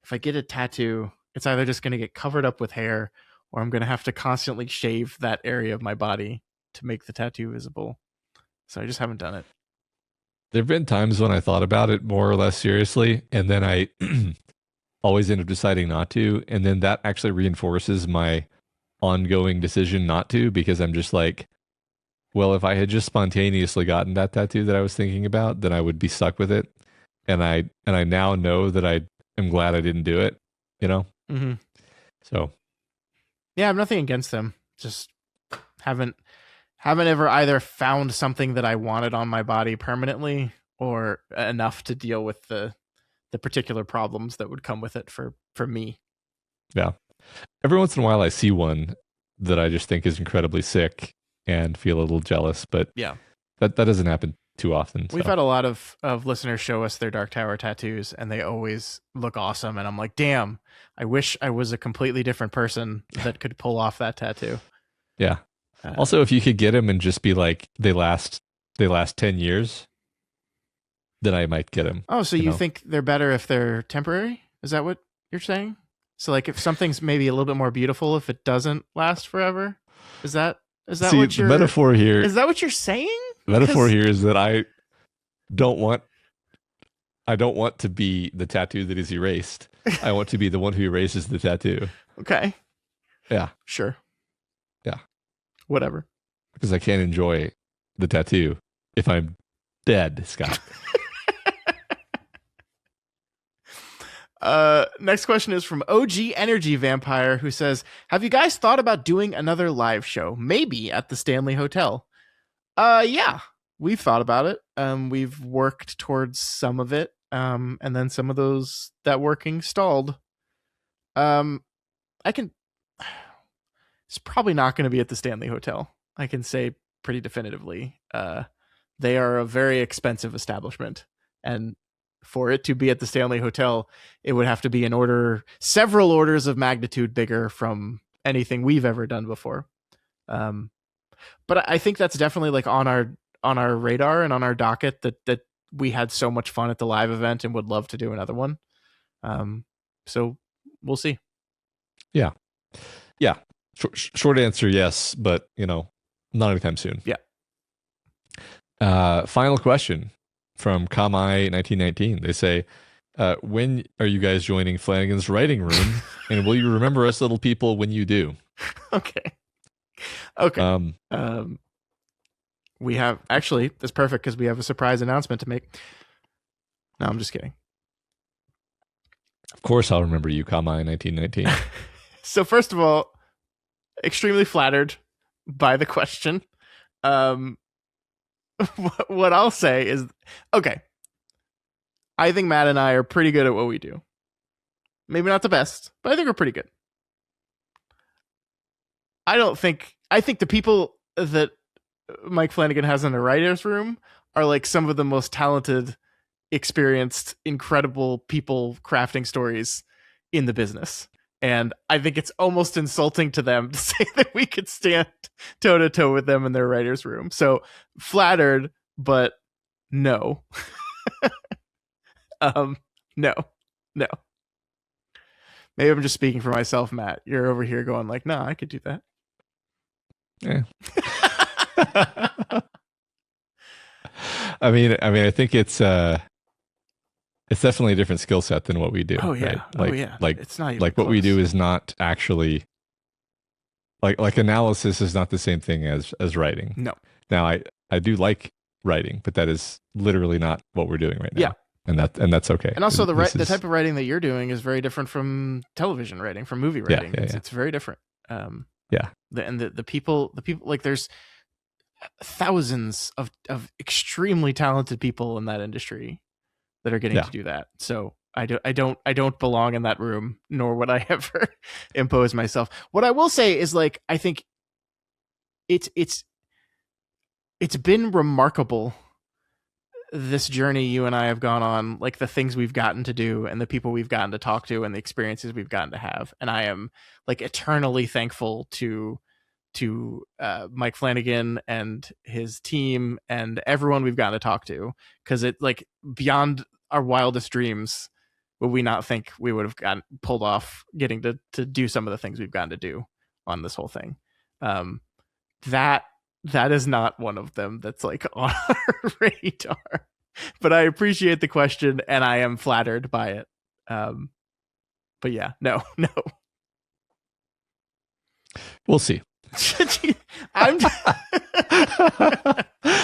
if I get a tattoo, it's either just going to get covered up with hair or I'm going to have to constantly shave that area of my body to make the tattoo visible. So I just haven't done it. There have been times when I thought about it more or less seriously, and then I always end up deciding not to. And then that actually reinforces my ongoing decision not to, because I'm just like, well, if I had just spontaneously gotten that tattoo that I was thinking about, then I would be stuck with it. And I now know that I am glad I didn't do it, you know? Mm-hmm. So. Yeah, I have nothing against them. Just haven't haven't ever either found something that I wanted on my body permanently or enough to deal with the particular problems that would come with it for me. Yeah. Every once in a while I see one that I just think is incredibly sick and feel a little jealous, but yeah, that doesn't happen too often. We've had a lot of listeners show us their Dark Tower tattoos, and they always look awesome. And I'm like, damn, I wish I was a completely different person that could pull off that tattoo. Yeah. Also, if you could get them and just be like, they last 10 years, then I might get them. Oh, so you think they're better if they're temporary? Is that what you're saying? So like if something's maybe a little bit more beautiful if it doesn't last forever? Is that See, what you're... the metaphor here... Is that what you're saying? The metaphor here is that I don't want to be the tattoo that is erased. I want to be the one who erases the tattoo. Okay. Yeah. Sure. Yeah. Whatever. Because I can't enjoy the tattoo if I'm dead, Scott. Next question is from OG Energy Vampire, who says, have you guys thought about doing another live show? Maybe at the Stanley Hotel. Yeah, we've thought about it. We've worked towards some of it. And then some of that working stalled. It's probably not going to be at the Stanley Hotel. I can say pretty definitively. They are a very expensive establishment, and for it to be at the Stanley Hotel, it would have to be several orders of magnitude bigger from anything we've ever done before. But I think that's definitely like on our radar and on our docket that we had so much fun at the live event and would love to do another one. So we'll see. Yeah. Yeah. Short answer, yes, but not anytime soon. Yeah. Final question from Kamai 1919. They say, when are you guys joining Flanagan's writing room? And will you remember us little people when you do? Okay. We have actually, that's perfect because we have a surprise announcement to make. No, I'm just kidding. Of course I'll remember you, Kamai 1919. So first of all, extremely flattered by the question. What I'll say is, okay, I think Matt and I are pretty good at what we do. Maybe not the best, but I think we're pretty good. I think the people that Mike Flanagan has in the writer's room are like some of the most talented, experienced, incredible people crafting stories in the business. And I think it's almost insulting to them to say that we could stand toe to toe with them in their writer's room. So flattered, but no. No. Maybe I'm just speaking for myself, Matt. You're over here going like, no, I could do that. Yeah. I mean, I think it's definitely a different skill set than what we do. Oh yeah. Right? Like it's not even like close. What we do is not actually like analysis is not the same thing as writing. No. Now I do like writing, but that is literally not what we're doing right now. Yeah. And that's okay. And also the type of writing that you're doing is very different from television writing, from movie writing. Yeah, It's very different. Yeah. The people like there's thousands of extremely talented people in that industry that are getting to do that. So I don't belong in that room, nor would I ever impose myself. What I will say is like I think it's been remarkable, this journey you and I have gone on, like the things we've gotten to do and the people we've gotten to talk to and the experiences we've gotten to have. And I am like eternally thankful to Mike Flanagan and his team and everyone we've gotten to talk to, because it like beyond our wildest dreams would we not think we would have gotten pulled off getting to do some of the things we've gotten to do on this whole thing. That is not one of them that's like on our radar, but I appreciate the question and I am flattered by it. But yeah, no. We'll see.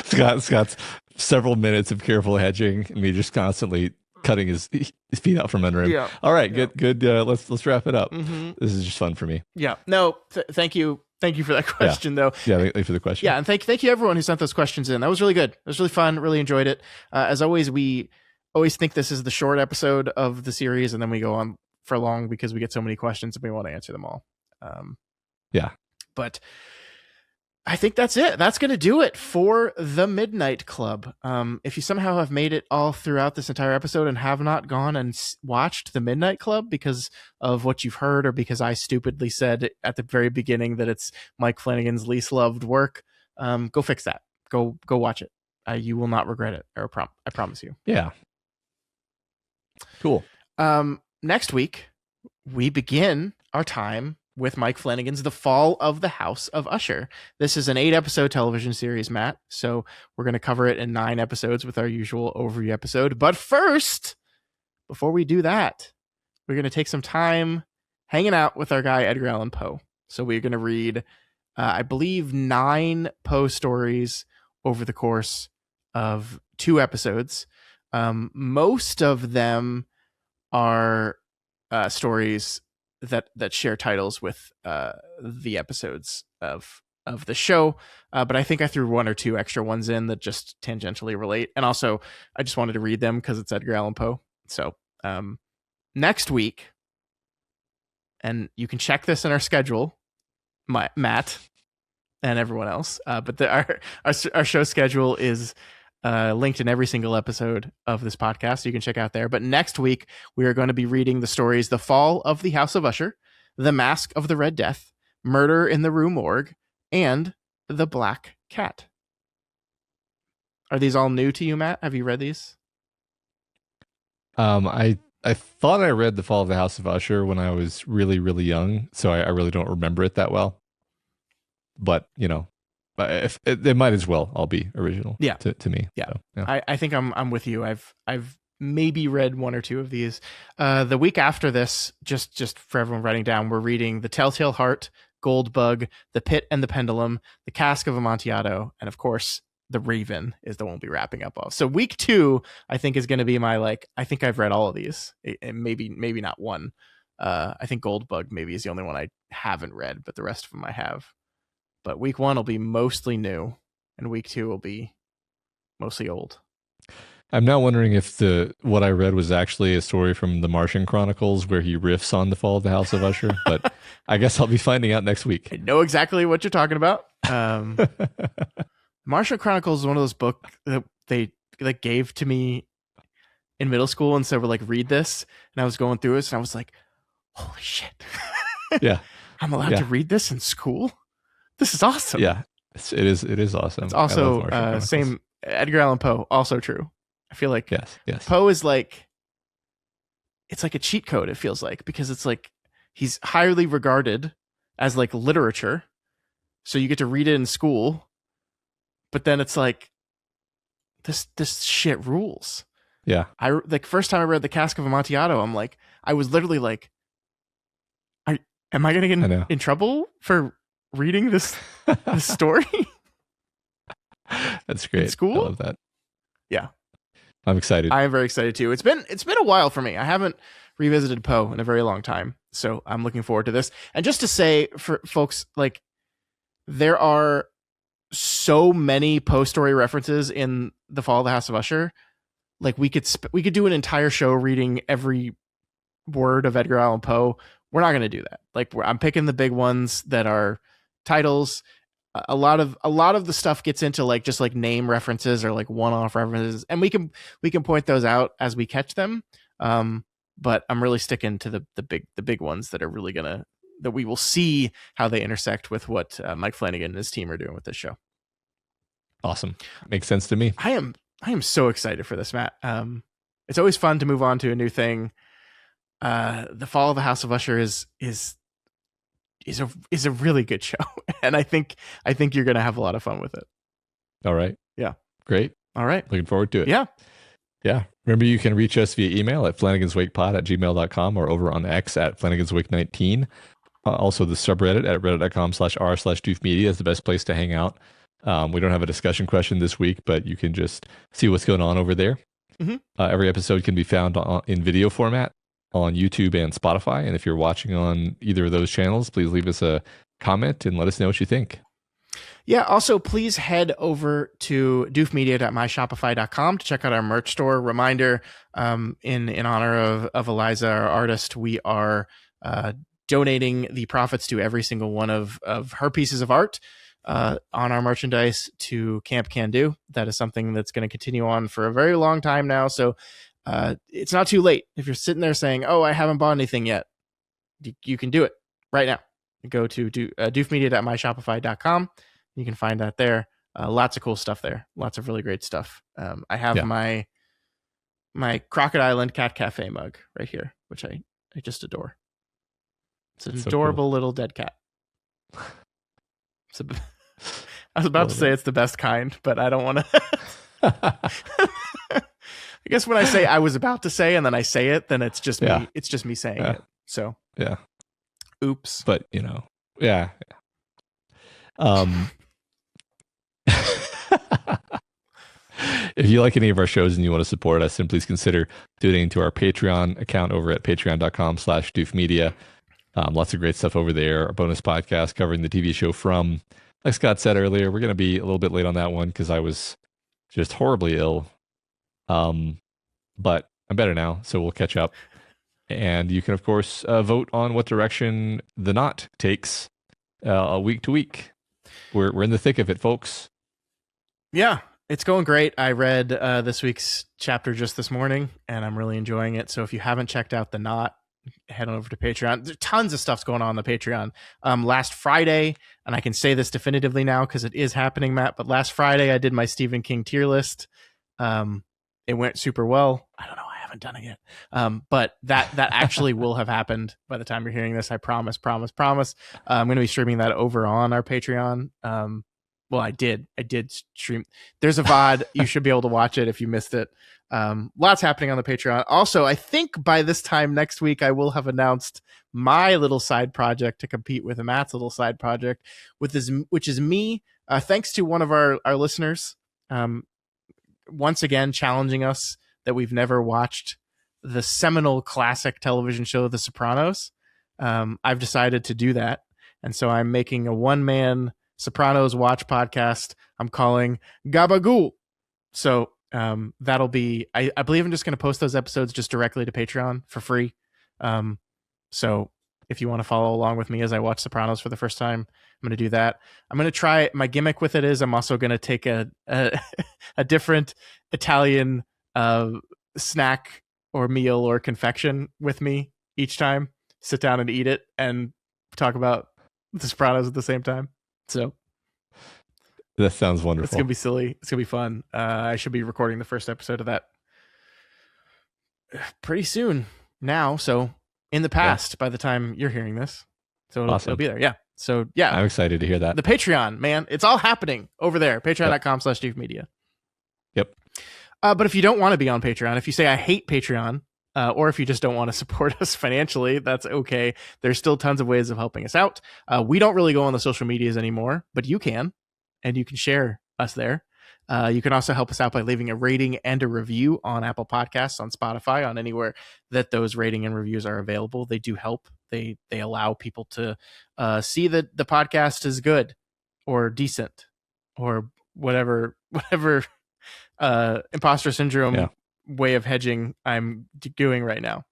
Scott's several minutes of careful hedging and me just constantly cutting his feet out from under him. Yeah. All right, good. Let's wrap it up. Mm-hmm. This is just fun for me. Yeah. No, thank you Thank you for that question, though. Yeah, thank you for the question. Yeah, and thank you everyone who sent those questions in. That was really good. It was really fun. Really enjoyed it. As always, we always think this is the short episode of the series, and then we go on for long because we get so many questions and we want to answer them all. But I think that's it. That's going to do it for the Midnight Club. If you somehow have made it all throughout this entire episode and have not gone and watched the Midnight Club because of what you've heard or because I stupidly said at the very beginning that it's Mike Flanagan's least loved work, go fix that. Go watch it. You will not regret it. I promise you. Yeah. Cool. Next week, we begin our time with Mike Flanagan's The Fall of the House of Usher. This is an 8-episode television series, Matt. So we're going to cover it in 9 episodes with our usual overview episode. But first, before we do that, we're going to take some time hanging out with our guy, Edgar Allan Poe. So we're going to read, I believe, 9 Poe stories over the course of 2 episodes. Most of them are stories that share titles with the episodes of the show, but I think I threw 1 or 2 extra ones in that just tangentially relate, and also I just wanted to read them because it's Edgar Allan Poe. So next week, and you can check this in our schedule, Matt and everyone else, but our show schedule is linked in every single episode of this podcast, so you can check out there. But next week, we are going to be reading the stories The Fall of the House of Usher, The Masque of the Red Death, Murder in the Rue Morgue, and The Black Cat. Are these all new to you, Matt? Have you read these? I thought I read The Fall of the House of Usher when I was really, really young, so I really don't remember it that well. But, if it might as well all be original to me. Yeah. So, yeah. I think I'm with you. I've maybe read 1 or 2 of these. The week after this, just for everyone writing down, we're reading The Telltale Heart, Goldbug, The Pit and the Pendulum, The Cask of Amontillado, and of course, The Raven is the one we'll be wrapping up of. So week 2, I think, is going to be my, I think I've read all of these. And maybe not one. I think Goldbug maybe is the only one I haven't read, but the rest of them I have. But week 1 will be mostly new, and week 2 will be mostly old. I'm now wondering if what I read was actually a story from the Martian Chronicles where he riffs on The Fall of the House of Usher, but I guess I'll be finding out next week. I know exactly what you're talking about. Martian Chronicles is one of those books that they gave to me in middle school and said, we're read this. And I was going through this and I was like, holy shit. Yeah. I'm allowed to read this in school? This is awesome. Yeah, it is awesome. It's also same Edgar Allan Poe, also true. I feel like yes. Poe is it's like a cheat code, it feels like, because it's he's highly regarded as literature. So you get to read it in school, but then it's this shit rules. Yeah. First time I read The Cask of Amontillado, I was literally am I going to get in trouble for reading this story? That's great. In school? I love that. Yeah. I'm excited. I am very excited too. It's been a while for me. I haven't revisited Poe in a very long time. So I'm looking forward to this. And just to say for folks, there are so many Poe story references in The Fall of the House of Usher. We could do an entire show reading every word of Edgar Allan Poe. We're not going to do that. I'm picking the big ones that are titles. A lot of the stuff gets into just name references or one-off references, and we can point those out as we catch them. But I'm really sticking to the big ones that are really that we will see how they intersect with what Mike Flanagan and his team are doing with this show. Awesome. Makes sense to me. I am so excited for this, Matt. It's always fun to move on to a new thing. The Fall of the House of Usher is a really good show, and I think you're gonna have a lot of fun with it. All right. Yeah. Great. All right. Looking forward to it. Yeah. Yeah. Remember, you can reach us via email at flanaganswakepod@gmail.com or over on X at flanagan'swake19. Also, the subreddit at reddit.com/r/doofmedia is the best place to hang out. We don't have a discussion question this week, but you can just see what's going on over there. Mm-hmm. Every episode can be found in video format on YouTube and Spotify. And if you're watching on either of those channels, please leave us a comment and let us know what you think. Yeah, also, please head over to doofmedia.myshopify.com to check out our merch store. Reminder, in honor of Eliza, our artist, we are donating the profits to every single one of her pieces of art on our merchandise to Camp Can Do. That is something that's going to continue on for a very long time now, so it's not too late. If you're sitting there saying, oh, I haven't bought anything yet, you can do it right now. Go to doofmedia.myshopify.com. You can find that there. Lots of cool stuff there. Lots of really great stuff. I have my Crocodile Island Cat Cafe mug right here, which I just adore. It's an adorable little dead cat. I was about to say it's the best kind, but I don't want to. I guess when I say I was about to say and then I say it, then it's just me. It's just me saying it. So yeah. Oops. But yeah. If you like any of our shows and you want to support us, then please consider donating to our Patreon account over at patreon.com/doofmedia. Lots of great stuff over there. Our bonus podcast covering the TV show From. Like Scott said earlier, we're going to be a little bit late on that one because I was just horribly ill. But I'm better now, so we'll catch up. And you can, of course, vote on what direction The Knot takes week to week. We're in the thick of it, folks. Yeah, it's going great. I read this week's chapter just this morning, and I'm really enjoying it. So if you haven't checked out The Knot, head on over to Patreon. There's tons of stuff's going on the Patreon. Last Friday, and I can say this definitively now because it is happening, Matt, but last Friday I did my Stephen King tier list. It went super well. I don't know. I haven't done it yet. But that actually will have happened by the time you're hearing this. I promise. I'm going to be streaming that over on our Patreon. Well, I did stream. There's a VOD. You should be able to watch it if you missed it. Lots happening on the Patreon. Also, I think by this time next week, I will have announced my little side project to compete with Matt's little side project, which is me. Thanks to one of our listeners, once again challenging us that we've never watched the seminal classic television show The Sopranos. I've decided to do that, and so I'm making a one-man Sopranos watch podcast I'm calling Gabagool. So that'll be, I believe I'm just going to post those episodes just directly to Patreon for free. So if you want to follow along with me as I watch Sopranos for the first time, I'm going to do that. I'm going to try, my gimmick with it is I'm also going to take a different Italian snack or meal or confection with me each time, sit down and eat it and talk about The Sopranos at the same time. So that sounds wonderful. It's going to be silly. It's going to be fun. I should be recording the first episode of that pretty soon now. So in the past, by the time you're hearing this, so it'll be there. Yeah. So yeah, I'm excited to hear that. The Patreon, man, it's all happening over there. Patreon.com/doofmedia. Yep. But if you don't want to be on Patreon, if you say I hate Patreon, or if you just don't want to support us financially, that's okay. There's still tons of ways of helping us out. We don't really go on the social medias anymore, but you can, and you can share us there. You can also help us out by leaving a rating and a review on Apple Podcasts, on Spotify, on anywhere that those rating and reviews are available. They do help. They allow people to see that the podcast is good or decent or whatever imposter syndrome way of hedging I'm doing right now.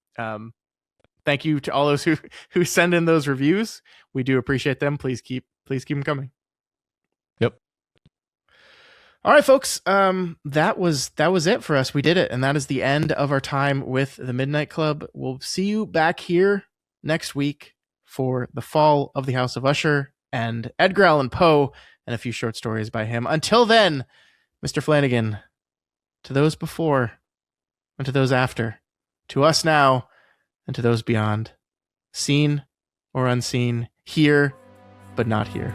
Thank you to all those who send in those reviews. We do appreciate them. Please keep them coming. Yep. All right, folks. That was it for us. We did it, and that is the end of our time with the Midnight Club. We'll see you back here next week for the fall of the House of Usher and Edgar Allan Poe and a few short stories by him. Until then, Mr. Flanagan, to those before and to those after, to us now and to those beyond, seen or unseen, here but not here.